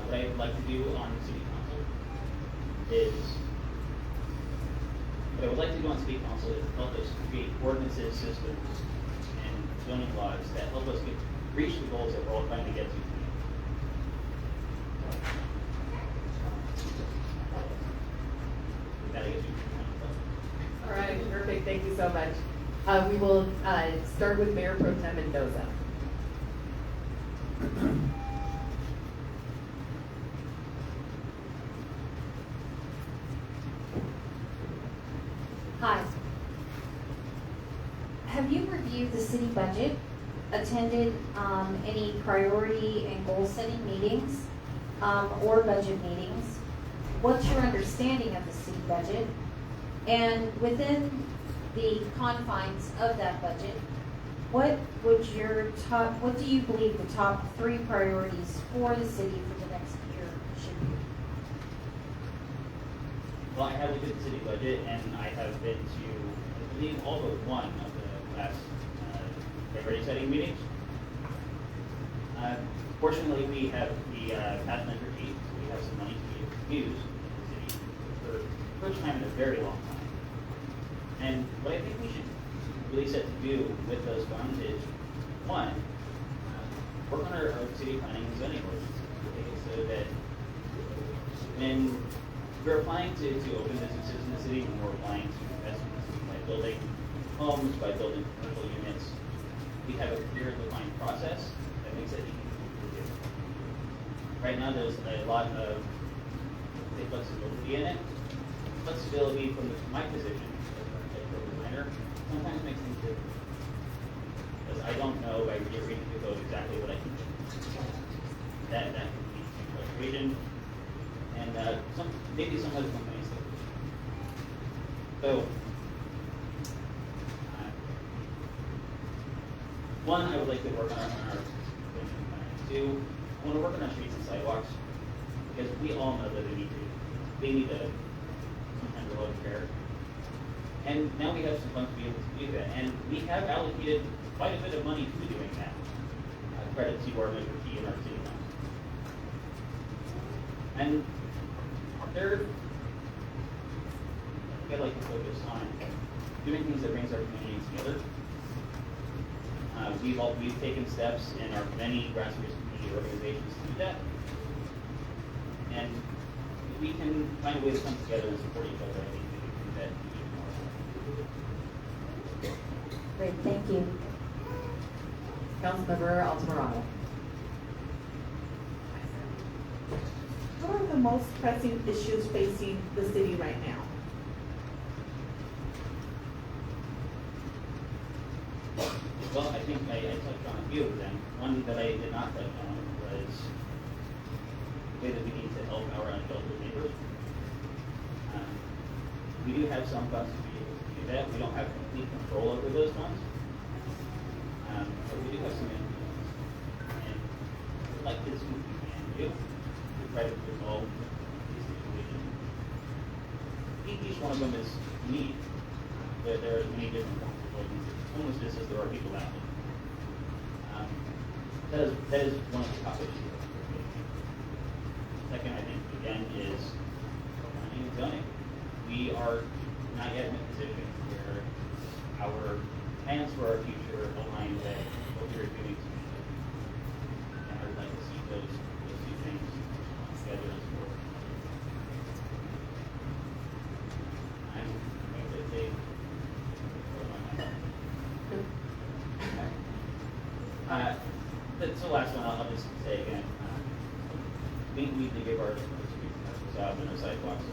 What I'd like to do on city council is help us create ordinances, systems, and zoning laws that help us reach the goals that we're all trying to get to. All right, perfect. Thank you so much. We will start with Mayor Pro Tem Mendoza. Hi. Have you reviewed the city budget, attended any priority and goal-setting meetings, or budget meetings? What's your understanding of the city budget? And within the confines of that budget, what do you believe the top 3 priorities for the city for the next year should be? Well, I have looked at the city budget, and I have been to, I believe, all but one of the last priority setting meetings. Fortunately, we have the Pathfinder G, so we have some money to use in the city for the first time in a very long time. And what I think we should really set to do with those funds is, one, work on our city planning and zoning ordinance, so that when we're applying to open businesses in the city, when we're applying to investments by building homes, by building commercial units, we have a clear defined process that makes it easy to do. Right now, there's a lot of flexibility in it. Flexibility from my position as a designer sometimes makes things difficult, because I don't know by reading the code exactly what I can do. That can lead to frustration, and maybe some other companies do. So, one, I would like to work on our prevention plan. 2, I want to work on our streets and sidewalks, because we all know that they need to sometimes a lot of care. And now we have some funds to be able to do that. And we have allocated quite a bit of money to doing that. Credit to our Measure T and our city council. And I'd like to focus on doing things that brings our communities together. We've taken steps in our many grassroots community organizations to do that. And if we can find a way to come together and support each other, I think we can do that even more. Great, thank you. Councilmember Altamirano. What are the most pressing issues facing the city right now? Well, I think I touched on a few of them. One that I did not touch on was the way that we need to help our unsheltered neighbors. We do have some funds to be able to do that. We don't have complete control over those funds. But we do have some influence. And like this, we can do to try to resolve these situations. Each one of them is unique. There are many different forms of homelessness as there are people out there. That is one of the top issues. Second, I think, again, is planning and zoning. We are not yet in a position where our plans for our future align with what we are doing today. And I would like to see those 2 things together as well. I'm going to say, that's the last one. I'll just say again. We need to give our streets out and our sidewalks.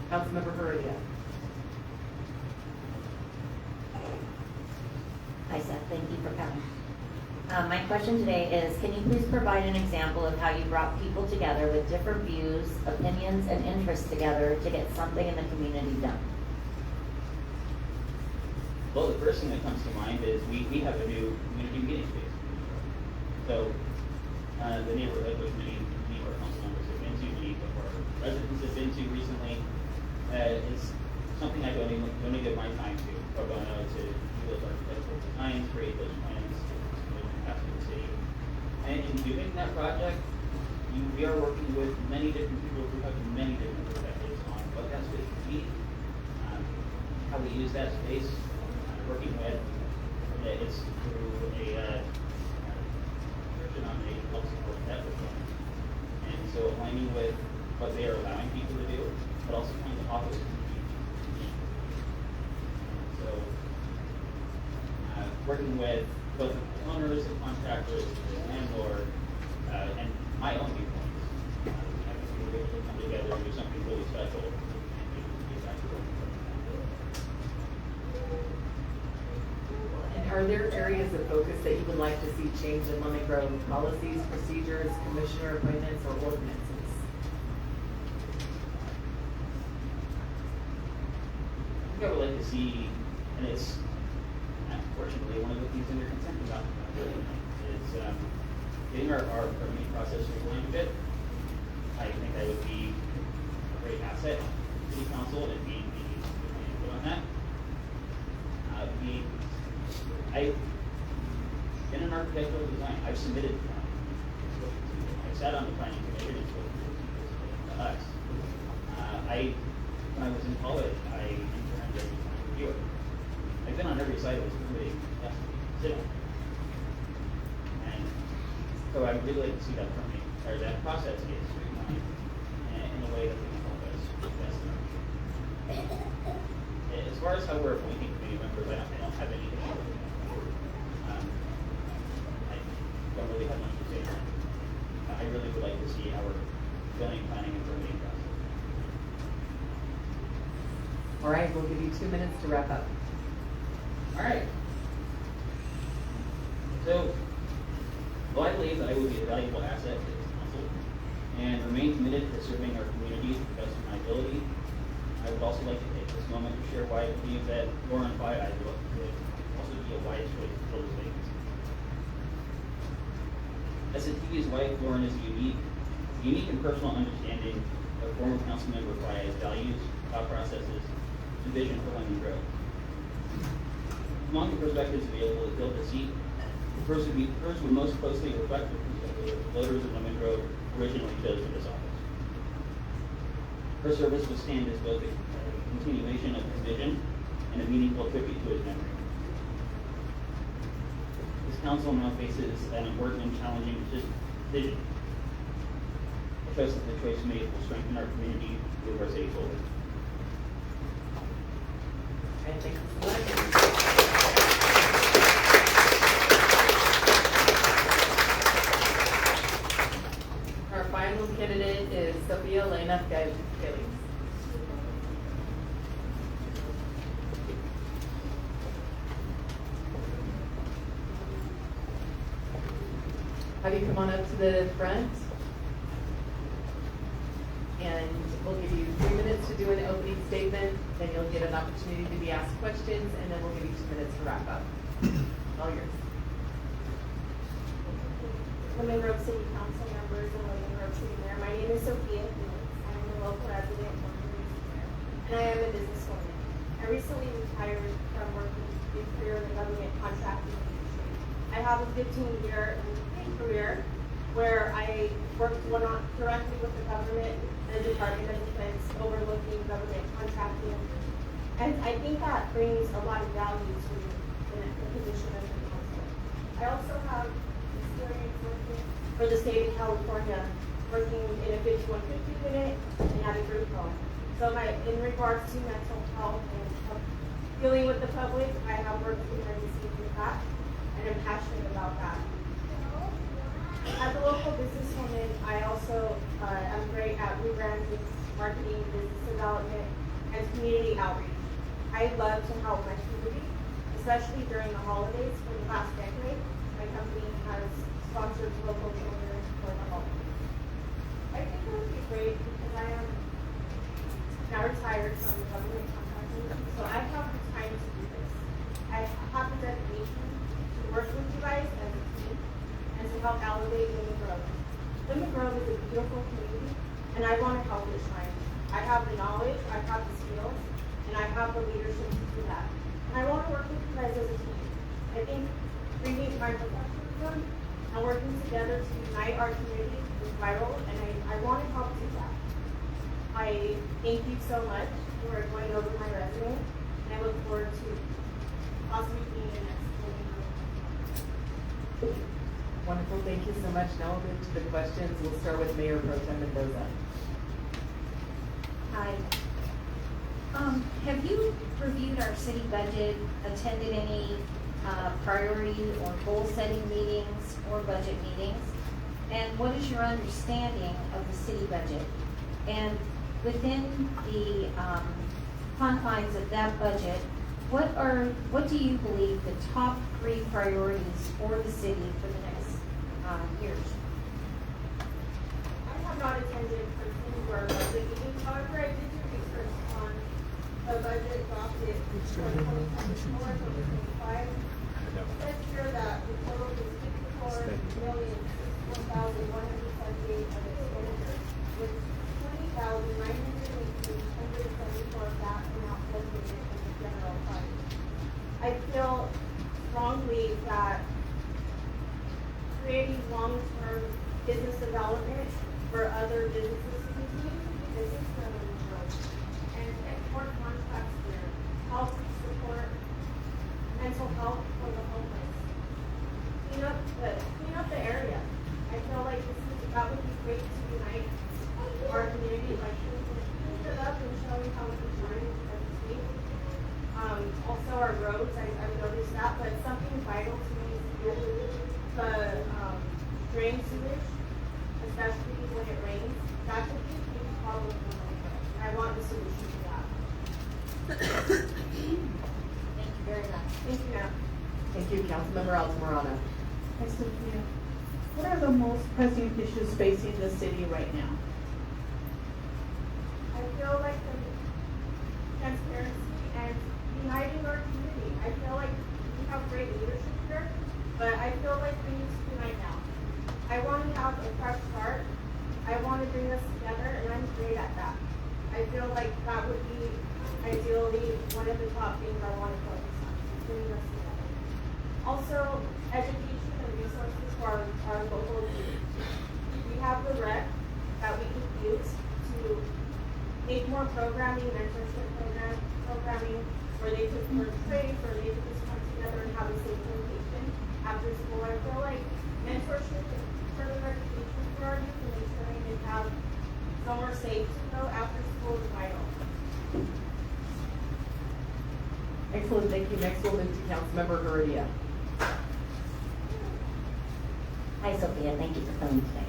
Councilmember Faiai. Hi, Seth. Thank you for coming. My question today is, can you please provide an example of how you brought people together with different views, opinions, and interests together to get something in the community done? Well, the first thing that comes to mind is we have a new community meeting space. So, the neighborhood, which many of our council members have been to, many of our residents have been to recently, is something I donated my time to, pro bono, to do those architectural designs, create those plans, pass to the city. And in doing that project, we are working with many different people who have many different perspectives on what that space should be, how we use that space, working with, it's through a denomination helps support that with them. And so aligning with what they are allowing people to do, but also trying to offer so working with both the owners, the contractors, the landlord, and my own viewpoints. I think we were able to come together and do something really special. And are there areas of focus that you would like to see change in Lemon Grove policies, procedures, commissioner appointments, or ordinances? I think I would like to see, and it's unfortunately one of the things under consent about is getting our permitting process streamlined a bit. I think that would be a great asset to city council and being input on that. I've been an architectural design. I've submitted I sat on the planning commission and spoke to us. When I was in college, I interned as a design reviewer. I've been on every side of this permitting sit on. And so I would really like to see that permitting, or that process get streamlined in a way that we can help us invest in our future. As far as how we're appointing committee members, I don't have any issue with that. I don't really have much to say on that. I really would like to see our zoning, planning, and permitting process. All right, we'll give you 2 minutes to wrap up. All right. So, well, I believe that I will be a valuable asset to this council and remain committed to serving our community to the best of my ability. I would also like to take this moment to share why I believe that Lauren Faiai would also be a wise choice to fill this vacancy. As a TV's wife, Lauren is unique and personal understanding of former Council Member Faiai's values, thought processes, and vision for Lemon Grove. Among the perspectives available to fill the seat, hers would most closely reflect the perspective the voters of Lemon Grove originally chose for this office. Her service would stand as both a continuation of his vision and a meaningful tribute to his memory. This council now faces an important and challenging decision. I trust that the choice made will strengthen our community and move our city forward. Okay, thank you so much. Our final candidate is Sophia Elena Faiai. Have you come on up to the front? And we'll give you 3 minutes to do an opening statement, then you'll get an opportunity to be asked questions, and then we'll give you 2 minutes to wrap up. All yours. Lemon Grove City Council members and Lemon Grove City Mayor. My name is Sophia. I'm a local resident and I am a businesswoman. I recently retired from working in the government contracting industry. I have a 15-year career where I worked directly with the government and the Department of Defense, overlooking government contracting. And I think that brings a lot of value to the position of the council. I also have experience working for the state of California, working in a 5150 unit and at a group home. So in regards to mental health and dealing with the public, I have worked tremendously with that, and I'm passionate about that. As a local businesswoman, I also am great at rebranding, marketing, business development, and community outreach. I love to help my community, especially during the holidays. For the last decade, my company has sponsored local children for the holidays. I think it would be great because I am now retired from the government contracting, so I have the time to do this. I I have the dedication to work with you guys as a team and to help elevate Lemon Grove. Lemon Grove is a beautiful community, and I want to help it shine. I have the knowledge, I have the skills, and I have the leadership to do that. And I want to work with you guys as a team. I think bringing my professionalism and working together to unite our community is vital, and I want to help do that. I thank you so much for going over my resume, and I look forward to possibly being your next Lemon Grove. Wonderful, thank you so much. Now we'll move to the questions. We'll start with Mayor Pro Tem Mendoza. Hi. Have you reviewed our city budget, attended any priority or goal-setting meetings or budget meetings? And what is your understanding of the city budget? And within the confines of that budget, what do you believe the top 3 priorities for the city for the next years? I have not attended a single budget meeting. However, I did do research on the budget adopted for 2024 to 2025. It says here that the total is $54,061,178 of expenditures, with $20,918,174 of that amount located in the general fund. I feel strongly that creating long-term business development for other businesses to continue to do business for Lemon Grove and export contracts here, help support mental health for the homeless, clean up the area. I feel like that would be great to unite our community by cleaning it up and showing how we can shine as a state. Also our roads, I've noticed that, but something vital to me is the drain sewage, especially when it rains. That could be a huge problem for Lemon Grove. I want the solution to that. Thank you very much. Thank you, ma'am. Thank you, Councilmember Altamirano. What are the most pressing issues facing the city right now? I feel like the transparency and uniting our community. I feel like we have great leadership here, but I feel like we need to unite now. I want to have a fresh start. I want to bring us together, and I'm great at that. I feel like that would be ideally one of the top things I want to focus on, bringing us together. Also, education and resources for our local youth. We have the rec that we can use to make more programming, mentorship programming, where they could learn trades, or they could just come together and have a safe location after school. I feel like mentorship and further education for our youth and ensuring they have somewhere safe to go after school is vital. Excellent, thank you. Next we'll move to Councilmember Heredia. Hi, Sophia. Thank you for coming today.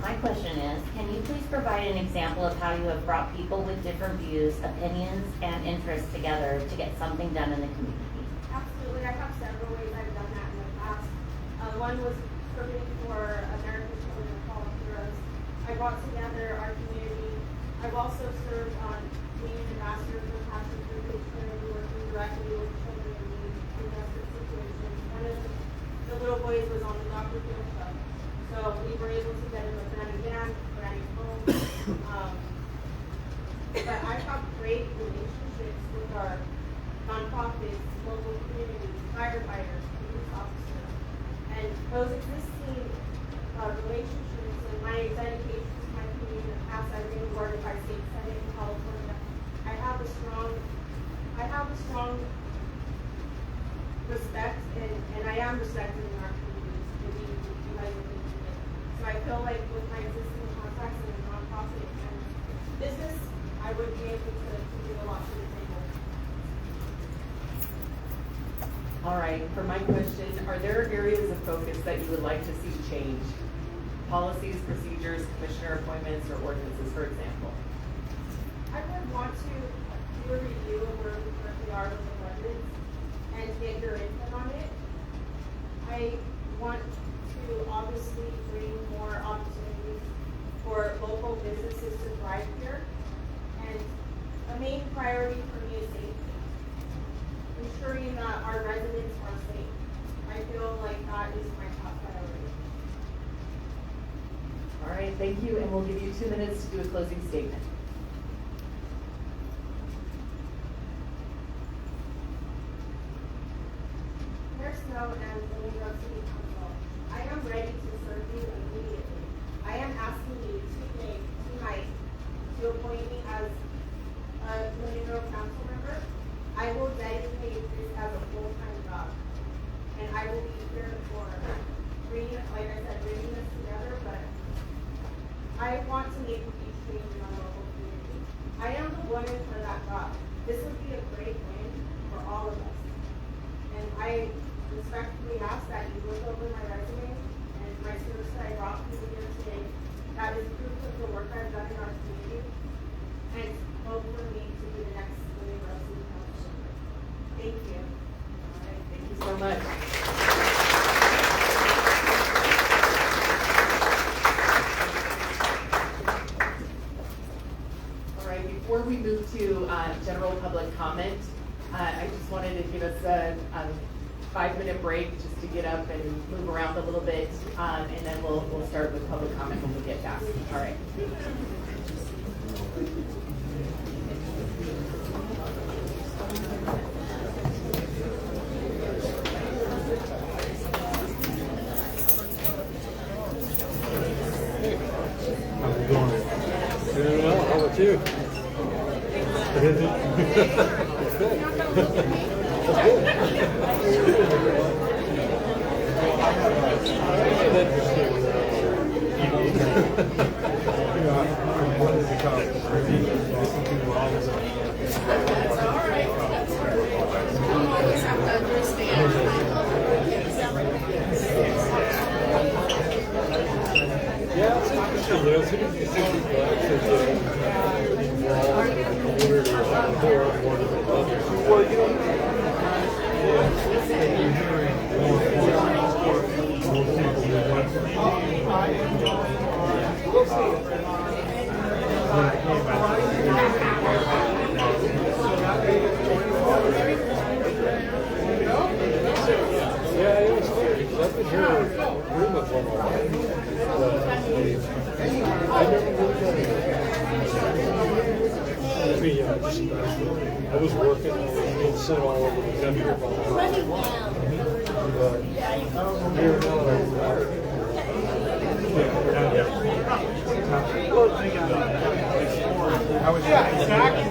My question is, can you please provide an example of how you have brought people with different views, opinions, and interests together to get something done in the community? Absolutely. I have several ways I've done that in the past. One was serving for America's Children of Fallen Heroes. I brought together our community. I've also served on being an ambassador for Passion for Kids Charity, working directly with children in need in desperate situations. One of the little boys was on the Dr. Phil show. So we were able to get him a brand new van, brand new home. But I have great relationships with our nonprofits, local communities, firefighters, police officers. And those existing relationships and my dedication to my community in the past, I've been awarded by State Senate in California. I have a strong respect, and I am respected in our communities. You guys are doing it. So I feel like with my existing contacts in the nonprofit and business, I would be able to do a lot to the table. All right, for my question, are there areas of focus that you would like to see change? Policies, procedures, commissioner appointments, or ordinances, for example? I would want to do a review of where we currently are with the budgets and get your input on it. I want to obviously bring more opportunities for local businesses to thrive here. And a main priority for me is safety. ensuring that our residents are safe. I feel like that is my top priority. All right, thank you, and we'll give you 2 minutes to do a closing statement. Mayor Snow and the Monroe City Council, I am ready to serve you immediately. I am asking you tonight to appoint me as a Monroe Council member. I will dedicate this as a full-time job, and I will be here for bringing, like I said, bringing us together, but I want to make a huge change in our local community. I am the woman for that job. This would be a great win for all of us. And I respectfully ask that you look over my resume and my service that I brought people here today. That is proof of the work I've done in our community, and vote for me to be the next Monroe City Council member. Thank you. All right, thank you so much. All right, before we move to general public comment, I just wanted to give us a 5-minute break just to get up and move around a little bit, and then we'll start with public comment when we get back. All right. How's it going? Doing well. How about you? Is it? Yeah, it's interesting. You know, as soon as you see people actually getting involved in the community or more and more than others, well, you know, yeah, you're hearing more people who want to yeah, it was scary because I've been here pretty much all my life. I never really done it. I mean, I was working, I was being sent all over the country. But here now that I'm retired. Yeah, exactly.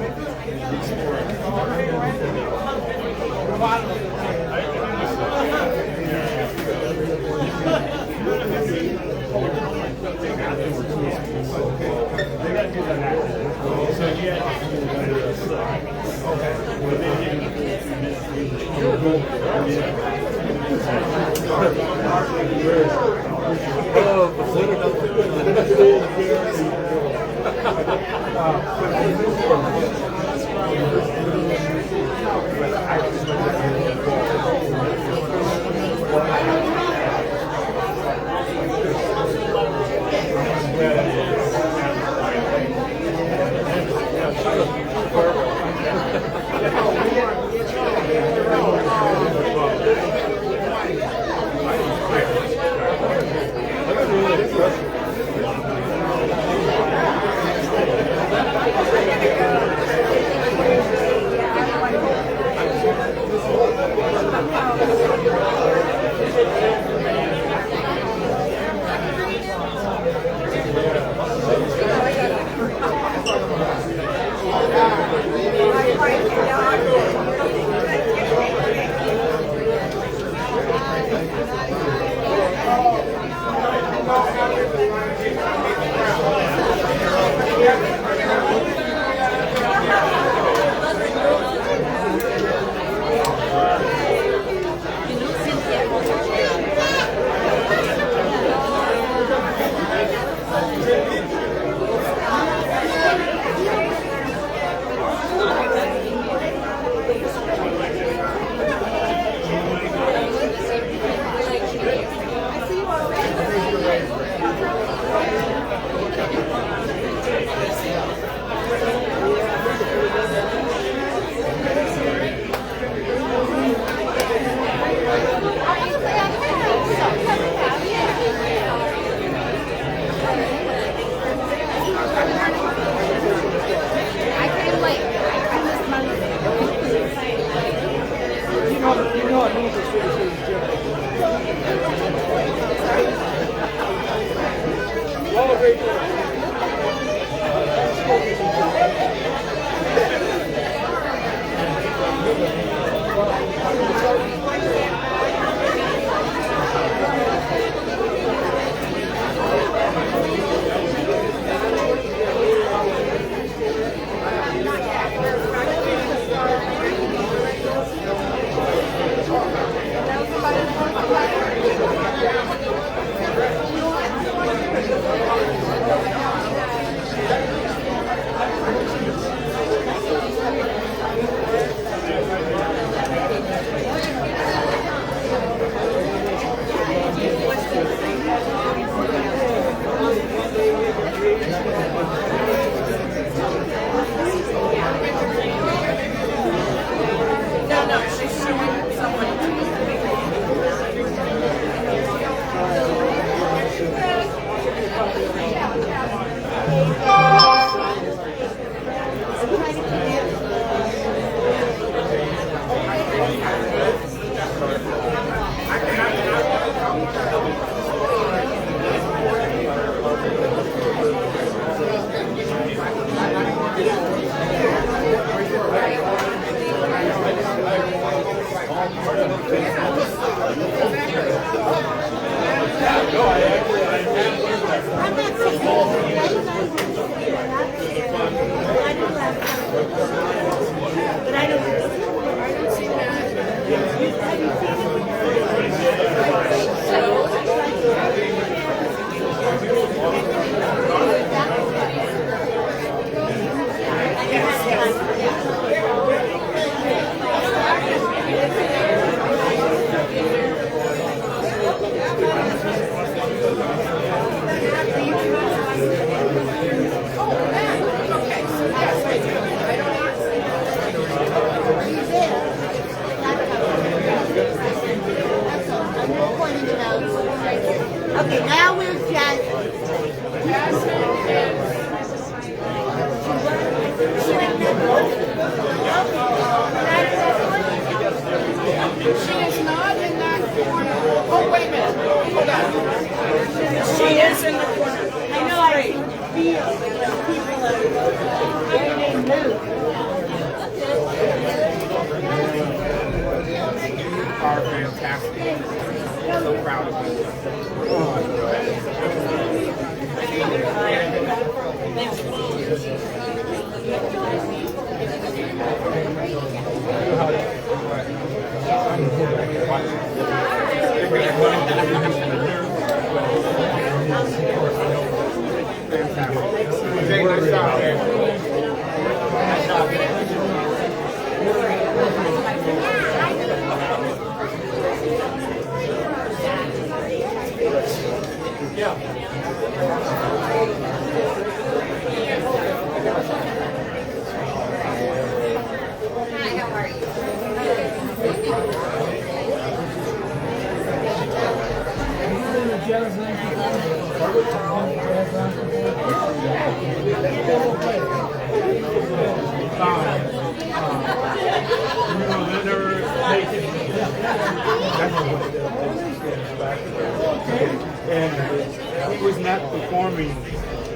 started performing,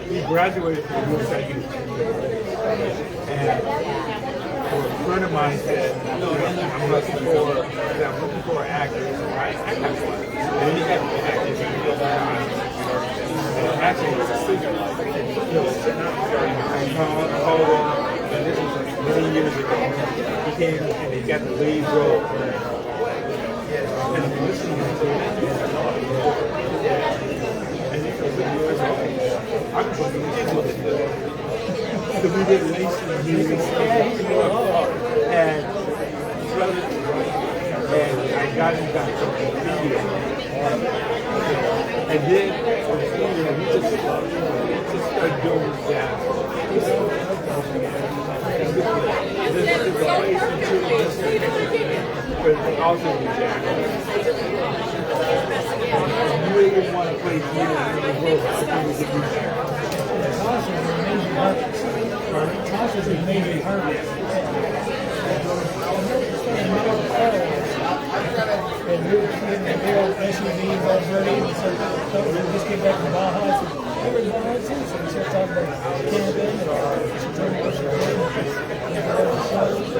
he graduated from USA Youth. And a friend of mine said, I'm looking for an actor. So I got one. And then he had to be active and actually was a singer. And this was like many years ago. He came and he got the lead role. And I'm listening to it. And he goes, I'm going to get with it. So we did racing music. And I got him back to the video. And then we just started doing that. This is the place into this, but also the jazz. You really want to play theater in the world. Tasha's an amazing artist. Tasha's an amazing artist. And we were seeing the real SUVs all dirty, and so we just came back from Baja, and said, "Hey, we're in Baja too." So we started talking about camping, and she told me what she did, and all the shows.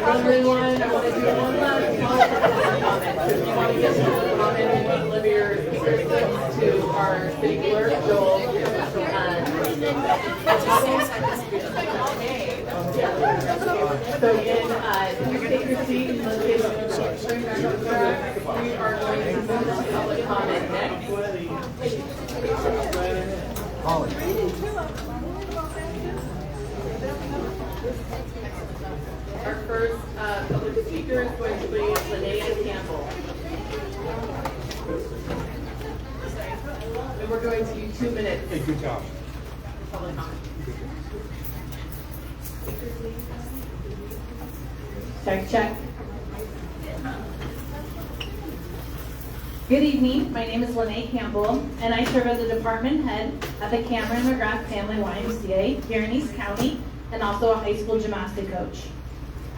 Everyone, I want to do one last public comment. If you want to get to the comment and deliver your speaker slips to our city clerk, Joel. So again, please take your seat and let's get we are going to move to public comment next. Our first public speaker is going to be Linnea Campbell. And we're going to do 2 minutes. Hey, good job. Public comment. Check. Good evening, my name is Linnea Campbell, and I serve as a department head at the Cameron McGrath Family YMCA here in East County, and also a high school gymnastic coach.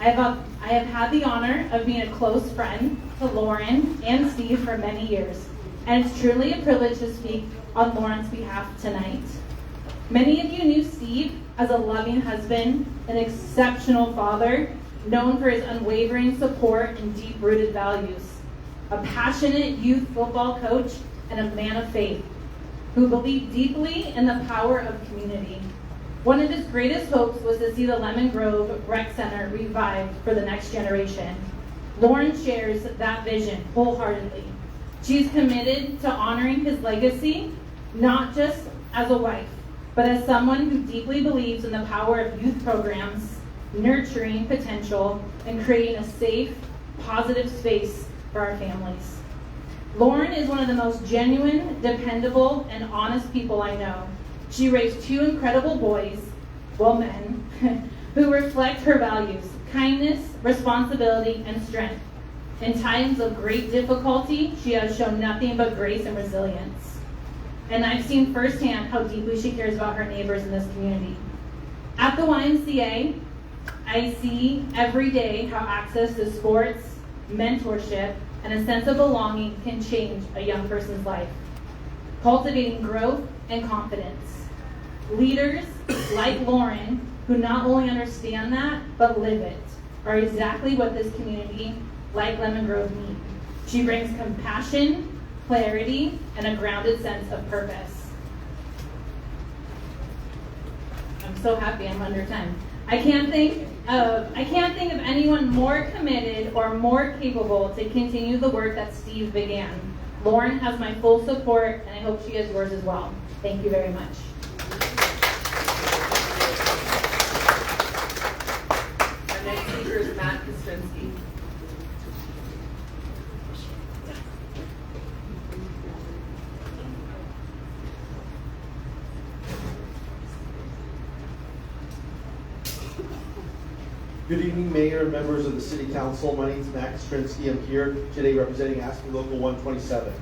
I have had the honor of being a close friend to Lauren and Steve for many years, and it's truly a privilege to speak on Lauren's behalf tonight. Many of you knew Steve as a loving husband, an exceptional father, known for his unwavering support and deep-rooted values, a passionate youth football coach, and a man of faith who believed deeply in the power of community. One of his greatest hopes was to see the Lemon Grove Rec Center revived for the next generation. Lauren shares that vision wholeheartedly. She's committed to honoring his legacy, not just as a wife, but as someone who deeply believes in the power of youth programs, nurturing potential, and creating a safe, positive space for our families. Lauren is one of the most genuine, dependable, and honest people I know. She raised 2 incredible boys, men, who reflect her values, kindness, responsibility, and strength. In times of great difficulty, she has shown nothing but grace and resilience. And I've seen firsthand how deeply she cares about her neighbors in this community. At the YMCA, I see every day how access to sports, mentorship, and a sense of belonging can change a young person's life, cultivating growth and confidence. Leaders like Lauren, who not only understand that, but live it, are exactly what this community, like Lemon Grove, need. She brings compassion, clarity, and a grounded sense of purpose. I'm so happy I'm under time. I can't think of anyone more committed or more capable to continue the work that Steve began. Lauren has my full support, and I hope she has yours as well. Thank you very much. Our next speaker is Matt Kostrensky. Good evening, Mayor and members of the City Council. My name is Matt Kostrensky. I'm here today representing ASPE Local 127.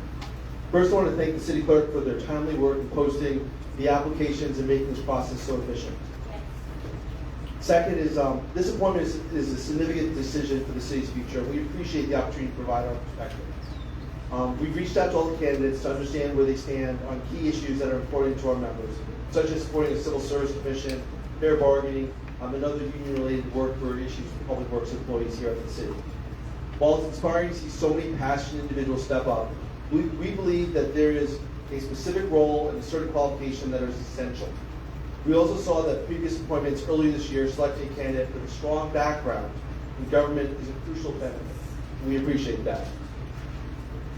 First, I want to thank the City Clerk for their timely work in posting the applications and making this process so efficient. Second is, this appointment is a significant decision for the city's future. We appreciate the opportunity to provide our perspective. We've reached out to all the candidates to understand where they stand on key issues that are important to our members, such as supporting a civil service commission, fair bargaining, and other union-related work for issues for public works employees here at the city. While it's inspiring to see so many passionate individuals step up, we believe that there is a specific role and a certain qualification that is essential. We also saw that previous appointments earlier this year selected a candidate with a strong background in government is a crucial benefit. We appreciate that.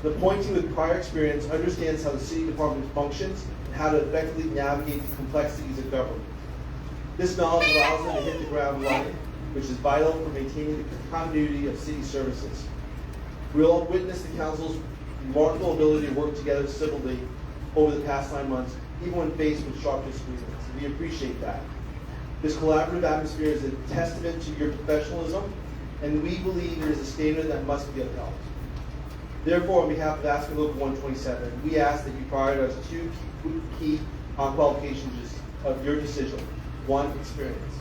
The appointee with prior experience understands how the city department functions and how to effectively navigate the complexities of government. This knowledge allows them to hit the ground running, which is vital for maintaining the continuity of city services. We all witnessed the council's remarkable ability to work together civilly over the past 9 months, even when faced with sharp disagreements. We appreciate that. This collaborative atmosphere is a testament to your professionalism, and we believe it is a standard that must be upheld. Therefore, on behalf of ASPE Local 127, we ask that you prioritize 2 key qualifications of your decision. 1, experience.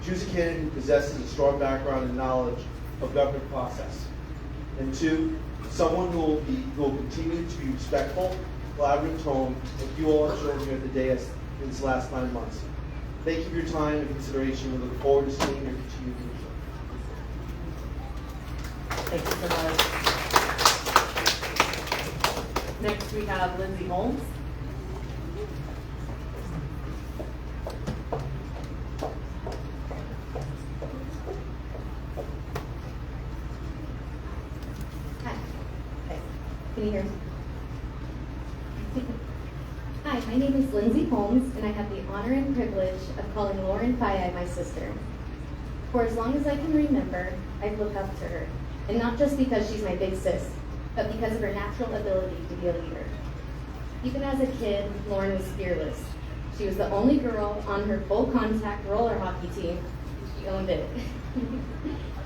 Choose a candidate who possesses a strong background and knowledge of government process. And 2, someone who will continue to be respectful, collaborative tone, like you all have shown here today in this last 9 months. Thank you for your time and consideration. We look forward to seeing your continued leadership. Thank you so much. Next, we have Lindsay Holmes. Can you hear me? Hi, my name is Lindsay Holmes, and I have the honor and privilege of calling Lauren Faiai my sister. For as long as I can remember, I've looked up to her, and not just because she's my big sis, but because of her natural ability to be a leader. Even as a kid, Lauren was fearless. She was the only girl on her full contact roller hockey team. She owned it.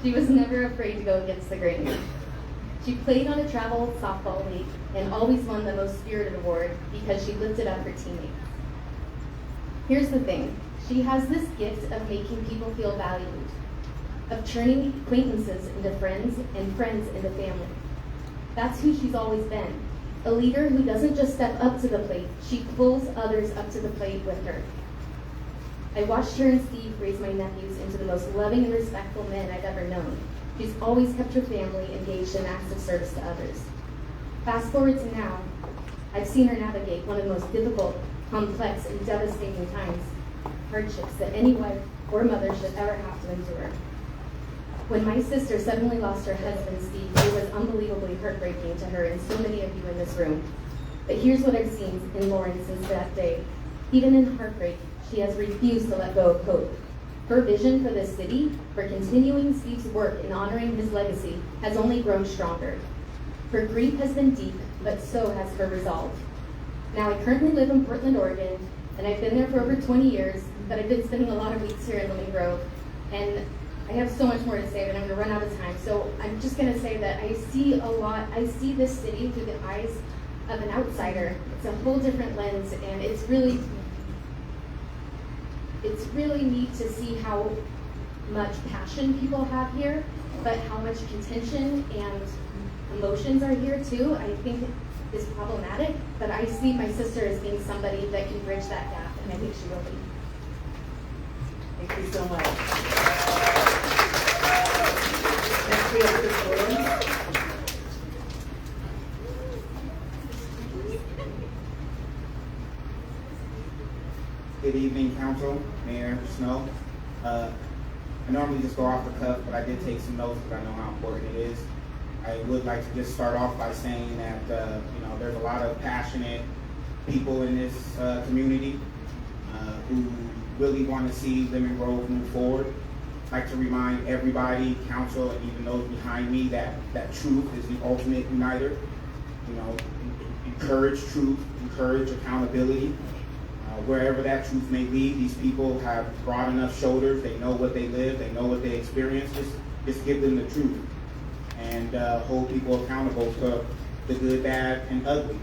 She was never afraid to go against the grain. She played on a travel softball league and always won the Most Spirited Award because she lifted up her teammates. Here's the thing, she has this gift of making people feel valued, of turning acquaintances into friends and friends into family. That's who she's always been, a leader who doesn't just step up to the plate, she pulls others up to the plate with her. I watched her and Steve raise my nephews into the most loving and respectful men I've ever known. She's always kept her family engaged in acts of service to others. Fast forward to now, I've seen her navigate one of the most difficult, complex, and devastating times, hardships that any wife or mother should ever have to endure. When my sister suddenly lost her husband, Steve, it was unbelievably heartbreaking to her and so many of you in this room. But here's what I've seen in Lauren since that day. Even in heartbreak, she has refused to let go of hope. Her vision for this city, for continuing Steve's work in honoring his legacy, has only grown stronger. Her grief has been deep, but so has her resolve. Now, I currently live in Portland, Oregon, and I've been there for over 20 years, but I've been spending a lot of weeks here in Lemon Grove, and I have so much more to say, but I'm gonna run out of time. So I'm just gonna say that I see this city through the eyes of an outsider. It's a whole different lens, and it's really neat to see how much passion people have here, but how much contention and emotions are here too. I think is problematic, but I see my sister as being somebody that can bridge that gap, and I think she will be. Thank you so much. Next, we have Chris Williams. Good evening, Council, Mayor Snow. I normally just go off the cuff, but I did take some notes because I know how important it is. I would like to just start off by saying that there's a lot of passionate people in this community who really want to see Lemon Grove move forward. I'd like to remind everybody, Council, and even those behind me, that truth is the ultimate uniter. Encourage truth, encourage accountability. Wherever that truth may lead, these people have broad enough shoulders. They know what they live. They know what they experience. Just give them the truth and hold people accountable to the good, bad, and ugly.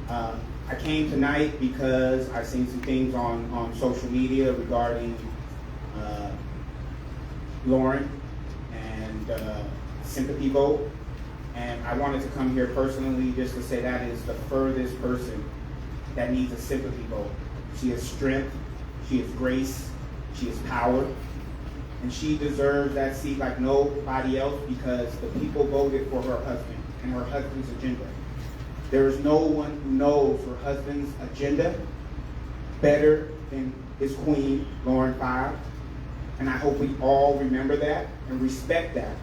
I came tonight because I've seen some things on social media regarding Lauren and sympathy vote. And I wanted to come here personally just to say that is the furthest person that needs a sympathy vote. She has strength, she has grace, she has power, and she deserves that seat like nobody else because the people voted for her husband and her husband's agenda. There is no one who knows her husband's agenda better than his queen, Lauren Faiai, and I hope we all remember that and respect that.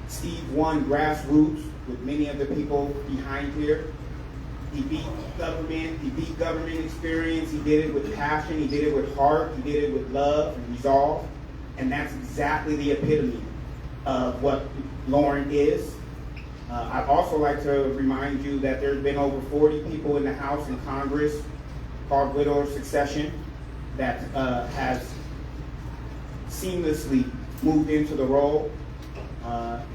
Steve won grassroots with many of the people behind here. He beat government experience, he did it with passion, he did it with heart, he did it with love and resolve, and that's exactly the epitome of what Lauren is. I'd also like to remind you that there's been over 40 people in the House and Congress called widow succession that has seamlessly moved into the role,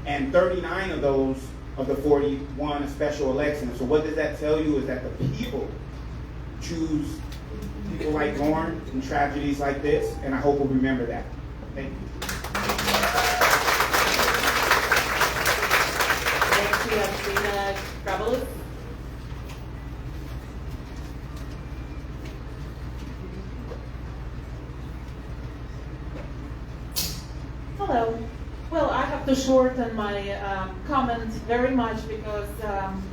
and 39 of those of the 40 won a special election. So what does that tell you is that the people choose people like Lauren in tragedies like this, and I hope we'll remember that. Thank you. Next, we have Trina Gravelis. Hello. Well, I have to shorten my comment very much because,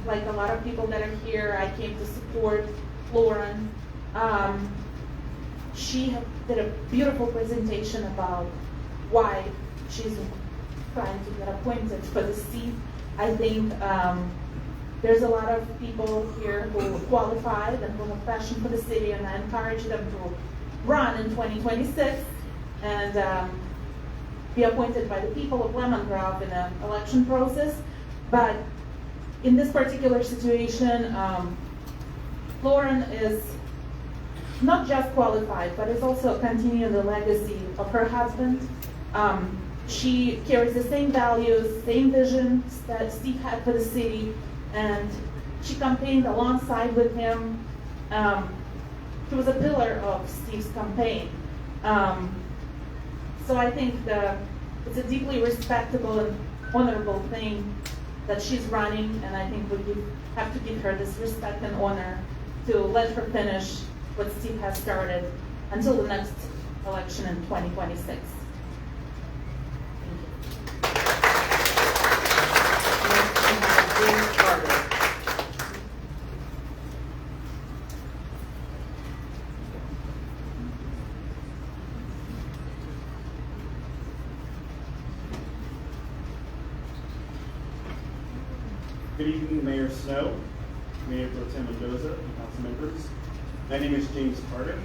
like a lot of people that are here, I came to support Lauren. She did a beautiful presentation about why she's trying to get appointed for the seat. I think there's a lot of people here who are qualified and who have passion for the city, and I encourage them to run in 2026 and be appointed by the people of Lemongrove in an election process. But in this particular situation, Lauren is not just qualified, but is also continuing the legacy of her husband. She carries the same values, same vision that Steve had for the city, and she campaigned alongside with him. She was a pillar of Steve's campaign. So I think it's a deeply respectable and honorable thing that she's running, and I think we have to give her this respect and honor to let her finish what Steve has started until the next election in 2026. Good evening, Mayor Snow, Mayor Pro Tem Mendoza, and council members. My name is James Carter.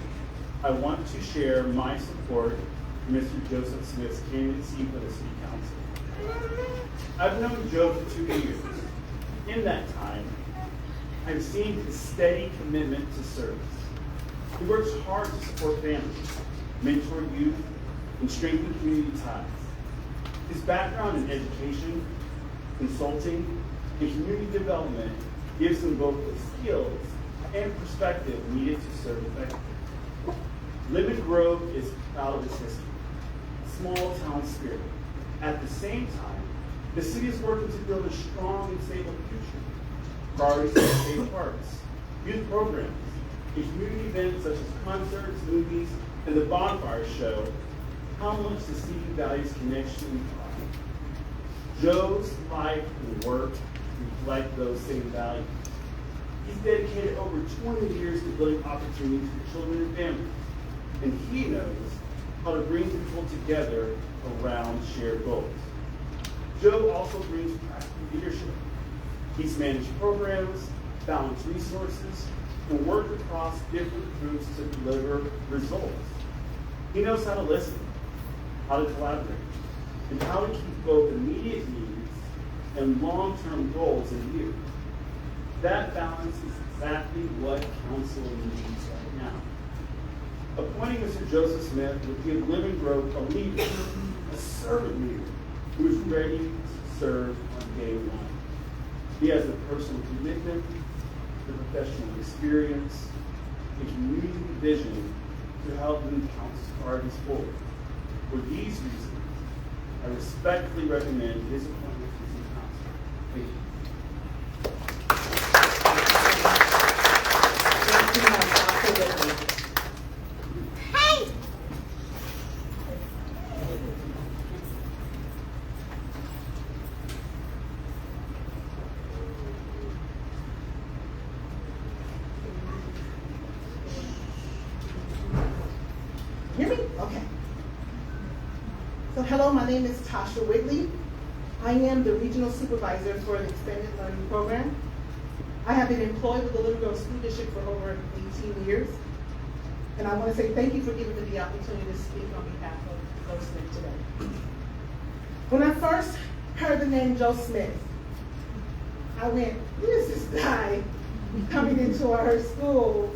I want to share my support for Mr. Joseph Smith's candidacy for the City Council. I've known Joe for 2 years. In that time, I've seen his steady commitment to service. He works hard to support families, mentor youth, and strengthen community ties. His background in education, consulting, and community development gives him both the skills and perspective needed to serve effectively. Lemon Grove is proud of its history, small town spirit. At the same time, the city is working to build a strong and stable future. Priorities like state parks, youth programs, and community events such as concerts, movies, and the bonfire show how much the city values connection and pride. Joe's life and work reflect those same values. He's dedicated over 20 years to building opportunities for children and families, and he knows how to bring people together around shared goals. Joe also brings practical leadership. He's managed programs, balanced resources, and worked across different groups to deliver results. He knows how to listen, how to collaborate, and how to keep both immediate needs and long-term goals in view. That balance is exactly what council needs right now. Appointing Mr. Joseph Smith would give Lemon Grove a leader, a servant leader, who is ready to serve on day one. He has the personal commitment, the professional experience, and community vision to help move council's priorities forward. For these reasons, I respectfully recommend his appointment to City Council. Thank you. Hear me? Okay. So hello, my name is Tasha Wigley. I am the regional supervisor for the extended learning program. I have been employed with the Little Grove School District for over 18 years. And I want to say thank you for giving me the opportunity to speak on behalf of Joe Smith today. When I first heard the name Joe Smith, I went, who is this guy coming into our school,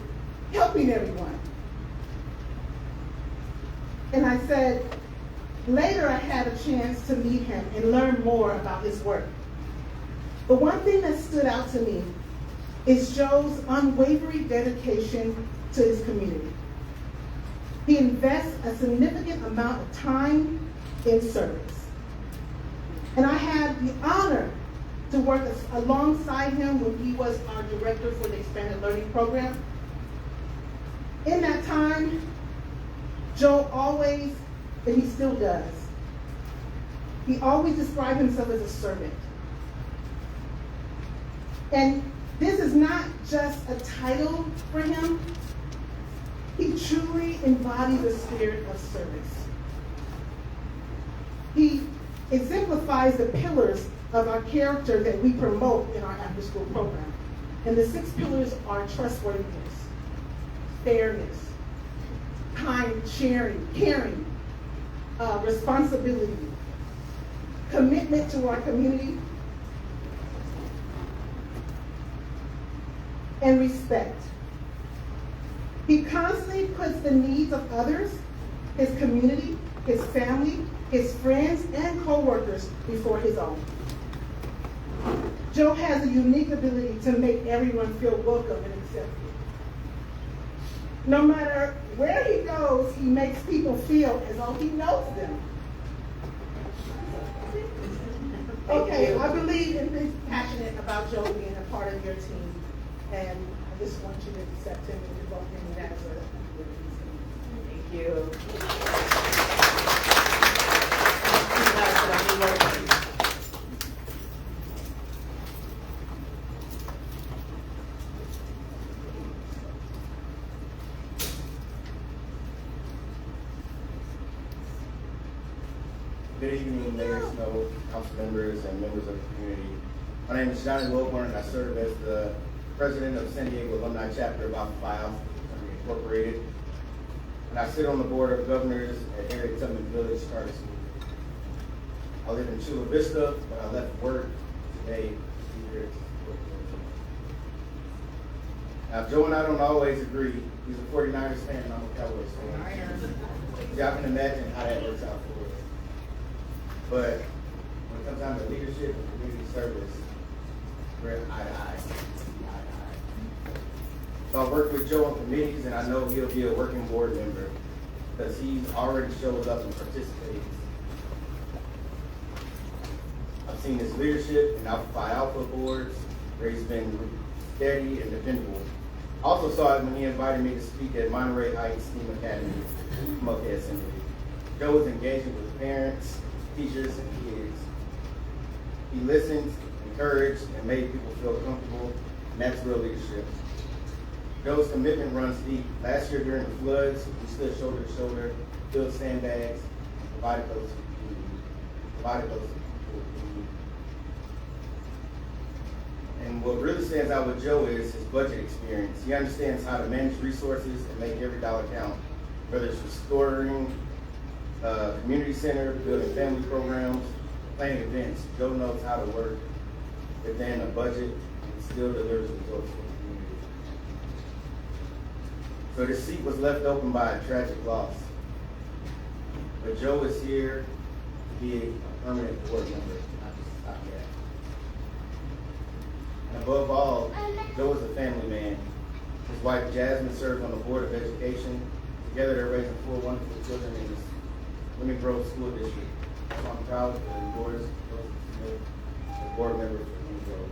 helping everyone? And I said, later I had a chance to meet him and learn more about his work. But one thing that stood out to me is Joe's unwavering dedication to his community. He invests a significant amount of time in service. And I had the honor to work alongside him when he was our director for the expanded learning program. In that time, Joe always, and he still does, He always described himself as a servant. And this is not just a title for him. He truly embodies the spirit of service. He exemplifies the pillars of our character that we promote in our after-school program. And the 6 pillars are trustworthiness, fairness, kind, sharing, caring, responsibility, commitment to our community, and respect. He constantly puts the needs of others, his community, his family, his friends, and co-workers before his own. Joe has a unique ability to make everyone feel welcome and accepted. No matter where he goes, he makes people feel as though he knows them. Okay, I believe in being passionate about Joe being a part of your team, and I just want you to accept him and vote him as a Thank you. Good evening, Mayor Snow, council members, and members of the community. My name is Johnny Wilburn, and I serve as the president of San Diego Alumni Chapter of Alpha Phi Alpha Incorporated. And I sit on the board of governors at Harriet Tubman Village Charter School. I live in Chula Vista, but I left work today to be here to support you. Now, Joe and I don't always agree. He's a 49ers fan, and I'm a Cowboys fan. Y'all can imagine how that works out for us. But when it comes down to leadership and community service, we're eye to eye. So I work with Joe on committees, and I know he'll be a working board member because he's already shows up and participates. I've seen his leadership in Alpha Phi Alpha boards where he's been steady and dependable. I also saw it when he invited me to speak at Monterey Heights STEAM Academy Multi Assembly. Joe was engaging with parents, teachers, and kids. He listened, encouraged, and made people feel comfortable, and that's real leadership. Joe's commitment runs deep. Last year during the floods, we stood shoulder to shoulder, filled sandbags, and provided those to the community. And what really stands out with Joe is his budget experience. He understands how to manage resources and make every dollar count, whether it's restoring community center, building family programs, planning events. Joe knows how to work within a budget and still delivers results for the community. So this seat was left open by a tragic loss. But Joe is here to be a permanent board member, not just a stopgap. And above all, Joe is a family man. His wife Jasmine serves on the Board of Education. Together they're raising 4 wonderful children in this Lemon Grove School District. So I'm proud to endorse Joseph Smith as board member for Lemon Grove.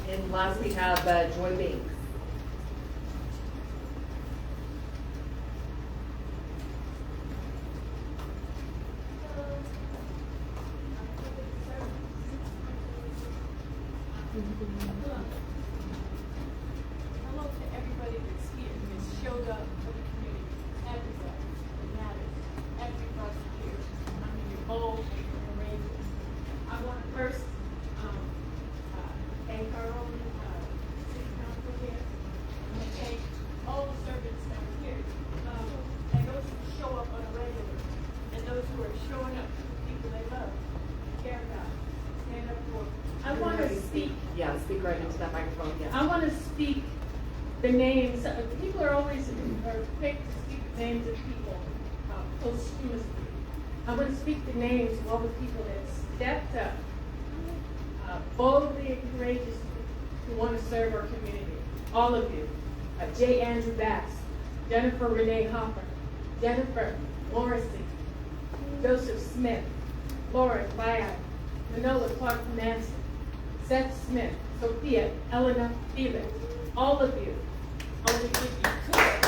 And last we have Joy Banks. Hello to everybody that's here, that showed up for the community. Everybody, it matters. Everybody here. I mean, you're bold and you're courageous. I want to first thank our own city council here. I want to thank all the servants that are here. And those who show up on a regular. And those who are showing up for the people they love, care about, stand up for. I want to speak. Yeah, speak right into that microphone. Yeah. I want to speak the names. People are always quick to speak the names of people posthumously. I want to speak the names of all the people that stepped up boldly and courageously who want to serve our community. All of you. J. Andrew Bass, Jennifer Renee Hopper, Jennifer Morrissey, Joseph Smith, Lauren Faiai, Manola Clark Manson, Seth Smith, Sophia, Elena Felix, all of you I want to give you courage.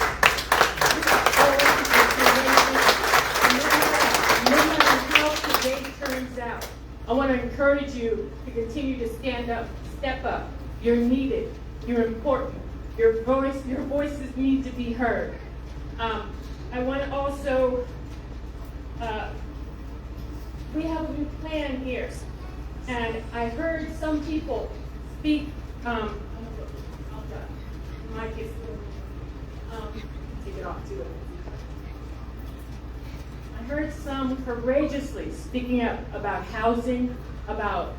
No matter how today turns out, I want to encourage you to continue to stand up, step up. You're needed. You're important. Your voices need to be heard. I want to also, we have a new plan here. And I heard some people speak, take it off too. I heard some courageously speaking up about housing, about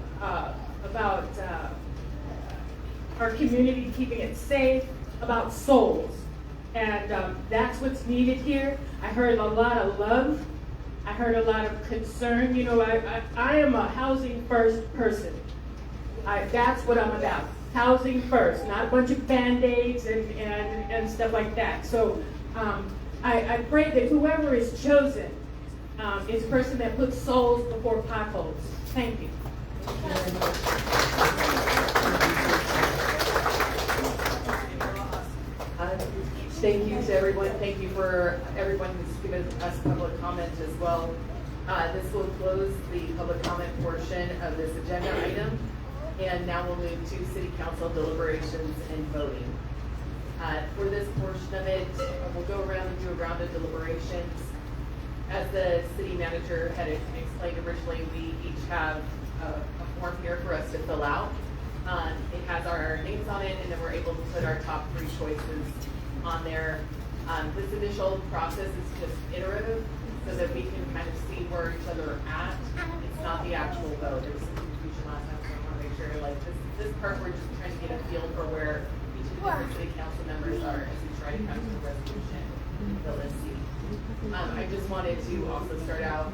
our community, keeping it safe, about souls. And that's what's needed here. I heard a lot of love. I heard a lot of concern. You know, I am a housing first person. That's what I'm about. Housing first, not a bunch of Band-Aids and stuff like that. So I pray that whoever is chosen is a person that puts souls before potholes. Thank you. Thank you to everyone. Thank you for everyone who's given us public comment as well. This will close the public comment portion of this agenda item. And now we'll move to City Council deliberations and voting. For this portion of it, we'll go around and do a round of deliberations. As the city manager had explained originally, we each have a form here for us to fill out. It has our names on it, and then we're able to put our top 3 choices on there. This initial process is just iterative, so that we can kind of see where each other are at. It's not the actual vote. There was some confusion last time, so I want to make sure, like, this part, we're just trying to get a feel for where each of the different city council members are as we try to come to a resolution and fill this seat. I just wanted to also start out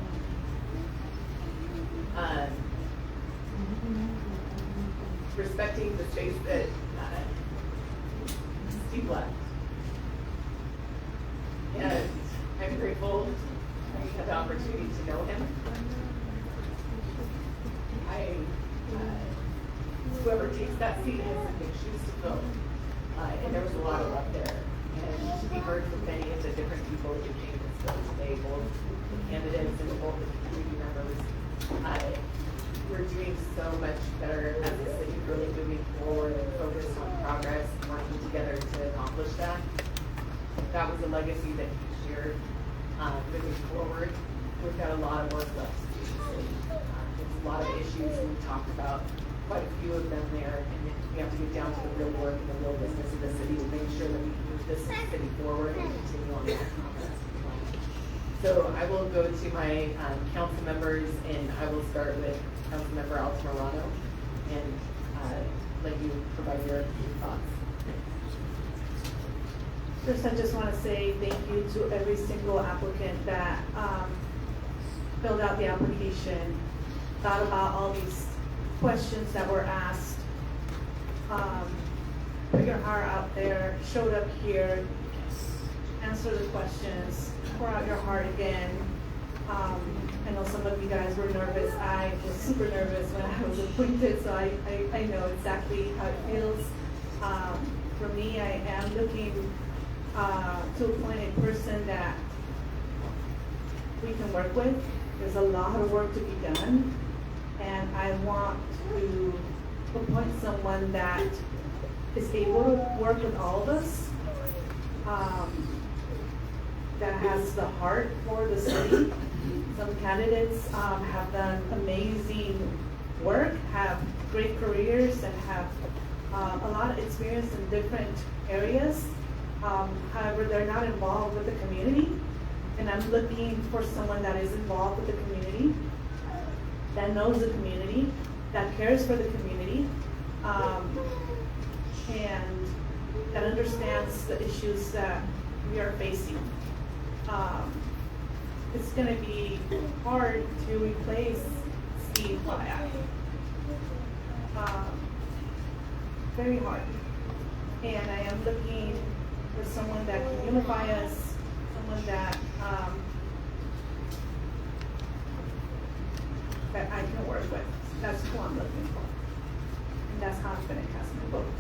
respecting the space that Steve left. And I'm grateful I had the opportunity to know him. Whoever takes that seat has some big shoes to fill. And there was a lot of love there. And we heard from many of the different people who came to this today, both the candidates and both the community members. We're doing so much better as a city, really moving forward and focused on progress and working together to accomplish that. That was a legacy that he shared. Moving forward, we've got a lot of work left to do. There's a lot of issues, and we talked about quite a few of them there, and we have to get down to the real work and the real business of the city to make sure that we can move this city forward and continue on that progress. So I will go to my council members, and I will start with Councilmember Altamirano, and let you provide your thoughts. First, I just want to say thank you to every single applicant that filled out the application, thought about all these questions that were asked, put your heart out there, showed up here, answer the questions, pour out your heart again. I know some of you guys were nervous. I was super nervous when I was appointed, so I know exactly how it feels. For me, I am looking to appoint a person that we can work with. There's a lot of work to be done, and I want to appoint someone that is able to work with all of us, that has the heart for the city. Some candidates have done amazing work, have great careers, and have a lot of experience in different areas. However, they're not involved with the community, and I'm looking for someone that is involved with the community, that knows the community, that cares for the community, and that understands the issues that we are facing. It's going to be hard to replace Steve Faiai. Very hard. And I am looking for someone that can unify us, someone that that I can work with. That's who I'm looking for. And that's how I'm going to cast my vote.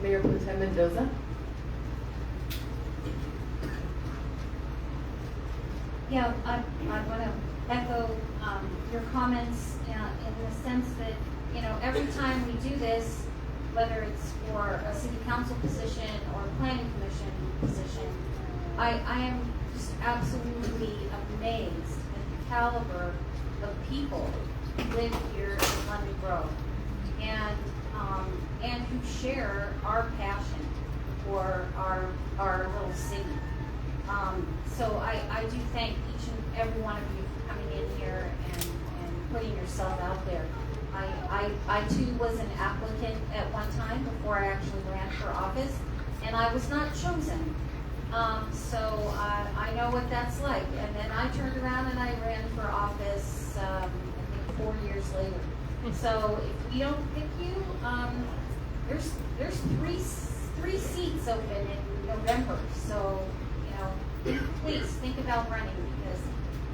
Mayor Pro Tem Mendoza? Yeah, I want to echo your comments in the sense that, you know, every time we do this, whether it's for a city council position or a planning commission position, I am just absolutely amazed at the caliber of people who live here in London Grove and who share our passion for our little city. So I do thank each and every one of you for coming in here and putting yourself out there. I too was an applicant at one time before I actually ran for office, and I was not chosen. So I know what that's like. And then I turned around and I ran for office, I think 4 years later. So if we don't pick you, there's three seats open in November. So, you know, please think about running because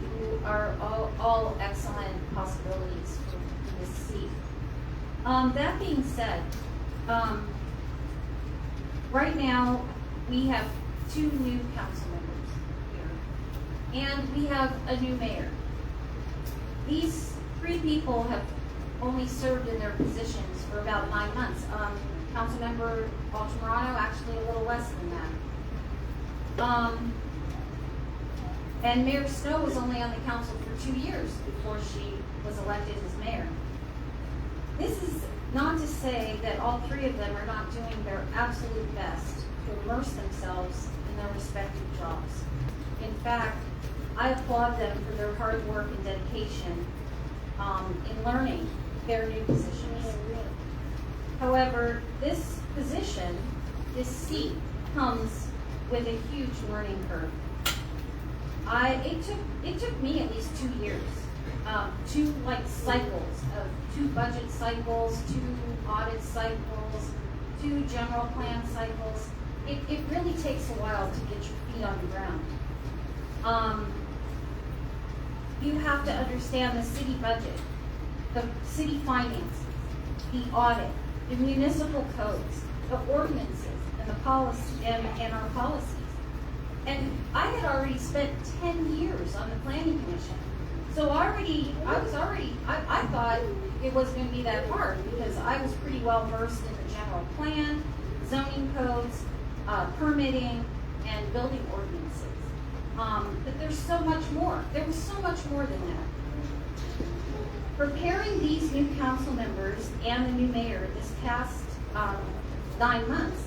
you are all excellent possibilities for this seat. That being said, right now we have 2 new council members here, and we have a new mayor. These 3 people have only served in their positions for about 9 months. Councilmember Altamirano, actually a little less than that. And Mayor Snow was only on the council for 2 years before she was elected as mayor. This is not to say that all 3 of them are not doing their absolute best to immerse themselves in their respective jobs. In fact, I applaud them for their hard work and dedication in learning their new positions. However, this position, this seat, comes with a huge learning curve. It took me at least 2 years, 2 cycles of 2 budget cycles, 2 audit cycles, 2 general plan cycles. It really takes a while to get your feet on the ground. You have to understand the city budget, the city finance, the audit, the municipal codes, the ordinances, and the policy and our policies. And I had already spent 10 years on the planning commission. So I thought it wasn't going to be that hard because I was pretty well versed in the general plan, zoning codes, permitting, and building ordinances. But there's so much more. There was so much more than that. Preparing these new council members and the new mayor this past 9 months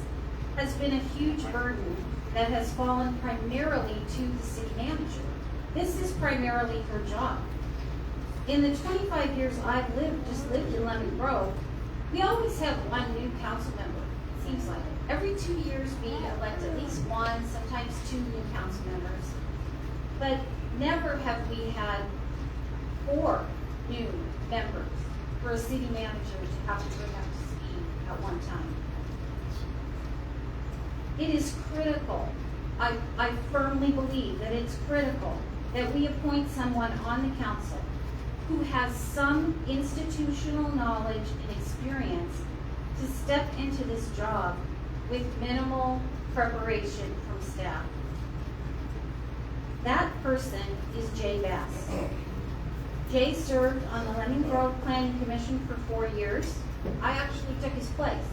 has been a huge burden that has fallen primarily to the city manager. This is primarily her job. In the 25 years I've lived in Lemon Grove, we always have 1 new council member, it seems like. Every 2 years we elect at least 1, sometimes 2 new council members. But never have we had 4 new members for a city manager to have to bring up to speed at one time. It is critical, I firmly believe that it's critical that we appoint someone on the council who has some institutional knowledge and experience to step into this job with minimal preparation from staff. That person is Jay Bass. Jay served on the Lemon Grove Planning Commission for 4 years. I actually took his place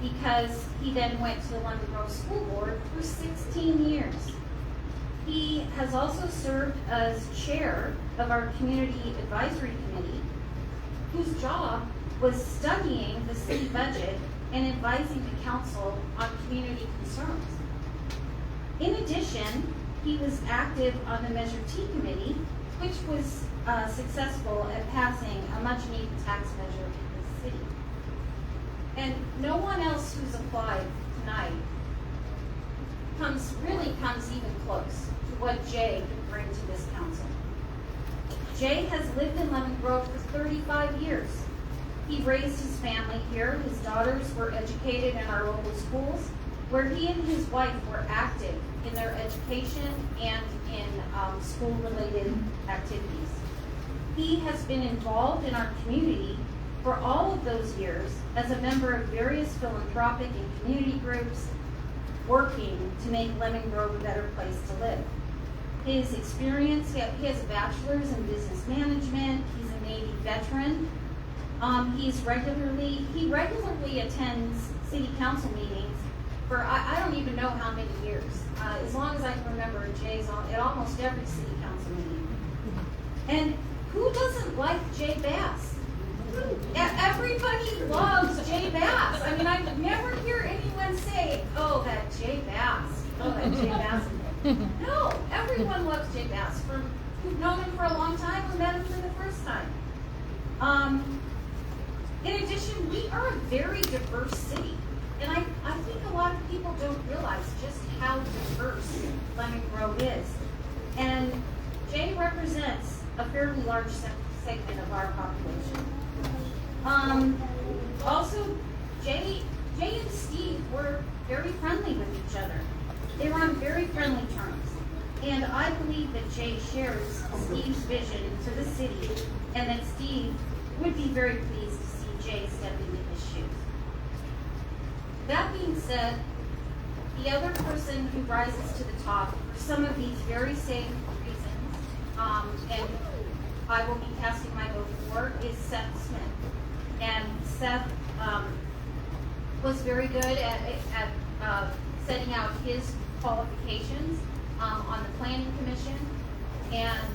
because he then went to the Lemon Grove School Board for 16 years. He has also served as chair of our Community Advisory Committee, whose job was studying the city budget and advising the council on community concerns. In addition, he was active on the Measure T Committee, which was successful at passing a much-needed tax measure in the city. And no one else who's applied tonight comes even close to what Jay can bring to this council. Jay has lived in Lemon Grove for 35 years. He raised his family here. His daughters were educated in our local schools, where he and his wife were active in their education and in school-related activities. He has been involved in our community for all of those years as a member of various philanthropic and community groups working to make Lemon Grove a better place to live. His experience, he has a bachelor's in business management, he's a Navy veteran. He regularly attends city council meetings for I don't even know how many years. As long as I can remember, Jay's at almost every city council meeting. And who doesn't like Jay Bass? Everybody loves Jay Bass. I mean, I never hear anyone say, "Oh, that Jay Bass. Oh, that Jay Bass." No, everyone loves Jay Bass. Who've known him for a long time, who met him for the first time. In addition, we are a very diverse city. And I think a lot of people don't realize just how diverse Lemon Grove is. And Jay represents a fairly large segment of our population. Also, Jay and Steve were very friendly with each other. They were on very friendly terms. And I believe that Jay shares Steve's vision to the city, and that Steve would be very pleased to see Jay step into his shoes. That being said, the other person who rises to the top for some of these very same reasons, and I will be casting my vote for, is Seth Smith. And Seth was very good at setting out his qualifications on the planning commission. And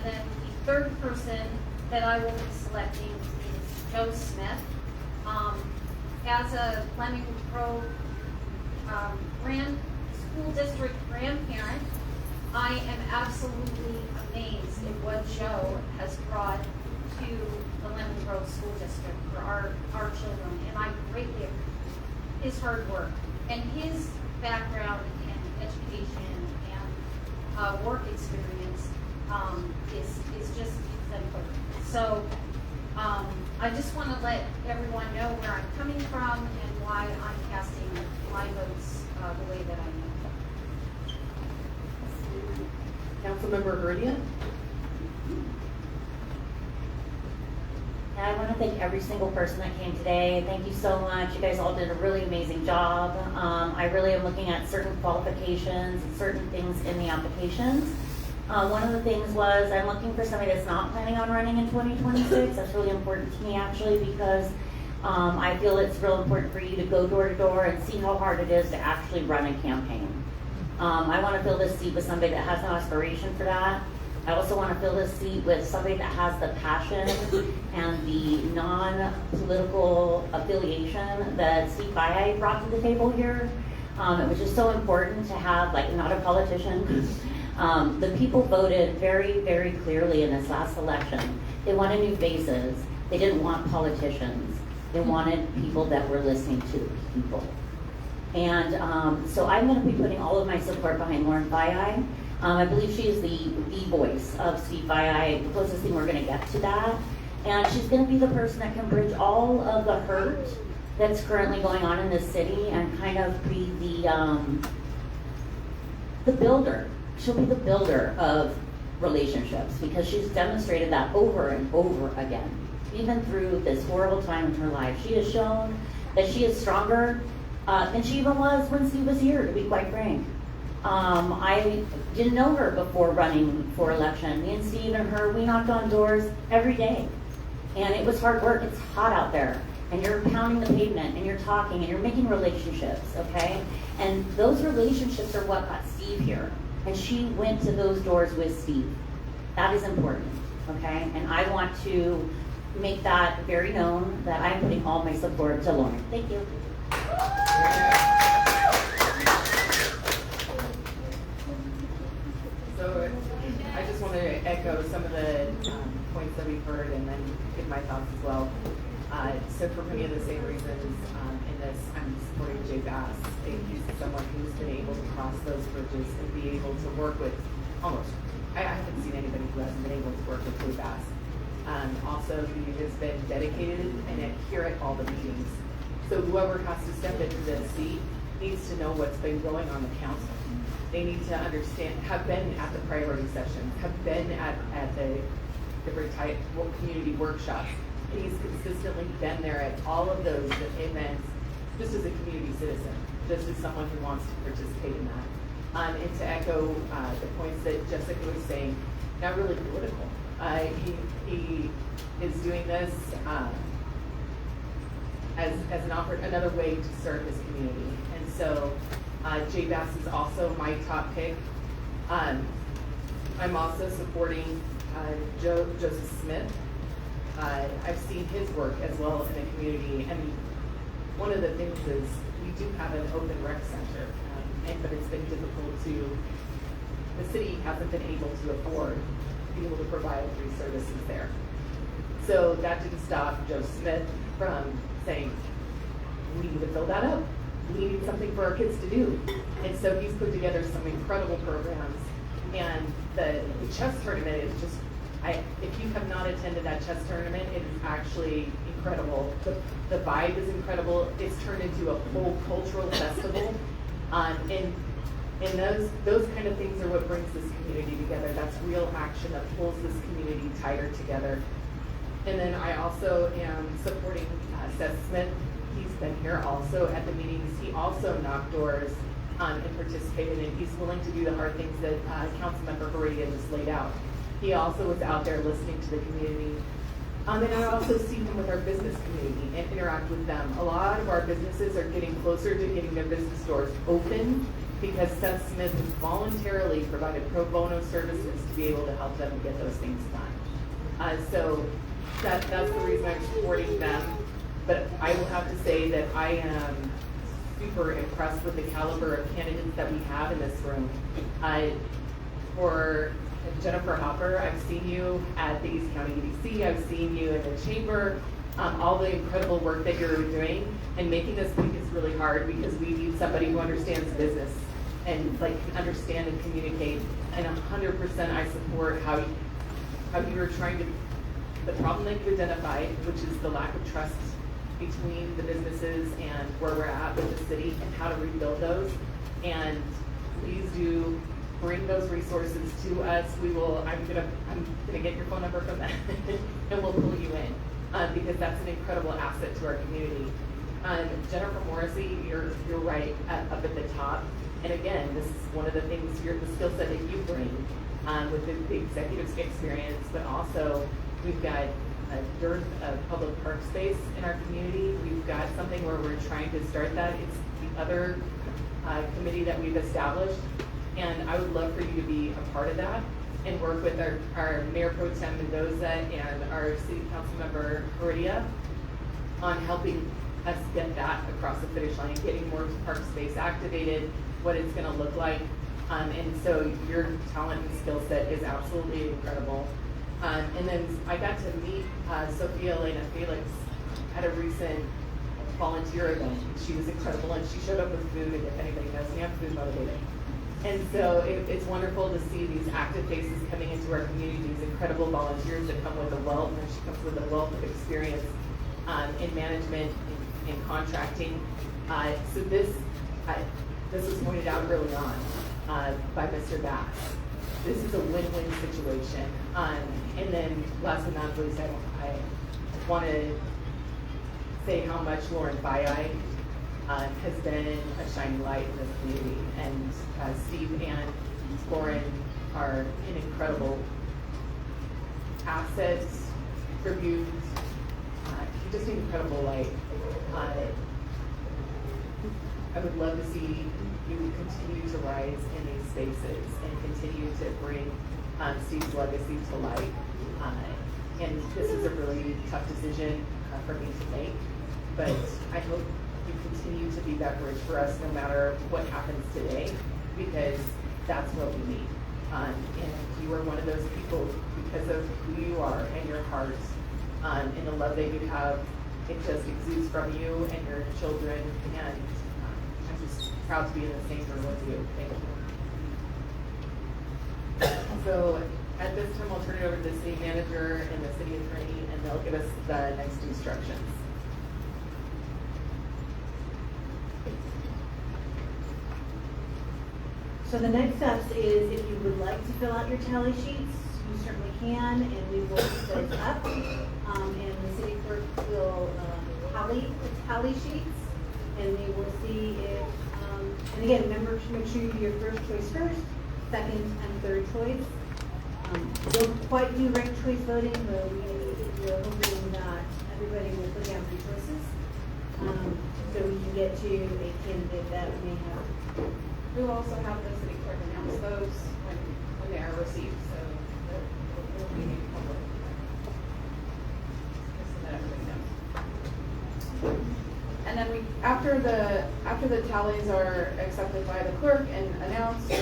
then the third person that I will be selecting is Joe Smith. As a Lemon Grove school district grandparent, I am absolutely amazed at what Joe has brought to the Lemon Grove School District for our children, and I greatly appreciate his hard work and his background in education and work experience is just exemplary. So I just want to let everyone know where I'm coming from and why I'm casting my votes the way that I am. Councilmember Herdia? I want to thank every single person that came today. Thank you so much. You guys all did a really amazing job. I really am looking at certain qualifications and certain things in the applications. One of the things was I'm looking for somebody that's not planning on running in 2026. That's really important to me actually, because I feel it's real important for you to go door to door and see how hard it is to actually run a campaign. I want to fill this seat with somebody that has no aspiration for that. I also want to fill this seat with somebody that has the passion and the non-political affiliation that Steve Faiai brought to the table here. It was just so important to have, not a politician. The people voted very, very clearly in this last election. They wanted new faces. They didn't want politicians. They wanted people that were listening to the people. And so I'm going to be putting all of my support behind Lauren Faiai. I believe she is the voice of Steve Faiai, the closest thing we're going to get to that. And she's going to be the person that can bridge all of the hurt that's currently going on in this city and kind of be the builder. She'll be the builder of relationships because she's demonstrated that over and over again. Even through this horrible time in her life, she has shown that she is stronger than she even was when Steve was here, to be quite frank. I didn't know her before running for election. Me and Steve and her, we knocked on doors every day. And it was hard work. It's hot out there. And you're pounding the pavement, and you're talking, and you're making relationships, okay? And those relationships are what got Steve here. And she went to those doors with Steve. That is important, okay? And I want to make that very known that I'm putting all my support to Lauren. Thank you. So I just want to echo some of the points that we've heard and then give my thoughts as well. So for many of the same reasons in this, I'm supporting Jay Bass. He's someone who's been able to cross those bridges and be able to work with I haven't seen anybody who hasn't been able to work with Jay Bass. Also, he has been dedicated and adhere at all the meetings. So whoever has to step into this seat needs to know what's been going on the council. They need to understand, have been at the priority sessions, have been at the different type community workshops, And he's consistently been there at all of those events, just as a community citizen, just as someone who wants to participate in that. And to echo the points that Jessica was saying, not really political. He is doing this as another way to serve his community. And so Jay Bass is also my top pick. I'm also supporting Joseph Smith. I've seen his work as well in the community, and one of the things is we do have an open rec center, but it's been difficult the city hasn't been able to afford to be able to provide free services there. So that didn't stop Joe Smith from saying, we need to fill that up. We need something for our kids to do. And so he's put together some incredible programs. And the chess tournament is just, if you have not attended that chess tournament, it is actually incredible. The vibe is incredible. It's turned into a whole cultural festival. And those kind of things are what brings this community together. That's real action that pulls this community tighter together. And then I also am supporting Seth Smith. He's been here also at the meetings. He also knocked doors and participated, and he's willing to do the hard things that Council Member Faiai just laid out. He also was out there listening to the community. And I also see him with our business community and interact with them. A lot of our businesses are getting closer to getting their business doors open because Seth Smith has voluntarily provided pro bono services to be able to help them get those things done. So that's the reason I'm supporting them. But I will have to say that I am super impressed with the caliber of candidates that we have in this room. For Jennifer Hopper, I've seen you at the East County EDC, I've seen you in the chamber, all the incredible work that you're doing, and making this week is really hard because we need somebody who understands business and can understand and communicate. And 100% I support how you're trying to, the problem that you identified, which is the lack of trust between the businesses and where we're at with the city and how to rebuild those. And please do bring those resources to us. I'm gonna get your phone number from that and we'll pull you in because that's an incredible asset to our community. Jennifer Morrissey, you're right up at the top. And again, this is one of the things, the skill set that you bring with the executive experience, but also we've got a dearth of public park space in our community. We've got something where we're trying to start that. It's the other committee that we've established. And I would love for you to be a part of that and work with our Mayor Pro Tem Mendoza and our City Council Member Faiai on helping us get that across the finish line, getting more park space activated, what it's gonna look like. And so your talent and skill set is absolutely incredible. And then I got to meet Sophia Elena Felix at a recent volunteer event. She was incredible and she showed up with food, and if anybody knows me, I'm food motivated. And so it's wonderful to see these active faces coming into our community, these incredible volunteers that come with a wealth, and she comes with a wealth of experience in management, in contracting. So this was pointed out early on by Mr. Bass. This is a win-win situation. And then last but not least, I want to say how much Lauren Faiai has been a shining light in this community. And Steve and Lauren are an incredible asset, tribute, just an incredible light. I would love to see you continue to rise in these spaces and continue to bring Steve's legacy to light. And this is a really tough decision for me to make, but I hope you continue to be that bridge for us no matter what happens today, because that's what we need. And you are one of those people because of who you are and your heart and the love that you have. It just exudes from you and your children, and I'm just proud to be in the same room with you. Thank you. So at this time, I'll turn it over to the city manager and the city attorney, and they'll give us the next instructions. So the next steps is, if you would like to fill out your tally sheets, you certainly can, and we will put those up. And the city clerk will tally sheets, and they will see if, and again, remember to make sure you do your first choice first, second and third choice. Don't quite do ranked choice voting, but we're hoping that everybody will put down 3 choices, so we can get to a candidate that we may have. We will also have the city clerk announce those when they are received, so that will be public. Just so that everybody knows. And then after the tallies are accepted by the clerk and announced,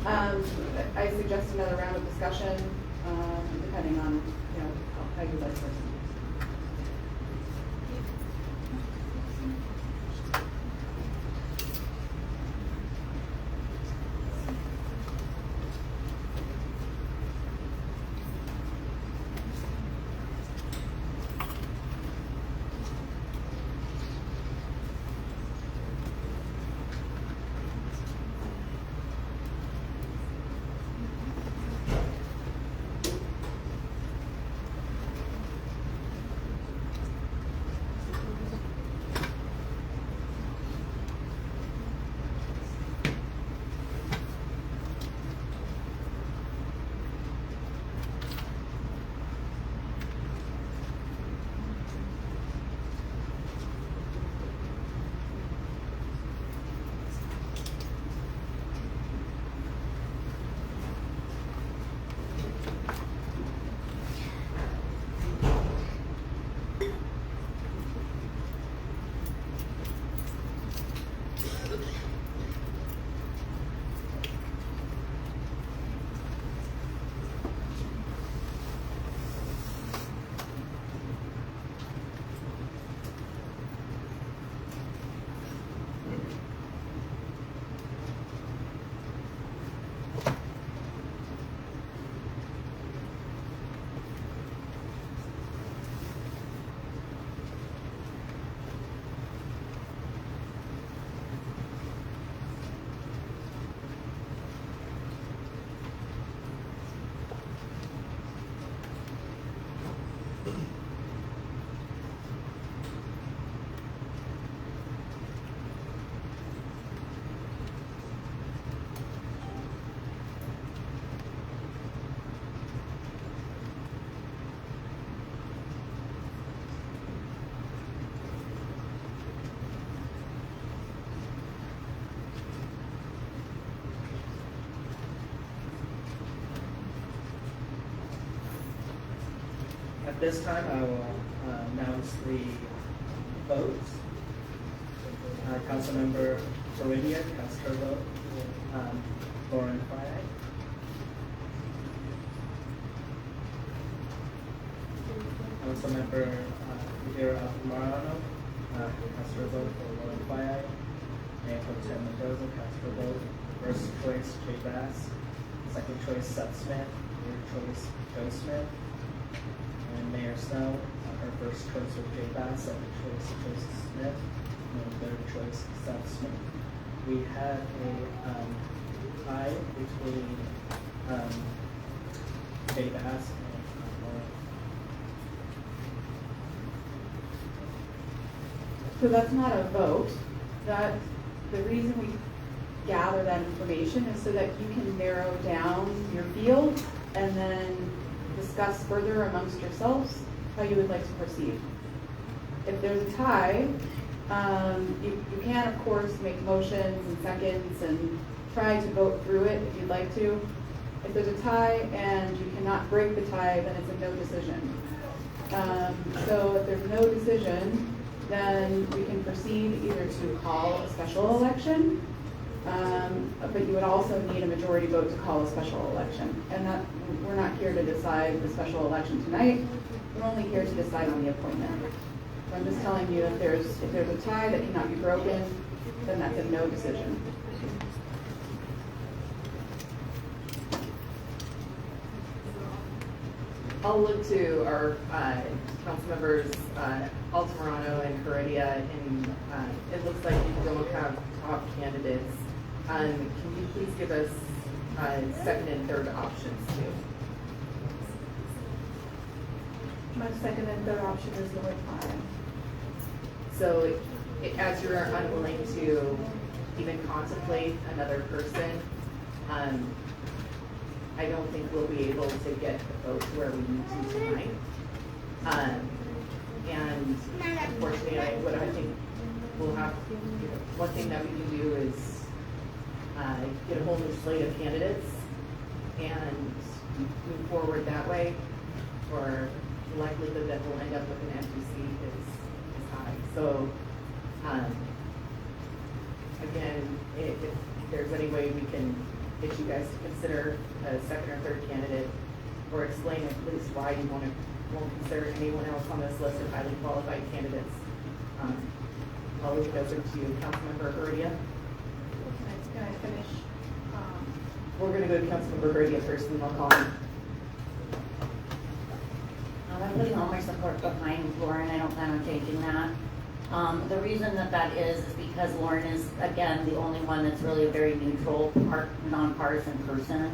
I suggest another round of discussion, depending on, how you like to proceed. At this time, I will announce the votes. Council Member Faiai cast her vote. Lauren Faiai. Council Member Altamirano cast her vote for Lauren Faiai. Mayor Pro Tem Mendoza cast her vote. First choice, Jay Bass. Second choice, Seth Smith. Third choice, Joe Smith. And Mayor Snow, her first choice was Jay Bass, second choice Joseph Smith, and third choice Seth Smith. We had a tie between Jay Bass and Lauren. So that's not a vote. The reason we gather that information is so that you can narrow down your field and then discuss further amongst yourselves how you would like to proceed. If there's a tie, you can of course make motions and seconds and try to vote through it if you'd like to. If there's a tie and you cannot break the tie, then it's a no decision. So if there's no decision, then we can proceed either to call a special election, but you would also need a majority vote to call a special election. And that we're not here to decide the special election tonight. We're only here to decide on the appointment. So I'm just telling you, if there's a tie that cannot be broken, then that's a no decision. I'll look to our council members, Altamirano and Heredia, and it looks like you don't have top candidates. Can you please give us second and third options too? My second and third option is Lauren Faiai. So as you're unwilling to even contemplate another person, I don't think we'll be able to get the vote where we need to tonight. And unfortunately, what I think we'll have, one thing that we can do is get a whole new slate of candidates and move forward that way, or the likelihood that we'll end up with an empty seat is high. So, again, if there's any way we can get you guys to consider a second or third candidate, or explain at least why you won't consider anyone else on this list of highly qualified candidates, I'll leave it over to you, Councilmember Heredia. Can I finish? We're going to go to Councilmember Heredia first, and then I'll call him. I'm putting all my support behind Lauren. I don't plan on changing that. The reason that is because Lauren is, again, the only one that's really a very neutral, nonpartisan person.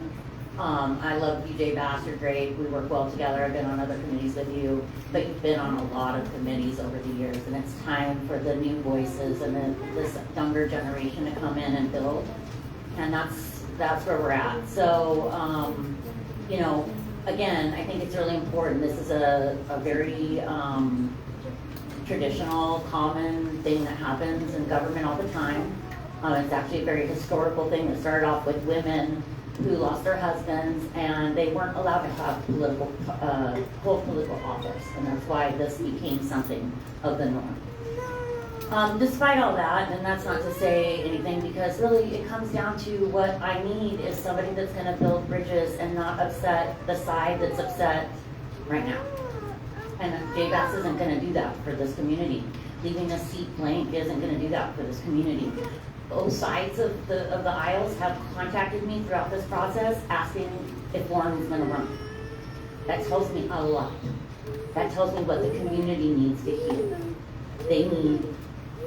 I love BJ Bass, you're great. We work well together. I've been on other committees with you, but you've been on a lot of committees over the years, and it's time for the new voices and this younger generation to come in and build. And that's where we're at. So, you know, again, I think it's really important. This is a very traditional, common thing that happens in government all the time. It's actually a very historical thing that started off with women who lost their husbands and they weren't allowed to have hold political office, and that's why this became something of the norm. Despite all that, and that's not to say anything, because really it comes down to what I need is somebody that's going to build bridges and not upset the side that's upset right now. And Jay Bass isn't going to do that for this community. Leaving a seat blank isn't going to do that for this community. Both sides of the aisles have contacted me throughout this process asking if Lauren was going to run. That tells me a lot. That tells me what the community needs to hear. They need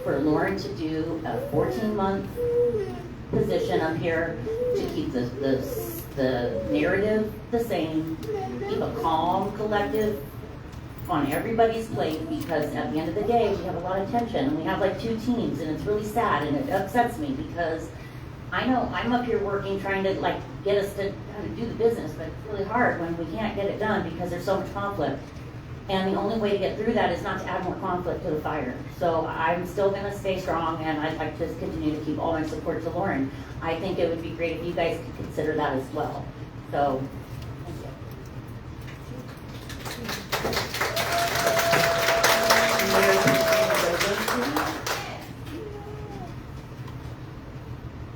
for Lauren to do a 14-month position up here to keep the narrative the same, keep a calm collective on everybody's plate, because at the end of the day, we have a lot of tension, and we have like two teams, and it's really sad, and it upsets me, because I know I'm up here working, trying to like get us to do the business, but it's really hard when we can't get it done because there's so much conflict. And the only way to get through that is not to add more conflict to the fire. So I'm still gonna stay strong, and I'd like to continue to keep all my support to Lauren. I think it would be great if you guys could consider that as well. So, thank you.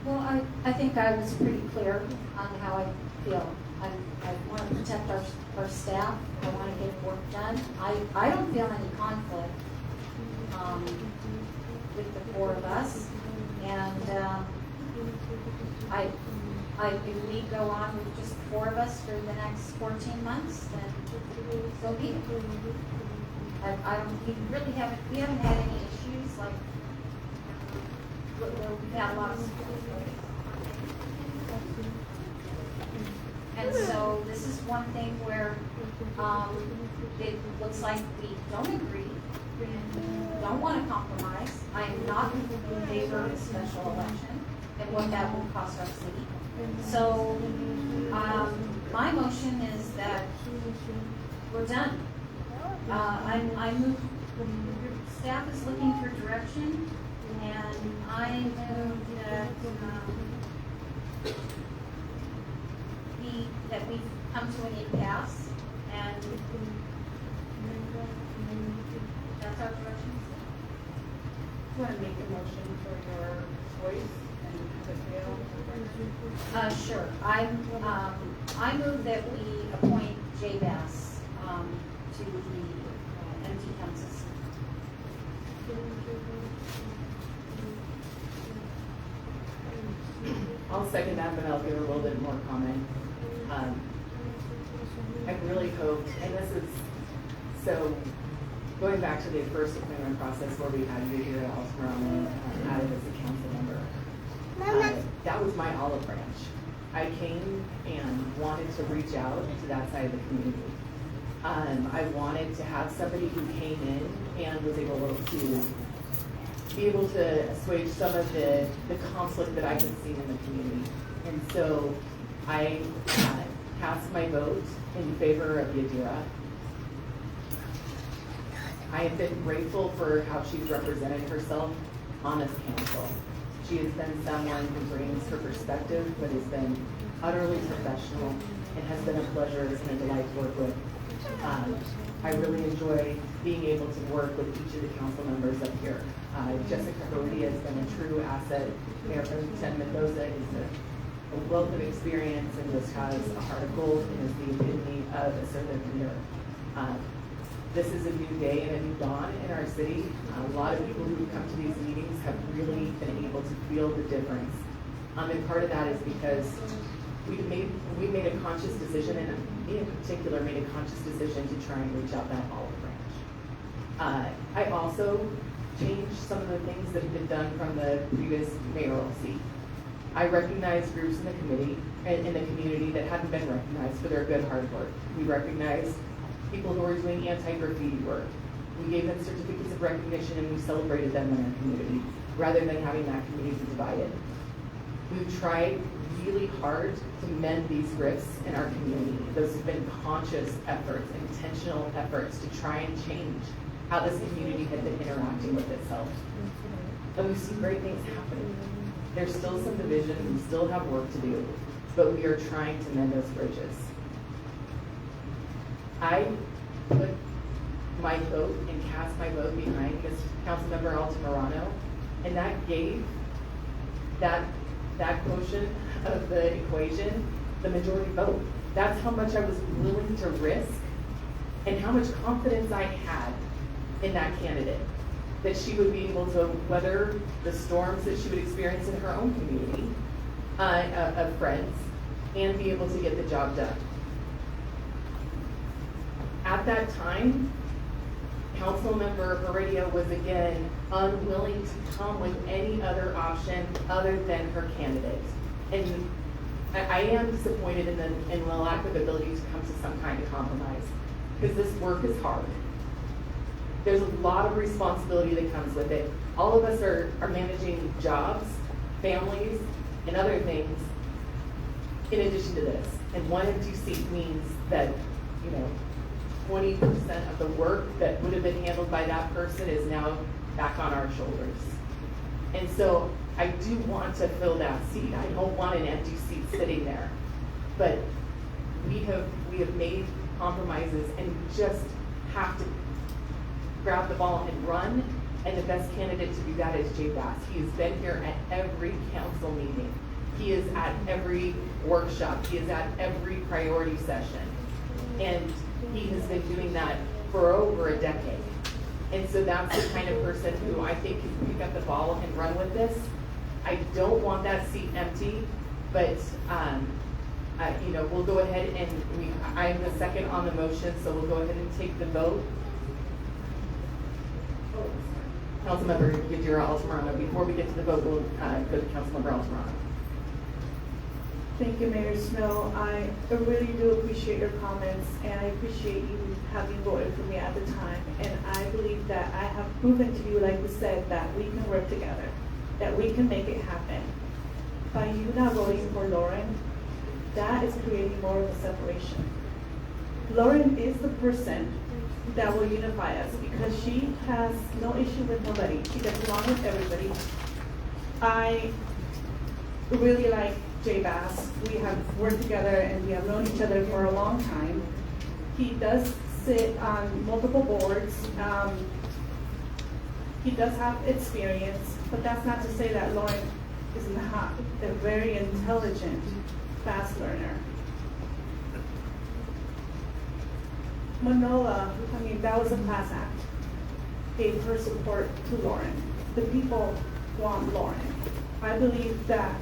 Well, I think I was pretty clear on how I feel. I want to protect our staff. I want to get work done. I don't feel any conflict with the four of us. And if we go on with just the four of us for the next 14 months, then so be it. We haven't had any issues like we've had a lot of support. And so this is one thing where it looks like we don't agree, we don't want to compromise. I am not in favor of a special election and what that will cost our city. So my motion is that we're done. I move, staff is looking for direction, and I move that we've come to an impasse, and that's our direction. Do you want to make a motion for your choice and have it fail? Sure. I move that we appoint Jay Bass to the empty council seat. I'll second that, but I'll give a little bit more comment. I really hoped, and this is, so going back to the first appointment process where we had you here at Alston added as a council member, that was my olive branch. I came and wanted to reach out to that side of the community. I wanted to have somebody who came in and was able to be able to assuage some of the conflict that I had seen in the community. And so I cast my vote in favor of Yadira. I have been grateful for how she's represented herself on this council. She has been someone who brings her perspective, but has been utterly professional and has been a pleasure and a delight to work with. I really enjoy being able to work with each of the council members up here. Jessica Heredia has been a true asset. Mayor Pro Tem Mendoza is a wealth of experience and just has a heart of gold and is the epitome of a servant leader. This is a new day and a new dawn in our city. A lot of people who come to these meetings have really been able to feel the difference. And part of that is because we made a conscious decision, and me in particular made a conscious decision to try and reach out that olive branch. I also changed some of the things that have been done from the previous mayoral seat. I recognized groups in the committee and in the community that hadn't been recognized for their good hard work. We recognized people who are doing anti-graffiti work. We gave them certificates of recognition and we celebrated them in our community, rather than having that community divided. We've tried really hard to mend these rifts in our community. Those have been conscious efforts, intentional efforts to try and change how this community had been interacting with itself. And we've seen great things happening. There's still some division, we still have work to do, but we are trying to mend those bridges. I put my vote and cast my vote behind this Councilmember Altamirano, and that gave that quotient of the equation the majority vote. That's how much I was willing to risk and how much confidence I had in that candidate, that she would be able to weather the storms that she would experience in her own community of friends and be able to get the job done. At that time, Councilmember Heredia was again unwilling to come with any other option other than her candidate. And I am disappointed in the lack of ability to come to some kind of compromise, because this work is hard. There's a lot of responsibility that comes with it. All of us are managing jobs, families, and other things in addition to this. And one empty seat means that, 20% of the work that would have been handled by that person is now back on our shoulders. And so I do want to fill that seat. I don't want an empty seat sitting there. But we have made compromises, and we just have to grab the ball and run. And the best candidate to do that is Jay Bass. He has been here at every council meeting. He is at every workshop. He is at every priority session. And he has been doing that for over a decade. And so that's the kind of person who I think can pick up the ball and run with this. I don't want that seat empty, but we'll go ahead and I am the second on the motion, so we'll go ahead and take the vote. Councilmember Yadira Altamirano. Before we get to the vote, we'll go to Councilmember Altamirano. Thank you, Mayor Snow. I really do appreciate your comments, and I appreciate you having voted for me at the time. And I believe that I have proven to you, like we said, that we can work together, that we can make it happen. By you not voting for Lauren, that is creating more of a separation. Lauren is the person that will unify us because she has no issue with nobody. She gets along with everybody. I really like Jay Bass. We have worked together and we have known each other for a long time. He does sit on multiple boards. He does have experience, but that's not to say that Lauren is not a very intelligent, fast learner. Manola, that was a class act, gave her support to Lauren. The people want Lauren. I believe that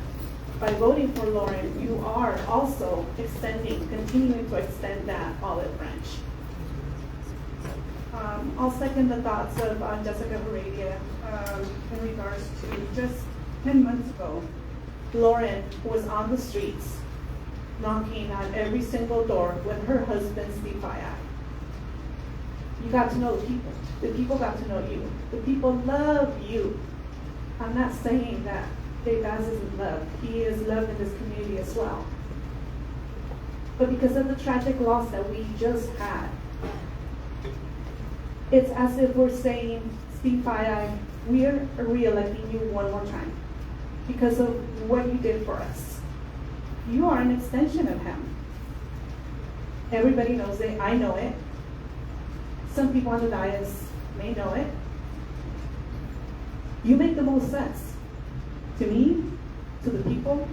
by voting for Lauren, you are also continuing to extend that olive branch. I'll second the thoughts of Jessica Heredia in regards to just 10 months ago, Lauren was on the streets knocking on every single door with her husband, Steve Faiai. You got to know the people. The people got to know you. The people love you. I'm not saying that Dave Baz isn't loved. He is loved in this community as well. But because of the tragic loss that we just had, it's as if we're saying, Steve Faiai, we're re-electing you one more time because of what you did for us. You are an extension of him. Everybody knows it. I know it. Some people on the dais may know it. You make the most sense to me, to the people.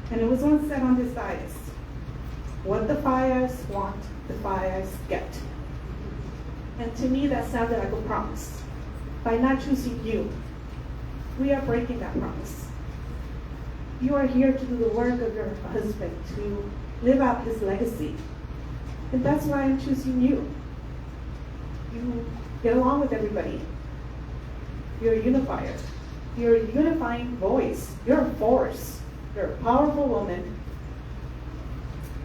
And it was once said on this dais, what the Faiais want, the Faiais get. And to me, that sounded like a promise. By not choosing you, we are breaking that promise. You are here to do the work of your husband, to live out his legacy. And that's why I'm choosing you. You get along with everybody. You're a unifier. You're a unifying voice. You're a force. You're a powerful woman.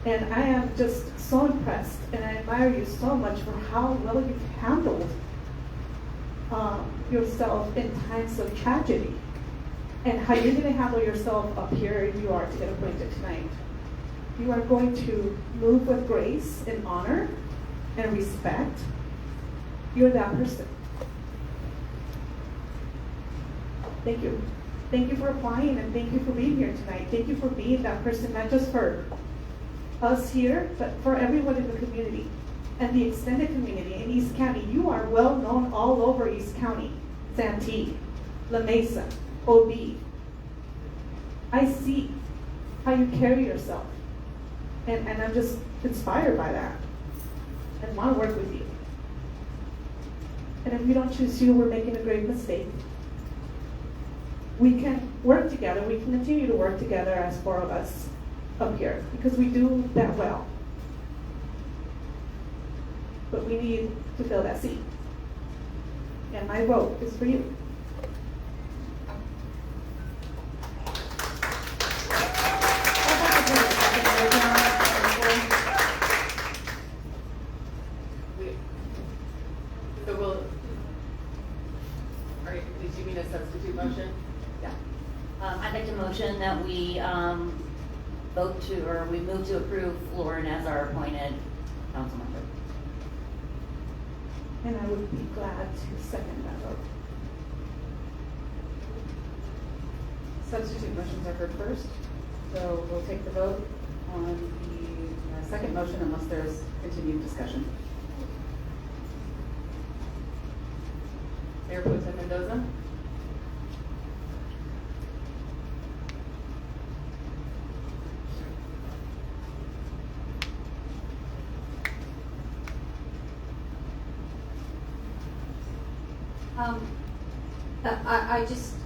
And I am just so impressed, and I admire you so much for how well you've handled yourself in times of tragedy, and how you're going to handle yourself up here you are to get appointed tonight. You are going to move with grace and honor and respect. You're that person. Thank you. Thank you for applying, and thank you for being here tonight. Thank you for being that person, not just for us here, but for everyone in the community and the extended community in East County. You are well known all over East County, Santee, La Mesa, OB. I see how you carry yourself, and I'm just inspired by that and want to work with you. And if we don't choose you, we're making a great mistake. We can work together. We can continue to work together as four of us up here because we do that well. But we need to fill that seat. And my vote is for you. Did you mean a substitute motion? Yeah. I'd like to motion that we we move to approve Lauren as our appointed council member. And I would be glad to second that vote. Substitute motions are heard first, so we'll take the vote on the second motion unless there's continued discussion. Mayor Pro Tem Mendoza?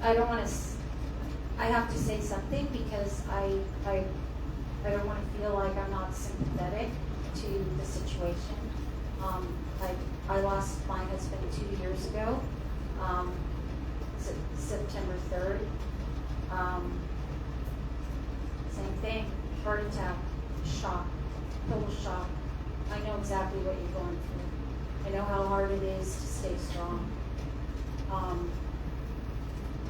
I don't want to, I have to say something because I don't want to feel like I'm not sympathetic to the situation. I lost my husband 2 years ago, September 3rd. Same thing, heart attack, shock, total shock. I know exactly what you're going through. I know how hard it is to stay strong.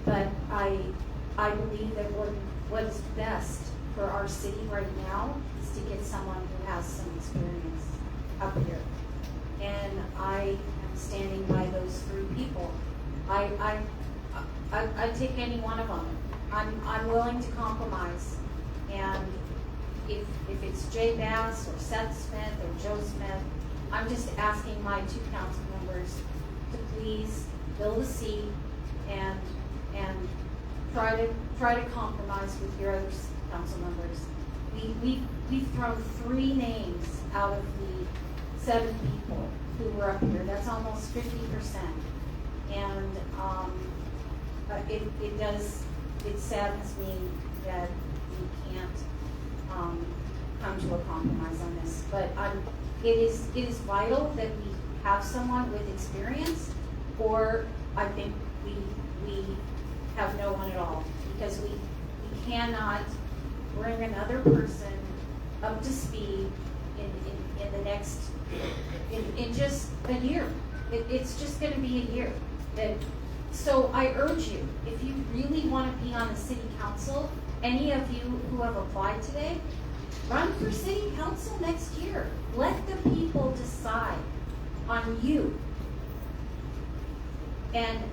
But I believe that what's best for our city right now is to get someone who has some experience up here. And I am standing by those three people. I'd take any one of them. I'm willing to compromise. And if it's Jay Bass or Seth Smith or Joe Smith, I'm just asking my two council members to please fill the seat and try to compromise with your other council members. We've thrown 3 names out of the 7 people who were up here. That's almost 50%. And it saddens me that we can't come to a compromise on this. But it is vital that we have someone with experience, or I think we have no one at all, because we cannot bring another person up to speed in the next, in just a year. It's just gonna be a year. So I urge you, if you really wanna be on the city council, any of you who have applied today, run for city council next year. Let the people decide on you. And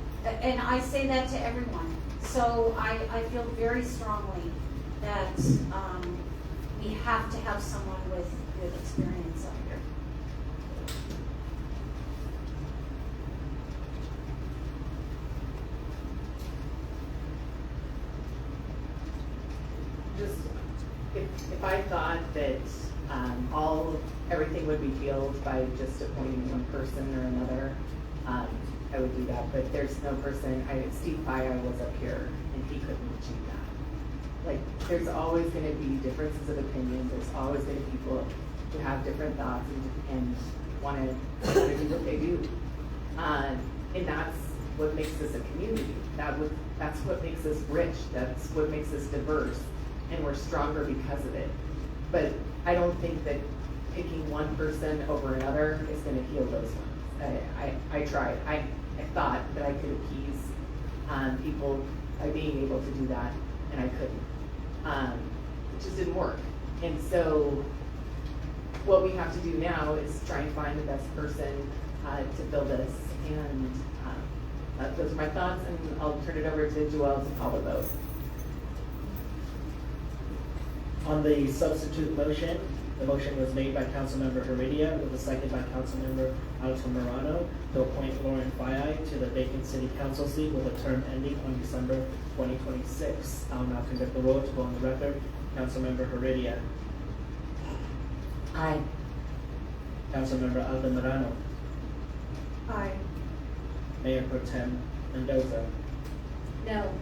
I say that to everyone. So I feel very strongly that we have to have someone with experience up here. Just, if I thought that everything would be healed by just appointing one person or another, I would do that, but there's no person, Steve Faiai was up here and he couldn't achieve that. Like, there's always gonna be differences of opinion, there's always gonna be people who have different thoughts and wanna do what they do. And that's what makes us a community. That's what makes us rich, that's what makes us diverse, and we're stronger because of it. But I don't think that picking one person over another is gonna heal those ones. I tried. I thought that I could appease people by being able to do that, and I couldn't. It just didn't work. And so what we have to do now is try and find the best person to fill this. And those are my thoughts, and I'll turn it over to Joelle to call the vote. On the substitute motion, the motion was made by Councilmember Heredia with a second by Councilmember Altamirano to appoint Lauren Faiai to the vacant city council seat with a term ending on December 2026. I'll now conduct the roll to go on the record. Councilmember Heredia. Aye. Councilmember Altamirano. Aye. Mayor Pro Tem Mendoza. No.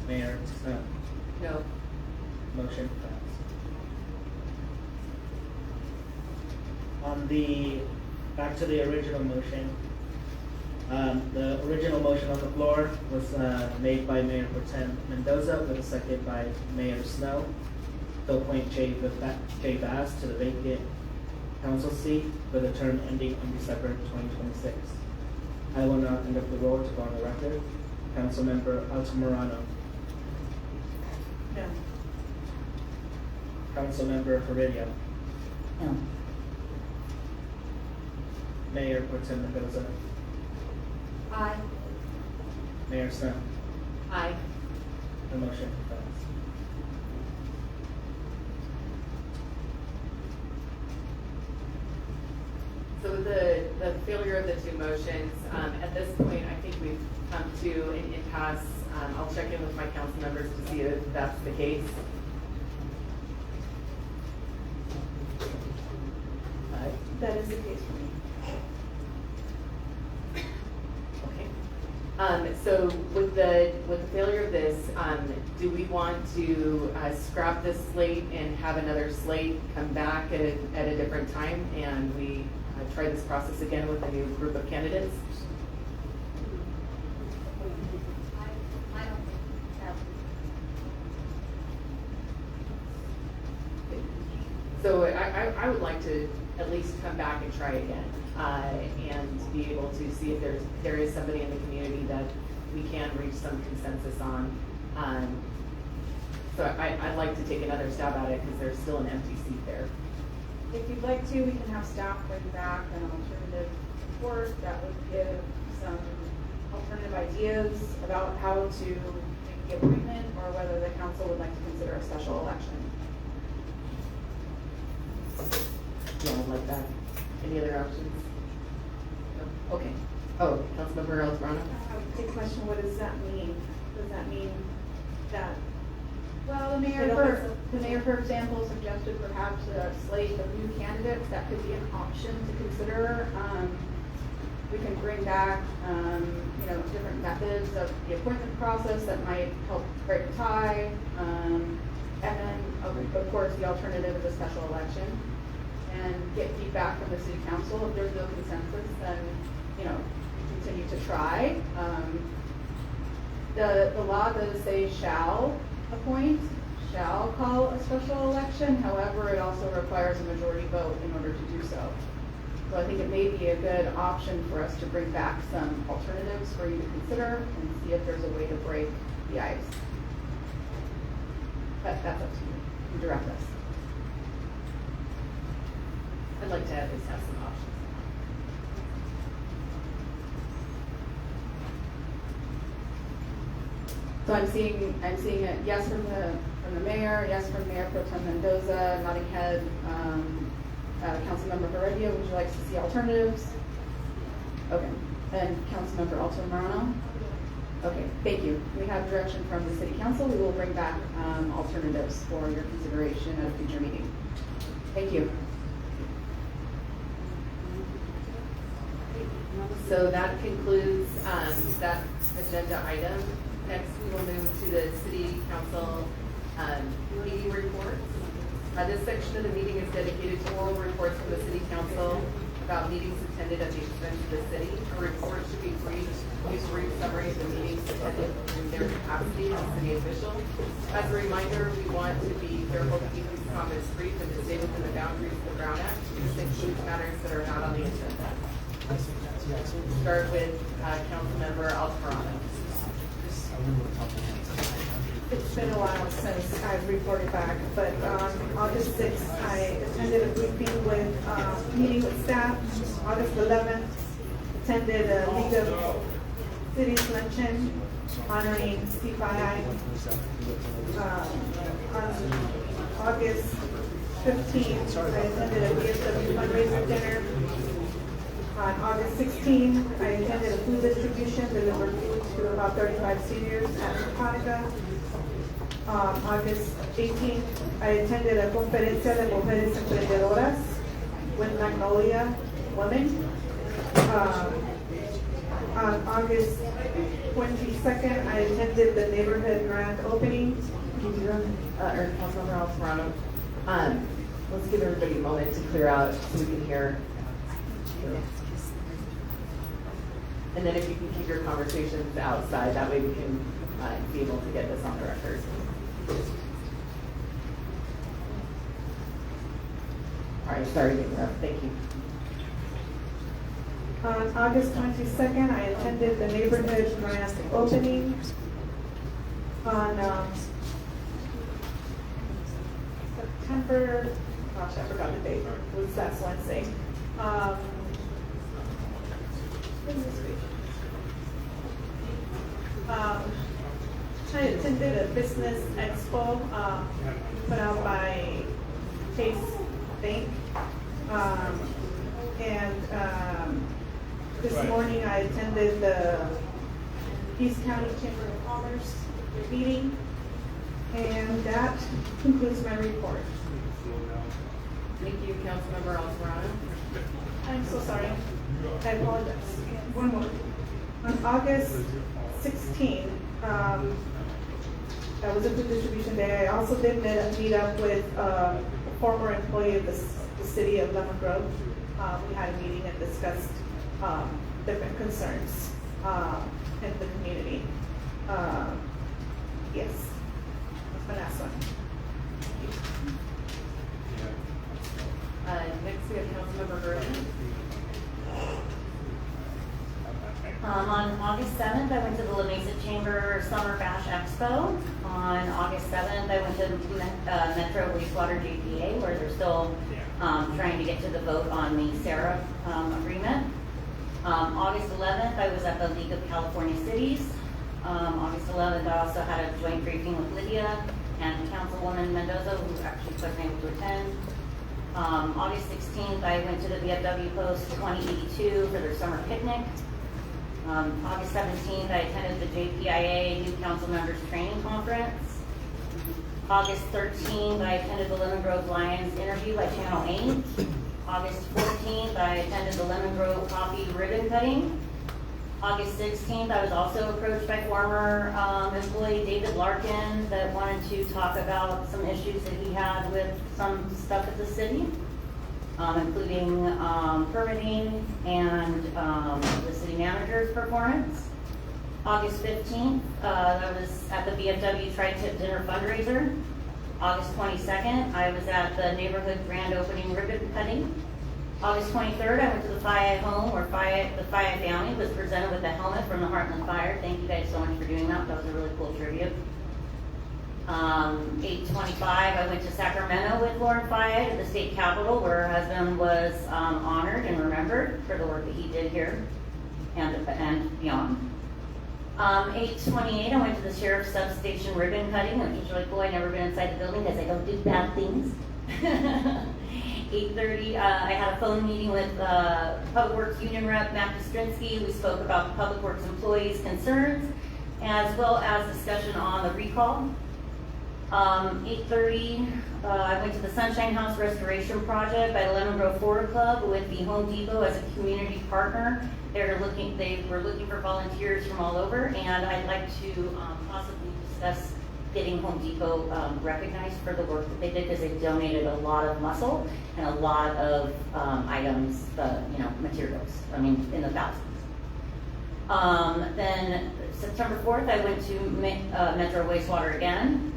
Mayor Snow. No. Motion passed. Back to the original motion. The original motion on the floor was made by Mayor Pro Tem Mendoza with a second by Mayor Snow to appoint Jay Bass to the vacant council seat with a term ending on December 2026. I will now conduct the roll to go on the record. Councilmember Altamirano. No. Councilmember Heredia. No. Mayor Pro Tem Mendoza. Aye. Mayor Snow. Aye. The motion passed. So with the failure of the two motions, at this point, I think we've come to an impasse. I'll check in with my council members to see if that's the case. That is the case for me. Okay. So with the failure of this, do we want to scrap this slate and have another slate come back at a different time, and we try this process again with a new group of candidates? I don't think that. So I would like to at least come back and try again, and be able to see if there is somebody in the community that we can reach some consensus on. So I'd like to take another stab at it because there's still an empty seat there. If you'd like to, we can have staff bring back an alternative report that would give some alternative ideas about how to make the appointment, or whether the council would like to consider a special election. Yeah, I'd like that. Any other options? No? Okay. Oh, Councilmember Altamirano? I would question, what does that mean? Does that mean that? Well, the mayor, for example, suggested perhaps a slate of new candidates. That could be an option to consider. We can bring back, different methods of the appointment process that might help break the tie. And then, of course, the alternative is a special election, and get feedback from the city council. If there's no consensus, then, continue to try. The law does say shall appoint, shall call a special election. However, it also requires a majority vote in order to do so. So I think it may be a good option for us to bring back some alternatives for you to consider and see if there's a way to break the ice. But that's up to you. You direct us. I'd like to at least have some options. So I'm seeing a yes from the mayor, yes from Mayor Pro Tem Mendoza, nodding head. Council Member Faiai, would you like to see alternatives? Okay. And Council Member Alto Morano? Okay, thank you. We have direction from the City Council. We will bring back alternatives for your consideration at a future meeting. Thank you. So that concludes that agenda item. Next, we will move to the City Council meeting reports. This section of the meeting is dedicated to oral reports from the City Council about meetings attended at the expense of the city. A report should be brief, use brief summary of the meetings attended in their capacity as city official. As a reminder, we want to be careful to keep these comments brief and to stay within the boundaries of the Brown Act. This includes matters that are not on the agenda. Start with Council Member Alvarado. It's been a while since I've reported back, but on August 6th, I attended a briefing with, meeting with staff. August 11th, attended a League of Cities luncheon honoring Steve Faiai. On August 15th, I attended a VFW fundraiser dinner. On August 16th, I attended a food distribution, delivered food to about 35 seniors at Hanukkah. August 18th, I attended a Conferencia de Mujeres Emprendedoras with Magnolia Women. On August 22nd, I attended the neighborhood grand opening. Councilmember Alvarado, let's give everybody a moment to clear out so we can hear. And then if you can keep your conversations outside, that way we can be able to get this on the record. All right, sorry to interrupt. Thank you. On August 22nd, I attended the neighborhood grand opening. On September, gosh, I forgot the date. It was last Wednesday. I attended a business expo put out by Chase Bank. This morning I attended the East County Chamber of Commerce meeting. And that concludes my report. Thank you, Councilmember Alvarado. I'm so sorry. I apologize. One more. On August 16th, that was a food distribution day. I also did meet up with a former employee of the city of Lemon Grove. We had a meeting and discussed different concerns in the community. Yes, that's my last one. Next we have Councilmember Burton. On August 7th, I went to the La Mesa Chamber Summer Bash Expo. On August 7th, I went to Metro Wastewater JPA, where they're still trying to get to the vote on the SARA agreement. August 11th, I was at the League of California Cities. August 11th, I also had a joint briefing with Lydia and Councilwoman Mendoza, who actually wasn't able to attend. August 16th, I went to the VFW Post 2082 for their summer picnic. August 17th, I attended the JPIA New Council Members Training Conference. August 13th, I attended the Lemon Grove Lions interview by Channel 8. August 14th, I attended the Lemon Grove Coffee ribbon cutting. August 16th, I was also approached by former employee David Larkin that wanted to talk about some issues that he had with some stuff at the city, including permitting and the city manager's performance. August 15th, I was at the VFW Tri-Tip Dinner fundraiser. August 22nd, I was at the neighborhood grand opening ribbon cutting. August 23rd, I went to the Faiai home where the Faiai family was presented with a helmet from the Heartland Fire. Thank you guys so much for doing that. That was a really cool tribute. 8/25, I went to Sacramento with Lauren Faiai to the state capitol where her husband was honored and remembered for the work that he did here and beyond. 8/28, I went to the sheriff's substation ribbon cutting, which was really cool. I'd never been inside the building because I don't do bad things. 8:30, I had a phone meeting with Public Works Union Rep Matt Kostrinsky. We spoke about Public Works employees' concerns as well as discussion on the recall. 8:30, I went to the Sunshine House Restoration Project by the Lemon Grove Forward Club with the Home Depot as a community partner. They were looking for volunteers from all over, and I'd like to possibly discuss getting Home Depot recognized for the work that they did because they donated a lot of muscle and a lot of items, materials. I mean, in the thousands. Then September 4th, I went to Metro Wastewater again.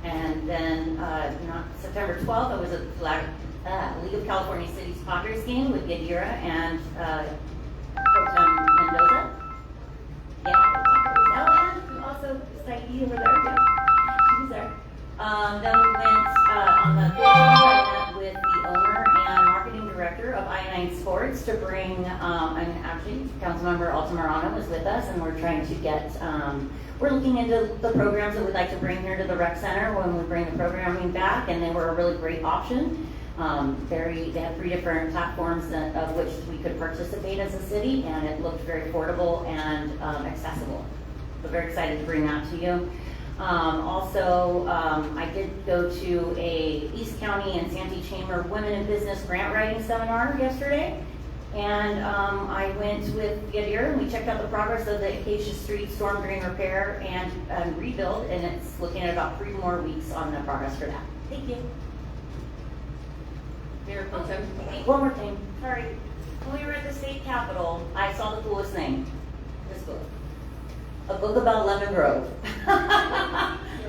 And then September 12th, I was at the League of California Cities Padres game with Gadira and Mendoza. Yeah, and also Saidi over there too. She was there. Then we went on the 14th with the owner and marketing director of I-9 Sports to bring, and actually Councilmember Altamirano was with us, and we're trying to get, we're looking into the programs that we'd like to bring here to the rec center when we bring the programming back, and they were a really great option. They had 3 different platforms of which we could participate as a city, and it looked very affordable and accessible. So very excited to bring that to you. Also, I did go to a East County and Santee Chamber Women in Business grant writing seminar yesterday. And I went with Yadir and we checked out the progress of the Acacia Street storm drain repair and rebuild, and it's looking at about 3 more weeks on the progress for that. Thank you. Mayor Pro Tem. One more thing, sorry. When we were at the state capitol, I saw the coolest thing, this book. A book about Lemon Grove.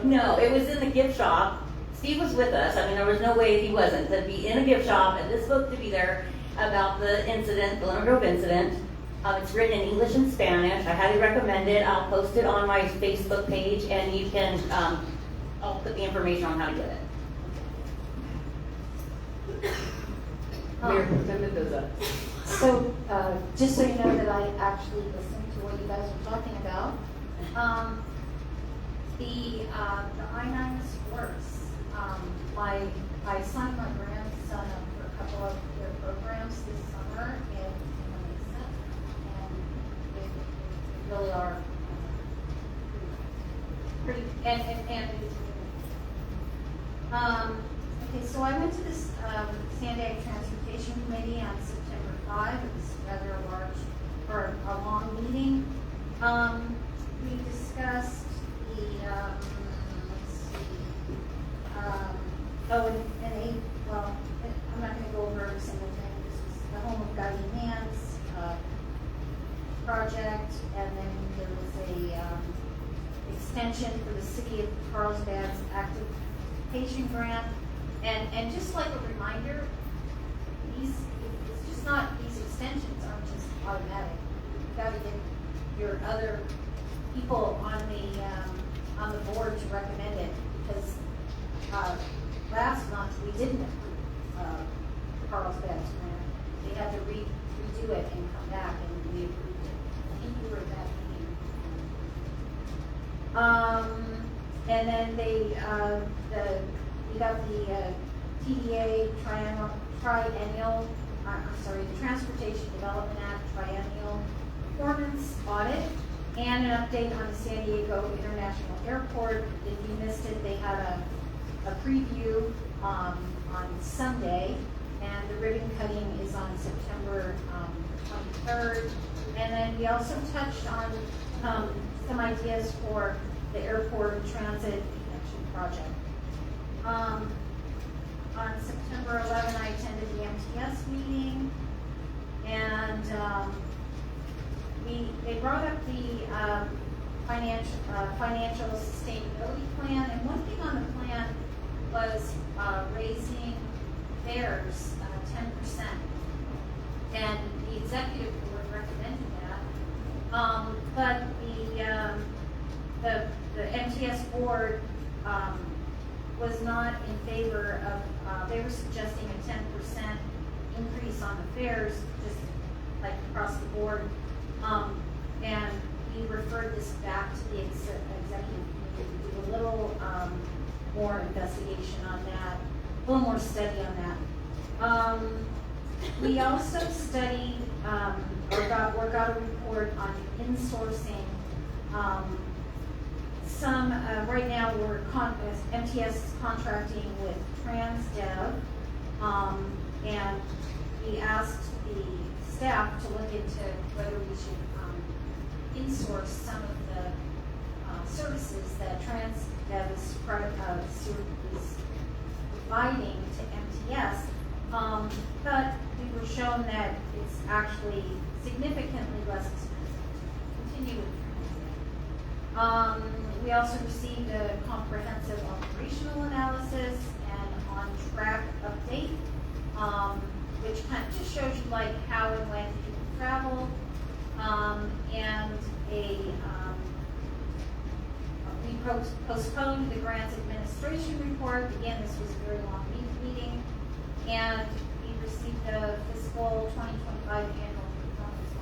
No, it was in the gift shop. Steve was with us. I mean, there was no way he wasn't. To be in a gift shop and this book to be there about the incident, the Lemon Grove incident. It's written in English and Spanish. I highly recommend it. I'll post it on my Facebook page, and you can, I'll put the information on how to get it. Mayor Pro Tem Mendoza. So, just so you know that I actually listened to what you guys were talking about. The I-9 Sports, I signed my grandson up for a couple of their programs this summer in Mesa, and they really are pretty, okay, so I went to this Sandag Transportation Committee on September 5. It was rather a large, or a long meeting. We discussed the, let's see, I'm not going to go over every single thing. This was the Home of Guiding Hands project, and then there was a extension for the City of Carlsbad's active patient grant. And just like a reminder, it's just not, these extensions aren't just automatic. You've got to get your other people on the board to recommend it, because last month we didn't approve Carlsbad's grant. They had to redo it and come back, and we approved it. I think you were at that meeting. And then we got the TDA the Transportation Development Act triennial performance audit, and an update on the San Diego International Airport. If you missed it, they had a preview on Sunday, and the ribbon cutting is on September 23rd. And then we also touched on some ideas for the airport transit connection project. On September 11, I attended the MTS meeting, and they brought up the financial sustainability plan, and one thing on the plan was raising fares 10%, and the executive board recommended that. But the MTS board was not in favor of. They were suggesting a 10% increase on the fares, just like across the board, and we referred this back to the executive committee to do a little more investigation on that, a little more study on that. We also studied or got a report on insourcing some. Right now, MTS is contracting with TransDev, and we asked the staff to look into whether we should insource some of the services that TransDev is providing to MTS, but we were shown that it's actually significantly less expensive to continue with TransDev. We also received a comprehensive operational analysis and on-track update, which kind of just shows you like how and when people travel, and we postponed the grants administration report. Again, this was a very long meeting, and we received the fiscal 2025 annual performance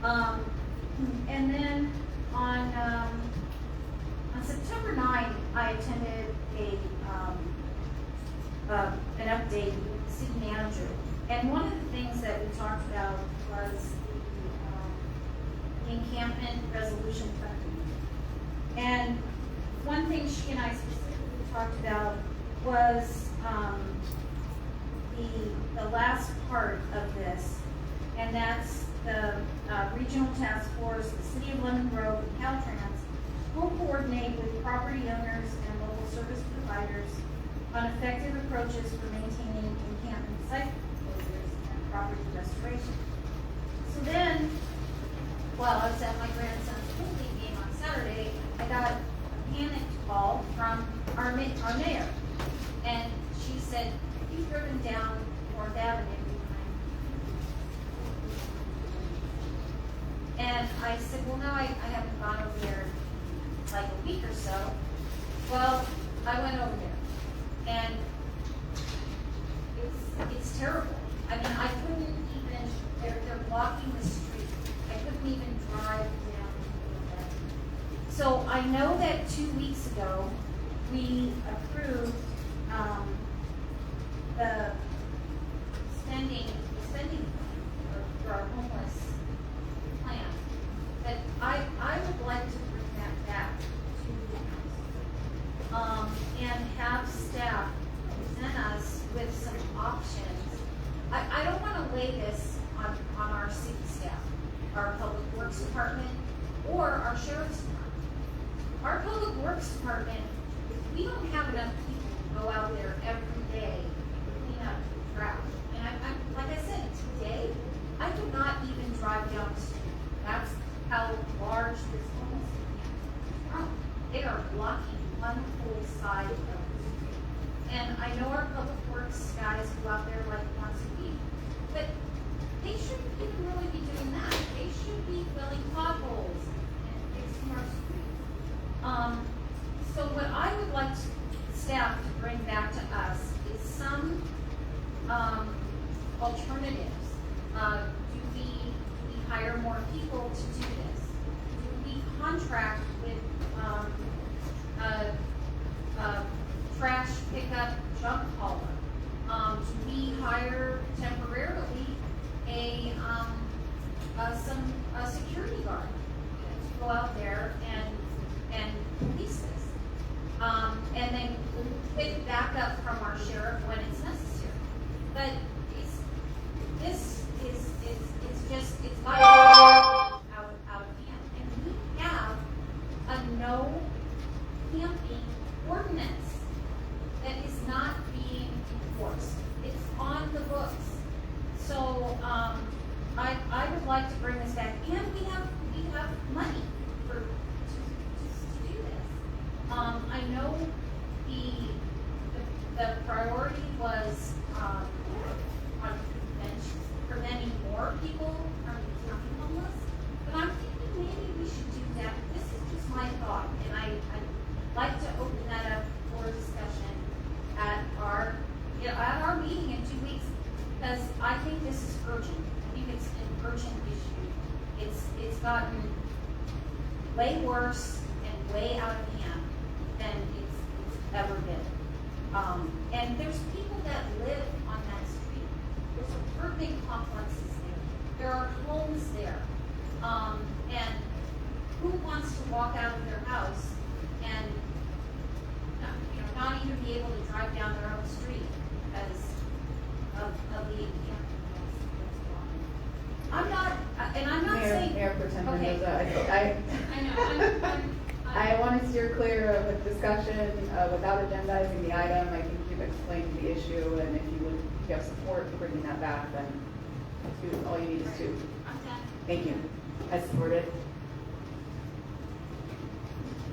monitoring. And then on September 9th, I attended an update with the city manager, and one of the things that we talked about was the encampment resolution fund. And one thing she and I specifically talked about was the last part of this, and that's the regional task force, the city of Lemon Grove, and Caltrans will coordinate with property owners and local service providers on effective approaches for maintaining encampment site closures and property restoration. So then, while I was at my grandson's football game on Saturday, I got a panicked call from our mayor, and she said, "You've driven down North Avenue." And I said, "Well, no, I haven't gone over there in like a week or so." Well, I went over there, and it's terrible. I mean, I couldn't even, they're blocking the street. I couldn't even drive down there. So I know that 2 weeks ago, we approved the spending plan for our homeless plan. But I would like to bring that back to the council and have staff present us with some options. I don't want to lay this on our city staff, our public works department, or our sheriff's department. Our public works department, we don't have enough people to go out there every day and clean up trash. And I'm like I said, today, I could not even drive down the street. That's how large this homeless camp is. They are blocking one whole side of the street. And I know our public works guys go out there like once a week, but they shouldn't even really be doing that. They should be filling potholes and fixing our streets. So what I would like staff to bring back to us is some alternatives. Do we hire more people to do this? Do we contract with trash pickup junk hauler? Do we hire temporarily a security guard to go out there and police this? And then pick back up from our sheriff when it's necessary. But this is it's got out of hand. And we have a no camping ordinance that is not being enforced. It's on the books. So I would like to bring this back, and we have money. gotten way worse and way out of hand than it's ever been. And there's people that live on that street. There's apartment complexes there. There are homes there. And who wants to walk out of their house and not even be able to drive down their own street as of the encampment that's gone? I'm not saying. Mayor Pro Tem Okay. Mendoza, I know, I want to steer clear of a discussion without agendizing the item. I think you've explained the issue, and if you have support for bringing that back, then all you need is two. Thank you. I support it.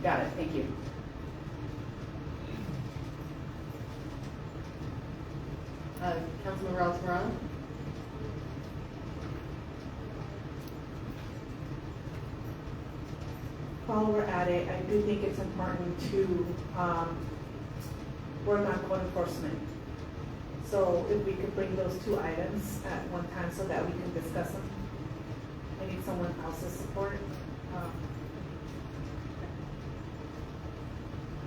Got it, thank you. Councilmember Altamirano? While we're at it, I do think it's important to work on code enforcement. So if we could bring those two items at one time so that we can discuss them. I need someone else's support.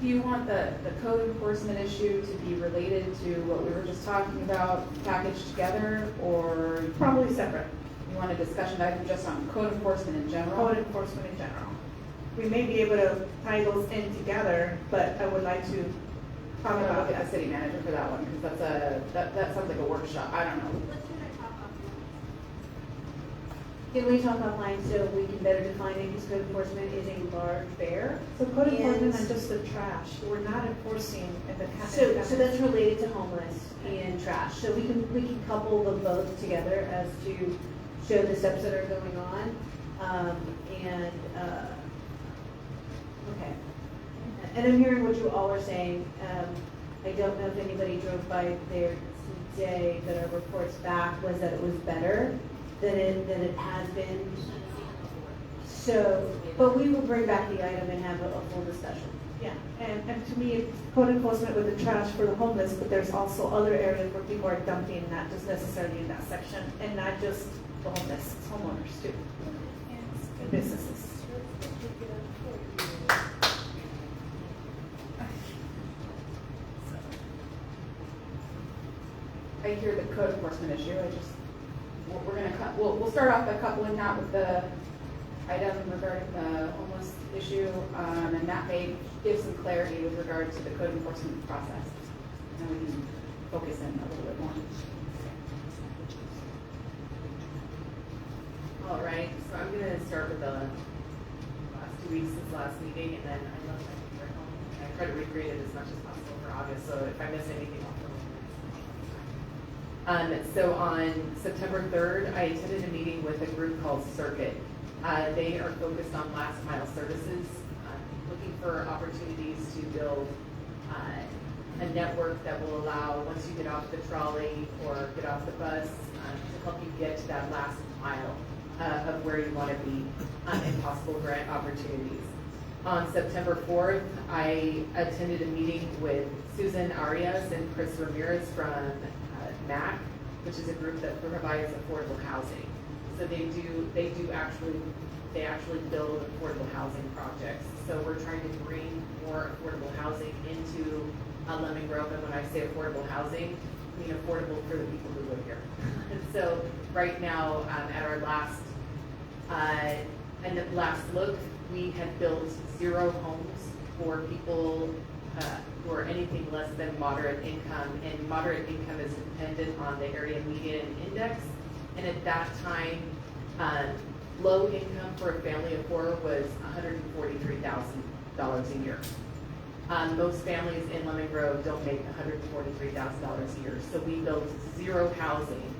Do you want the code enforcement issue to be related to what we were just talking about, packaged together, or? Probably separate. You want a discussion item just on code enforcement in general? Code enforcement in general. We may be able to tie those in together, but I would like to talk I'm gonna about look at the city manager for that one, because that sounds like a workshop, I don't know. Can we talk offline so we can better define it, because code enforcement is a large bear? So code enforcement And- is just the trash. We're not enforcing in the So that's related to homeless and trash. So we can couple them both together as to show the steps that are going on. Okay. And I'm hearing what you all are saying. I don't know if anybody drove by there today, but our reports back was that it was better than it has been. So, but we will bring back the item and have a full discussion. Yeah, and to me, it's code enforcement with the trash for the homeless, but there's also other areas where people are dumping, not just necessarily in that section, and not just the homeless, it's homeowners too, and businesses. I hear the code enforcement issue, we'll start off by coupling that with the item regarding the homeless issue, and that may give some clarity with regard to the code enforcement process. And we can focus in a little bit more. All right, so I'm gonna start with the last 2 weeks since last meeting, and then I love my favorite home. And I try to recreate it as much as possible for August, so if I miss anything, I'll fill in. So on September 3rd, I attended a meeting with a group called Circuit. They are focused on last mile services, looking for opportunities to build a network that will allow, once you get off the trolley or get off the bus, to help you get to that last mile of where you want to be, and possible grant opportunities. On September 4th, I attended a meeting with Susan Arias and Chris Ramirez from MAC, which is a group that provides affordable housing. So they actually build affordable housing projects. So we're trying to bring more affordable housing into Lemon Grove, and when I say affordable housing, I mean affordable for the people who live here. And so right now, at our last look, we had built 0 homes for people who are anything less than moderate income, and moderate income is dependent on the area median index. And at that time, low income for a family of 4 was $143,000 a year. Most families in Lemon Grove don't make $143,000 a year, so we built 0 housing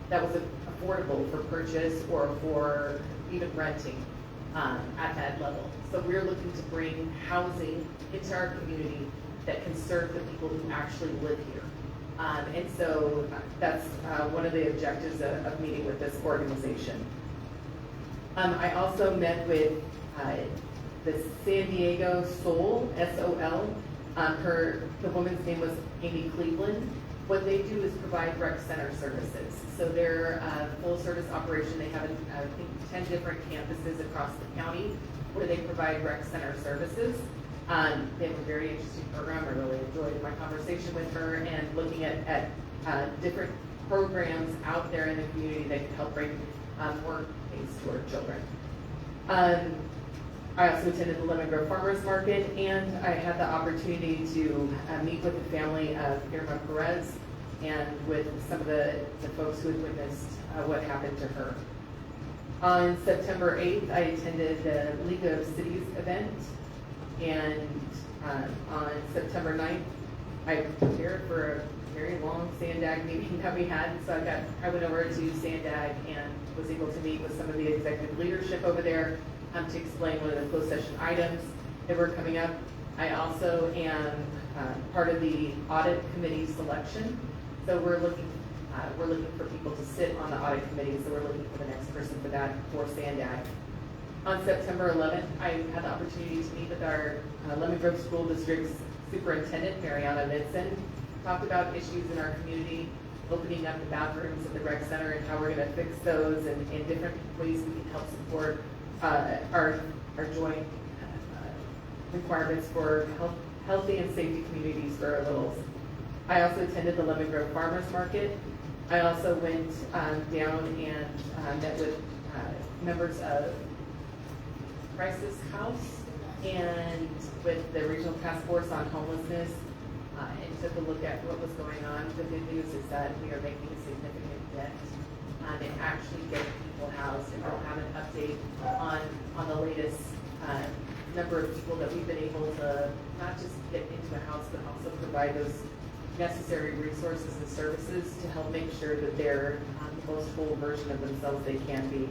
that was affordable for purchase or for even renting at that level. So we're looking to bring housing into our community that can serve the people who actually live here. And so that's one of the objectives of meeting with this organization. I also met with the San Diego Soul, S-O-L. The woman's name was Amy Cleveland. What they do is provide rec center services. So they're a full service operation. They have, I think, 10 different campuses across the county where they provide rec center services. They have a very interesting program. I really enjoyed my conversation with her and looking at different programs out there in the community that can help bring more things to our children. I also attended the Lemon Grove Farmers Market, and I had the opportunity to meet with the family of Irma Perez and with some of the folks who had witnessed what happened to her. On September 8th, I attended the League of Cities event, and on September 9th, I prepared for a very long SANDAG meeting that we had. So I went over to SANDAG and was able to meet with some of the executive leadership over there to explain one of the closed session items that were coming up. I also am part of the audit committee selection. So we're looking for people to sit on the audit committee. So we're looking for the next person for that for SANDAG. On September 11th, I had the opportunity to meet with our Lemon Grove School District's superintendent, Mariana Midson. Talked about issues in our community, opening up the bathrooms at the rec center and how we're going to fix those, and different ways we can help support our joint requirements for healthy and safety communities for our littles. I also attended the Lemon Grove Farmers Market. I also went down and met with members of Crisis House and with the Regional Task Force on Homelessness, and took a look at what was going on. The good news is that we are making a significant dent in actually getting people housed, and we'll have an update on the latest number of people that we've been able to not just get into a house, but also provide those necessary resources and services to help make sure that they're the most full version of themselves they can be.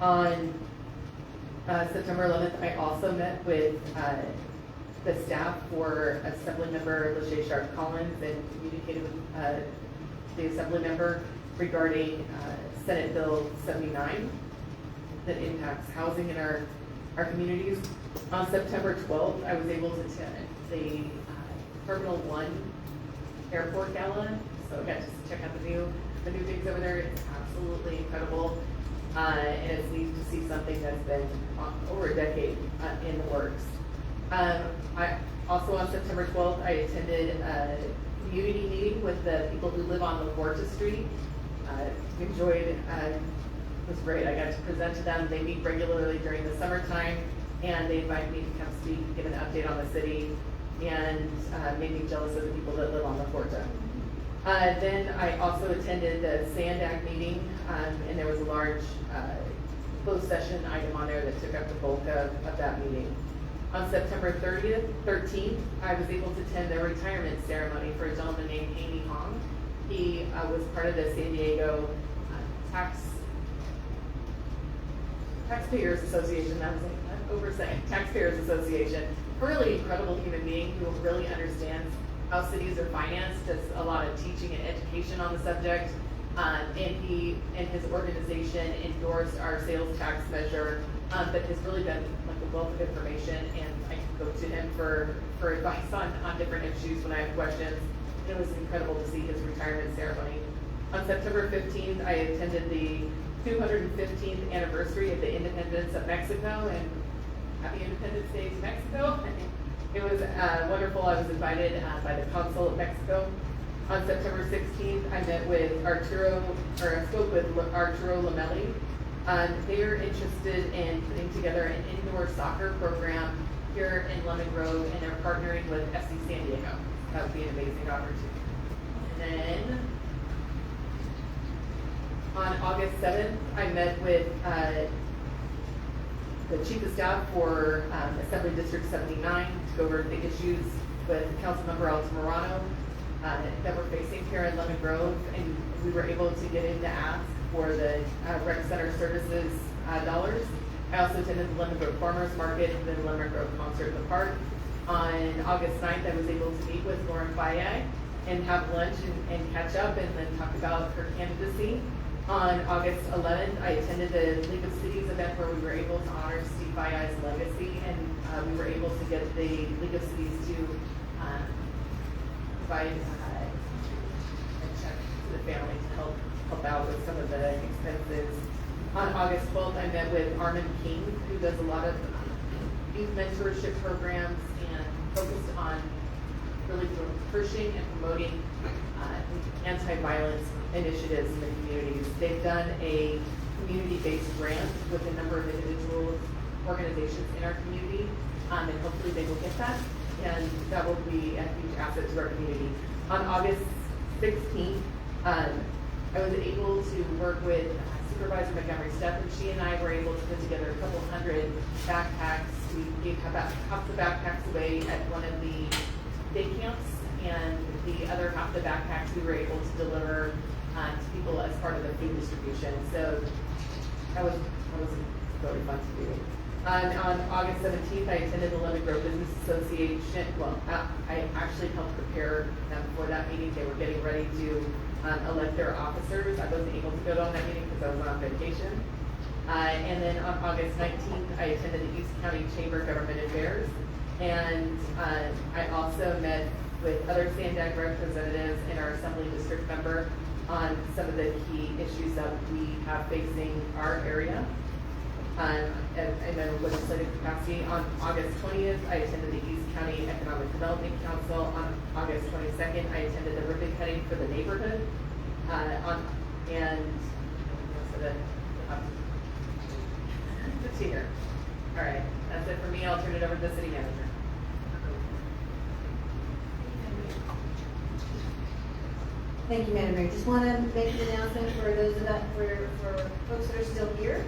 On September 11th, I also met with the staff for Assemblymember Lachey Sharp Collins and communicated with the Assemblymember regarding Senate Bill 79 that impacts housing in our communities. On September 12th, I was able to attend the Terminal 1 Airport Gala, so I got to check out the new things over there. It's absolutely incredible, and it's neat to see something that's been over a decade in the works. I also, on September 12th, I attended a community meeting with the people who live on LaPorta Street. Enjoyed it. It was great. I got to present to them. They meet regularly during the summertime, and they invited me to come speak, give an update on the city, and made me jealous of the people that live on LaPorta. Then I also attended the SANDAG meeting, and there was a large closed session item on there that took up the bulk of that meeting. On September 13th, I was able to attend the retirement ceremony for a gentleman named Amy Hong. He was part of the San Diego Taxpayers Association. That was an oversight. Taxpayers Association. A really incredible human being who really understands how cities are financed. Does a lot of teaching and education on the subject. And he and his organization endorsed our sales tax measure, but has really been like a wealth of information, and I can go to him for advice on different issues when I have questions. It was incredible to see his retirement ceremony. On September 15th, I attended the 215th anniversary of the independence of Mexico, and happy Independence Day to Mexico. It was wonderful. I was invited by the Consul of Mexico. On September 16th, I spoke with Arturo Lamelli. They're interested in putting together an indoor soccer program here in Lemon Grove, and they're partnering with FC San Diego. That would be an amazing opportunity. And then on August 7th, I met with the Chief of Staff for Assembly District 79 to go over the issues with Council Member Altamirano that we're facing here in Lemon Grove, and we were able to get in to ask for the rec center services dollars. I also attended the Lemon Grove Farmers Market and the Lemon Grove Concert in the Park. On August 9th, I was able to meet with Lauren Faiai and have lunch and catch up and then talk about her candidacy. On August 11th, I attended the League of Cities event where we were able to honor Steve Faiai's legacy, and we were able to get the League of Cities to provide check to the family to help out with some of the expenses. On August 12th, I met with Armin King, who does a lot of youth mentorship programs and focused on really pushing and promoting anti-violence initiatives in the communities. They've done a community-based grant with a number of individuals, organizations in our community, and hopefully they will get that, and that will be a huge asset to our community. On August 16th, I was able to work with Supervisor Montgomery Stepp, and she and I were able to put together a couple hundred backpacks. We gave about half the backpacks away at one of the day camps, and the other half the backpacks we were able to deliver to people as part of the food distribution. So that was really fun to do. On August 17th, I attended the Lemon Grove Business Association. Well, I actually helped prepare them for that meeting. They were getting ready to elect their officers. I wasn't able to go to that meeting because I was on vacation. And then on August 19th, I attended the East County Chamber of Government Affairs. And I also met with other Sandag representatives and our Assembly District member on some of the key issues that we have facing our area. And then legislative capacity. On August 20th, I attended the East County Economic Development Council. On August 22nd, I attended the ribbon cutting for the neighborhood. Let's see here. All right, that's it for me. I'll turn it over to the city manager. Thank you, Madam Mayor. Just want to make an announcement for those of that, for folks that are still here.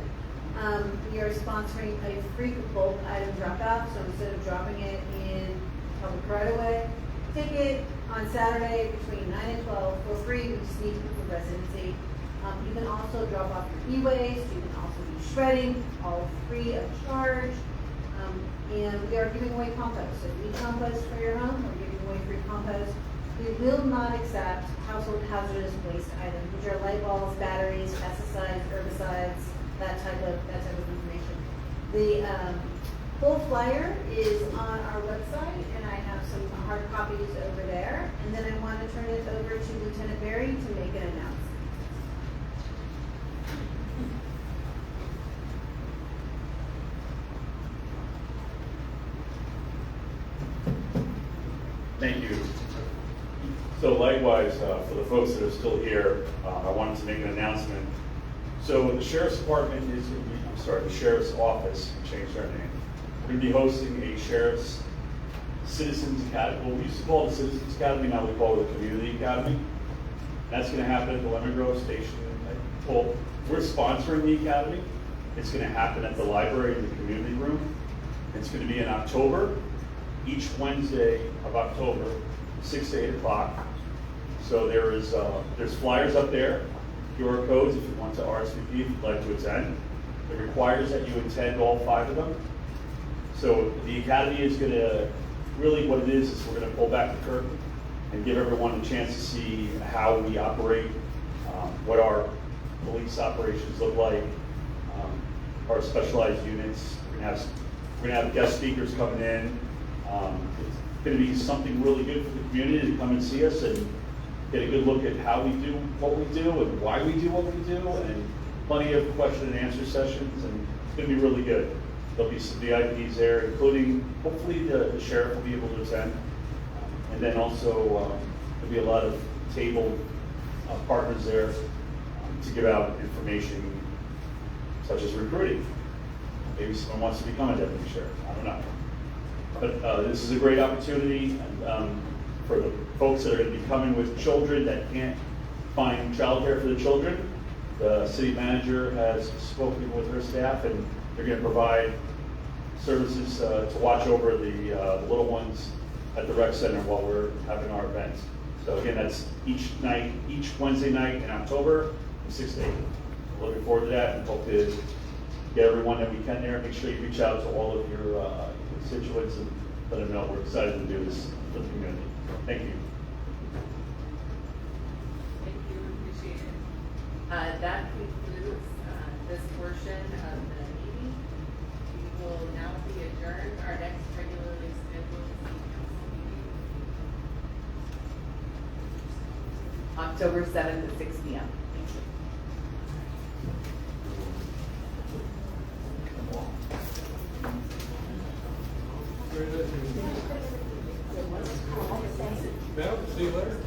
We are sponsoring a free bulk item drop off, so instead of dropping it in public right away, take it on Saturday between 9 and 12 for free. We just need proof of residency. You can also drop off your e-waste. You can also do shredding, all free of charge. And we are giving away compost. So if you need compost for your home, we're giving away free compost. We will not accept household hazardous waste items, which are light bulbs, batteries, pesticides, herbicides, that type of information. The full flyer is on our website, and I have some hard copies over there. And then I want to turn it over to Lieutenant Barry to make an announcement. Thank you. So likewise, for the folks that are still here, I wanted to make an announcement. So the Sheriff's Department is, the Sheriff's Office changed their name. We're going to be hosting a Sheriff's Citizens Academy. Well, we used to call it the Citizens Academy, now we call it the Community Academy. That's going to happen at the Lemon Grove Station. Well, we're sponsoring the Academy. It's going to happen at the library in the community room. It's going to be in October, each Wednesday of October, 6 to 8 o'clock. So there's flyers up there, QR codes if you want to RSVP, if you'd like to attend. It requires that you attend all 5 of them. So the Academy is going to, really what it is we're going to pull back the curtain and give everyone a chance to see how we operate, what our police operations look like, our specialized units. We're going to have guest speakers coming in. It's going to be something really good for the community to come and see us and get a good look at how we do what we do and why we do what we do, and plenty of question and answer sessions, and it's going to be really good. There'll be some VIPs there, including hopefully the sheriff will be able to attend, and then also there'll be a lot of table partners there to give out information such as recruiting. Maybe someone wants to become a deputy sheriff, I don't know. But this is a great opportunity for the folks that are going to be coming with children that can't find childcare for the children. The city manager has spoken with her staff, and they're going to provide services to watch over the little ones at the rec center while we're having our events. So again, that's each Wednesday night in October, from 6 to 8. We're looking forward to that, and hope to get everyone that we can there. Make sure you reach out to all of your constituents and let them know we're excited to do this for the community. Thank you. Thank you, appreciate it. That concludes this portion of the meeting. We will now be adjourned. Our next regularly scheduled city council meeting October 7th at 6 p.m. Well, see you later.